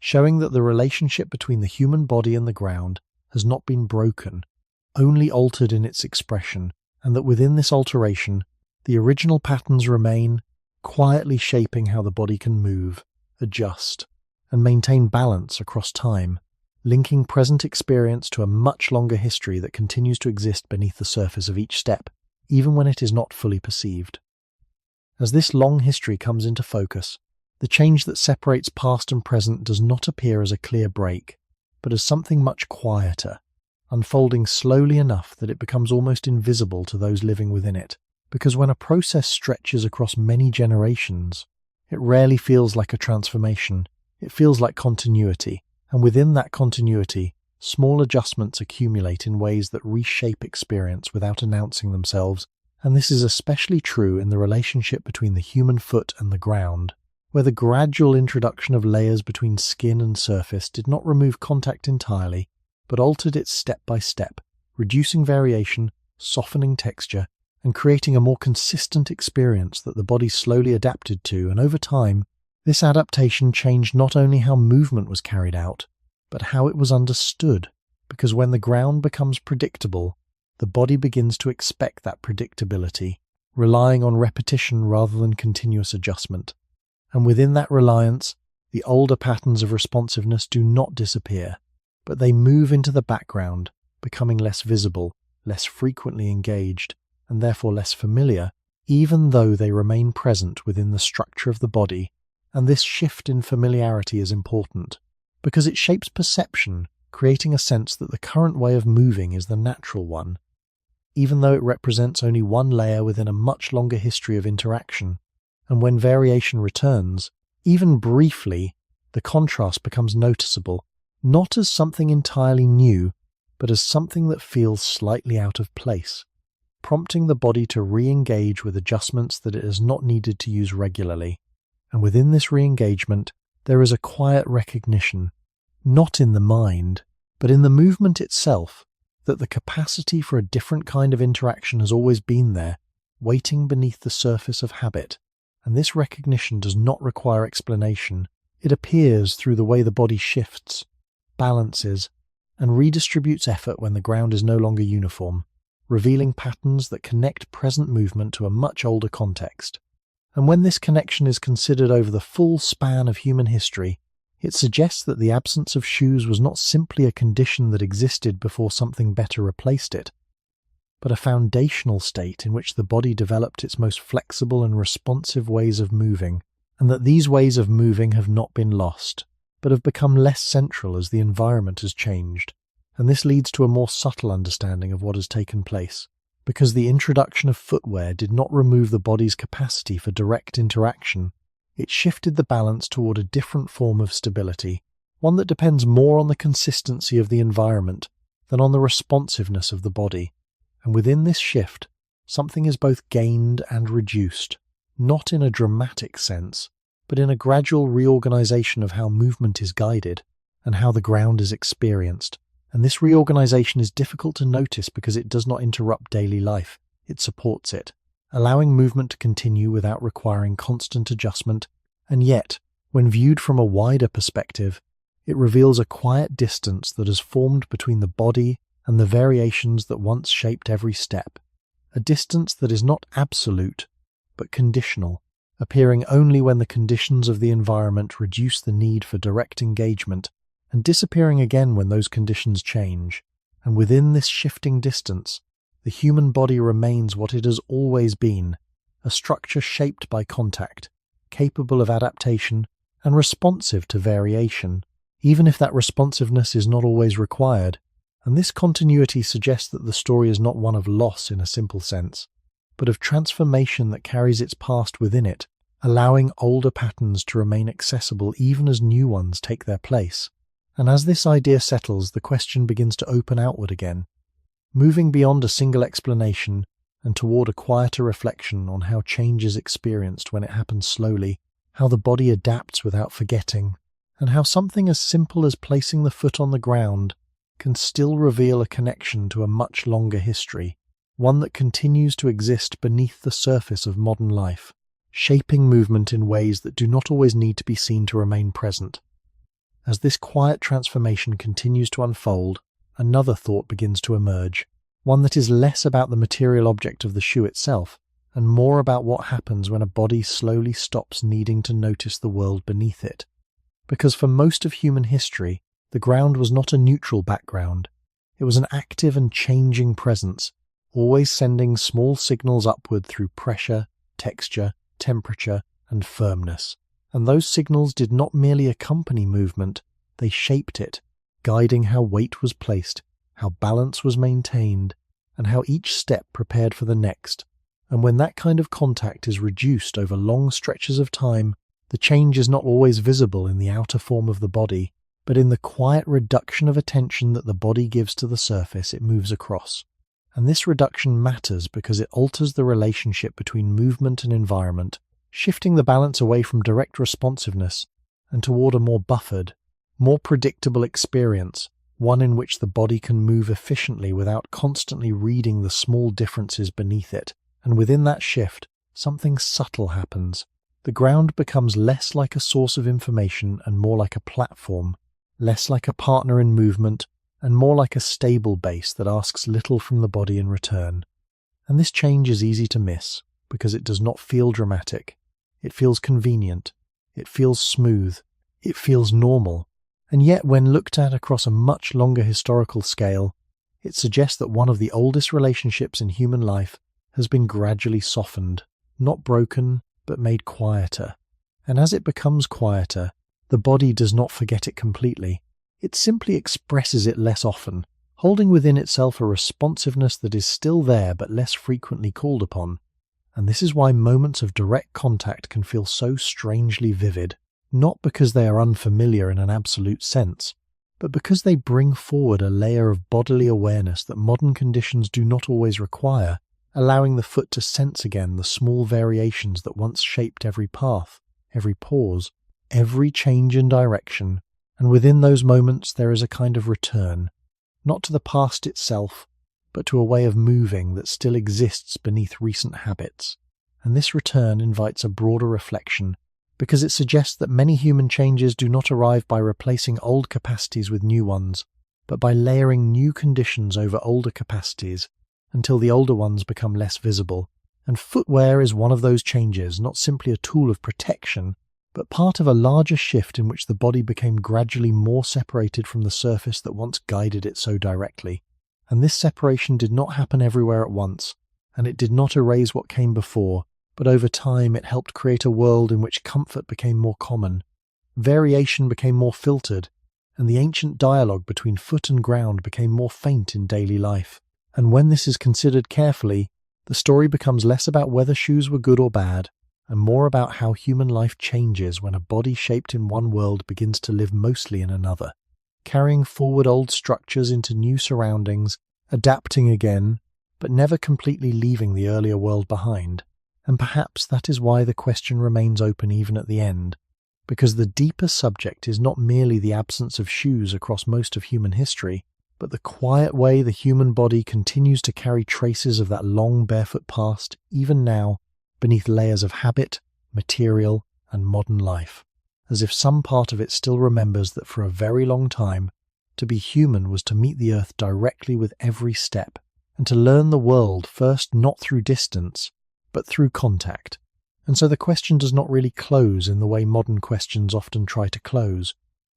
showing that the relationship between the human body and the ground has not been broken, only altered in its expression, and that within this alteration, the original patterns remain, quietly shaping how the body can move, adjust, and maintain balance across time, linking present experience to a much longer history that continues to exist beneath the surface of each step, even when it is not fully perceived. As this long history comes into focus, the change that separates past and present does not appear as a clear break, but as something much quieter, unfolding slowly enough that it becomes almost invisible to those living within it. Because when a process stretches across many generations, it rarely feels like a transformation. It feels like continuity, and within that continuity, small adjustments accumulate in ways that reshape experience without announcing themselves, and this is especially true in the relationship between the human foot and the ground, where the gradual introduction of layers between skin and surface did not remove contact entirely, but altered it step by step, reducing variation, softening texture, and creating a more consistent experience that the body slowly adapted to. And over time, this adaptation changed not only how movement was carried out, but how it was understood, because when the ground becomes predictable, the body begins to expect that predictability, relying on repetition rather than continuous adjustment. And within that reliance, the older patterns of responsiveness do not disappear, but they move into the background, becoming less visible, less frequently engaged, and therefore less familiar, even though they remain present within the structure of the body. And this shift in familiarity is important, because it shapes perception, creating a sense that the current way of moving is the natural one, even though it represents only one layer within a much longer history of interaction. And when variation returns, even briefly, the contrast becomes noticeable, not as something entirely new, but as something that feels slightly out of place, prompting the body to re-engage with adjustments that it has not needed to use regularly. And within this re-engagement, there is a quiet recognition, not in the mind, but in the movement itself, that the capacity for a different kind of interaction has always been there, waiting beneath the surface of habit. And this recognition does not require explanation. It appears through the way the body shifts, balances, and redistributes effort when the ground is no longer uniform, revealing patterns that connect present movement to a much older context. And when this connection is considered over the full span of human history, it suggests that the absence of shoes was not simply a condition that existed before something better replaced it, but a foundational state in which the body developed its most flexible and responsive ways of moving, and that these ways of moving have not been lost, but have become less central as the environment has changed. And this leads to a more subtle understanding of what has taken place, because the introduction of footwear did not remove the body's capacity for direct interaction. It shifted the balance toward a different form of stability, one that depends more on the consistency of the environment than on the responsiveness of the body. And within this shift, something is both gained and reduced, not in a dramatic sense, but in a gradual reorganization of how movement is guided and how the ground is experienced. And this reorganization is difficult to notice because it does not interrupt daily life, it supports it, allowing movement to continue without requiring constant adjustment. And yet, when viewed from a wider perspective, it reveals a quiet distance that has formed between the body and the variations that once shaped every step, a distance that is not absolute, but conditional, appearing only when the conditions of the environment reduce the need for direct engagement, and disappearing again when those conditions change. And within this shifting distance, the human body remains what it has always been, a structure shaped by contact, capable of adaptation and responsive to variation, even if that responsiveness is not always required. And this continuity suggests that the story is not one of loss in a simple sense, but of transformation that carries its past within it, allowing older patterns to remain accessible even as new ones take their place. And as this idea settles, the question begins to open outward again, moving beyond a single explanation and toward a quieter reflection on how change is experienced when it happens slowly, how the body adapts without forgetting, and how something as simple as placing the foot on the ground can still reveal a connection to a much longer history, one that continues to exist beneath the surface of modern life, shaping movement in ways that do not always need to be seen to remain present. As this quiet transformation continues to unfold, another thought begins to emerge, one that is less about the material object of the shoe itself, and more about what happens when a body slowly stops needing to notice the world beneath it. Because for most of human history, the ground was not a neutral background. It was an active and changing presence, always sending small signals upward through pressure, texture, temperature, and firmness. And those signals did not merely accompany movement, they shaped it, guiding how weight was placed, how balance was maintained, and how each step prepared for the next. And when that kind of contact is reduced over long stretches of time, the change is not always visible in the outer form of the body, but in the quiet reduction of attention that the body gives to the surface it moves across. And this reduction matters because it alters the relationship between movement and environment, shifting the balance away from direct responsiveness and toward a more buffered, more predictable experience, one in which the body can move efficiently without constantly reading the small differences beneath it. And within that shift, something subtle happens. The ground becomes less like a source of information and more like a platform, less like a partner in movement, and more like a stable base that asks little from the body in return. And this change is easy to miss, because it does not feel dramatic. It feels convenient. It feels smooth. It feels normal. And yet, when looked at across a much longer historical scale, it suggests that one of the oldest relationships in human life has been gradually softened, not broken, but made quieter. And as it becomes quieter, the body does not forget it completely. It simply expresses it less often, holding within itself a responsiveness that is still there but less frequently called upon. And this is why moments of direct contact can feel so strangely vivid, not because they are unfamiliar in an absolute sense, but because they bring forward a layer of bodily awareness that modern conditions do not always require, allowing the foot to sense again the small variations that once shaped every path, every pause, every change in direction. And within those moments there is a kind of return, not to the past itself, but to a way of moving that still exists beneath recent habits. And this return invites a broader reflection, because it suggests that many human changes do not arrive by replacing old capacities with new ones, but by layering new conditions over older capacities, until the older ones become less visible. And footwear is one of those changes, not simply a tool of protection, but part of a larger shift in which the body became gradually more separated from the surface that once guided it so directly. And this separation did not happen everywhere at once, and it did not erase what came before, but over time it helped create a world in which comfort became more common, variation became more filtered, and the ancient dialogue between foot and ground became more faint in daily life. And when this is considered carefully, the story becomes less about whether shoes were good or bad, and more about how human life changes when a body shaped in one world begins to live mostly in another, carrying forward old structures into new surroundings, adapting again, but never completely leaving the earlier world behind. And perhaps that is why the question remains open even at the end, because the deeper subject is not merely the absence of shoes across most of human history, but the quiet way the human body continues to carry traces of that long barefoot past, even now, beneath layers of habit, material, and modern life, as if some part of it still remembers that for a very long time, to be human was to meet the earth directly with every step, and to learn the world first not through distance, but through contact. And so the question does not really close in the way modern questions often try to close,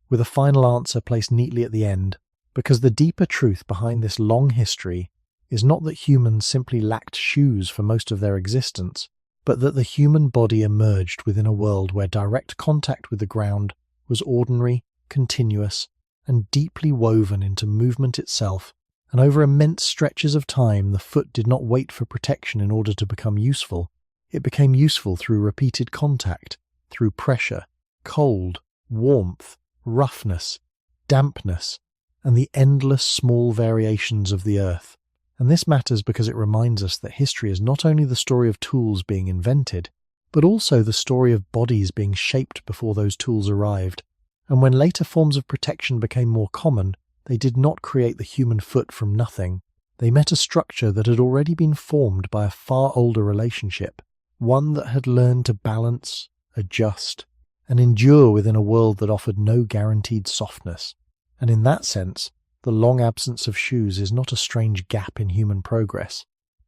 with a final answer placed neatly at the end, because the deeper truth behind this long history is not that humans simply lacked shoes for most of their existence, but that the human body emerged within a world where direct contact with the ground was ordinary, continuous, and deeply woven into movement itself, and over immense stretches of time the foot did not wait for protection in order to become useful. It became useful through repeated contact, through pressure, cold, warmth, roughness, dampness, and the endless small variations of the earth. And this matters because it reminds us that history is not only the story of tools being invented, but also the story of bodies being shaped before those tools arrived. And when later forms of protection became more common, they did not create the human foot from nothing. They met a structure that had already been formed by a far older relationship, one that had learned to balance, adjust, and endure within a world that offered no guaranteed softness. And in that sense, the long absence of shoes is not a strange gap in human progress,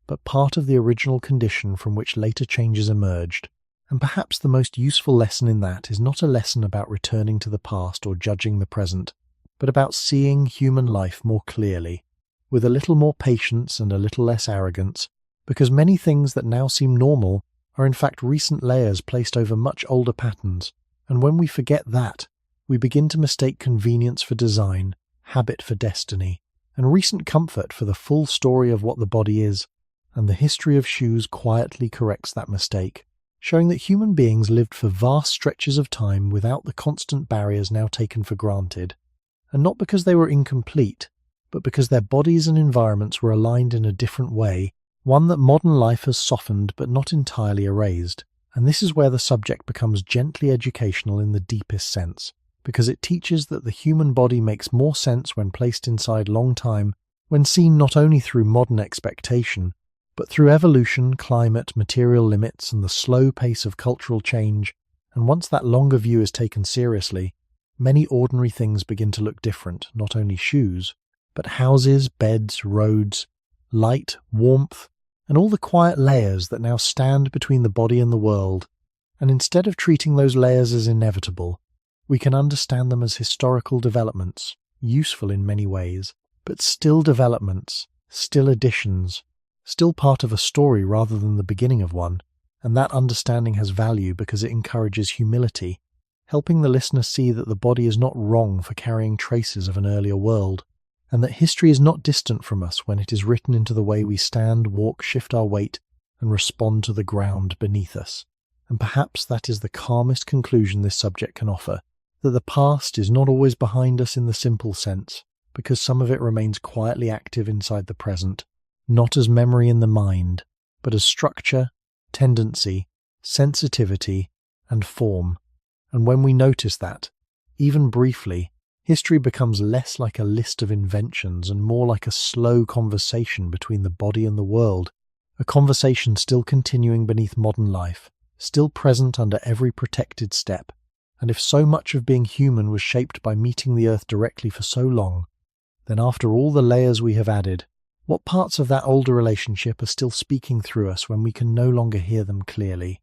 but part of the original condition from which later changes emerged. And perhaps the most useful lesson in that is not a lesson about returning to the past or judging the present, but about seeing human life more clearly, with a little more patience and a little less arrogance, because many things that now seem normal are in fact recent layers placed over much older patterns, and when we forget that, we begin to mistake convenience for design, habit for destiny, and recent comfort for the full story of what the body is, and the history of shoes quietly corrects that mistake, showing that human beings lived for vast stretches of time without the constant barriers now taken for granted, and not because they were incomplete, but because their bodies and environments were aligned in a different way, one that modern life has softened but not entirely erased. And this is where the subject becomes gently educational in the deepest sense, because it teaches that the human body makes more sense when placed inside long time, when seen not only through modern expectation, but through evolution, climate, material limits, and the slow pace of cultural change. And once that longer view is taken seriously, many ordinary things begin to look different, not only shoes, but houses, beds, roads, light, warmth, and all the quiet layers that now stand between the body and the world. And instead of treating those layers as inevitable, we can understand them as historical developments, useful in many ways, but still developments, still additions, still part of a story rather than the beginning of one. And that understanding has value because it encourages humility, helping the listener see that the body is not wrong for carrying traces of an earlier world, and that history is not distant from us when it is written into the way we stand, walk, shift our weight, and respond to the ground beneath us. And perhaps that is the calmest conclusion this subject can offer, that the past is not always behind us in the simple sense, because some of it remains quietly active inside the present, not as memory in the mind, but as structure, tendency, sensitivity, and form. And when we notice that, even briefly, history becomes less like a list of inventions and more like a slow conversation between the body and the world, a conversation still continuing beneath modern life, still present under every protected step. And if so much of being human was shaped by meeting the earth directly for so long, then after all the layers we have added, what parts of that older relationship are still speaking through us when we can no longer hear them clearly?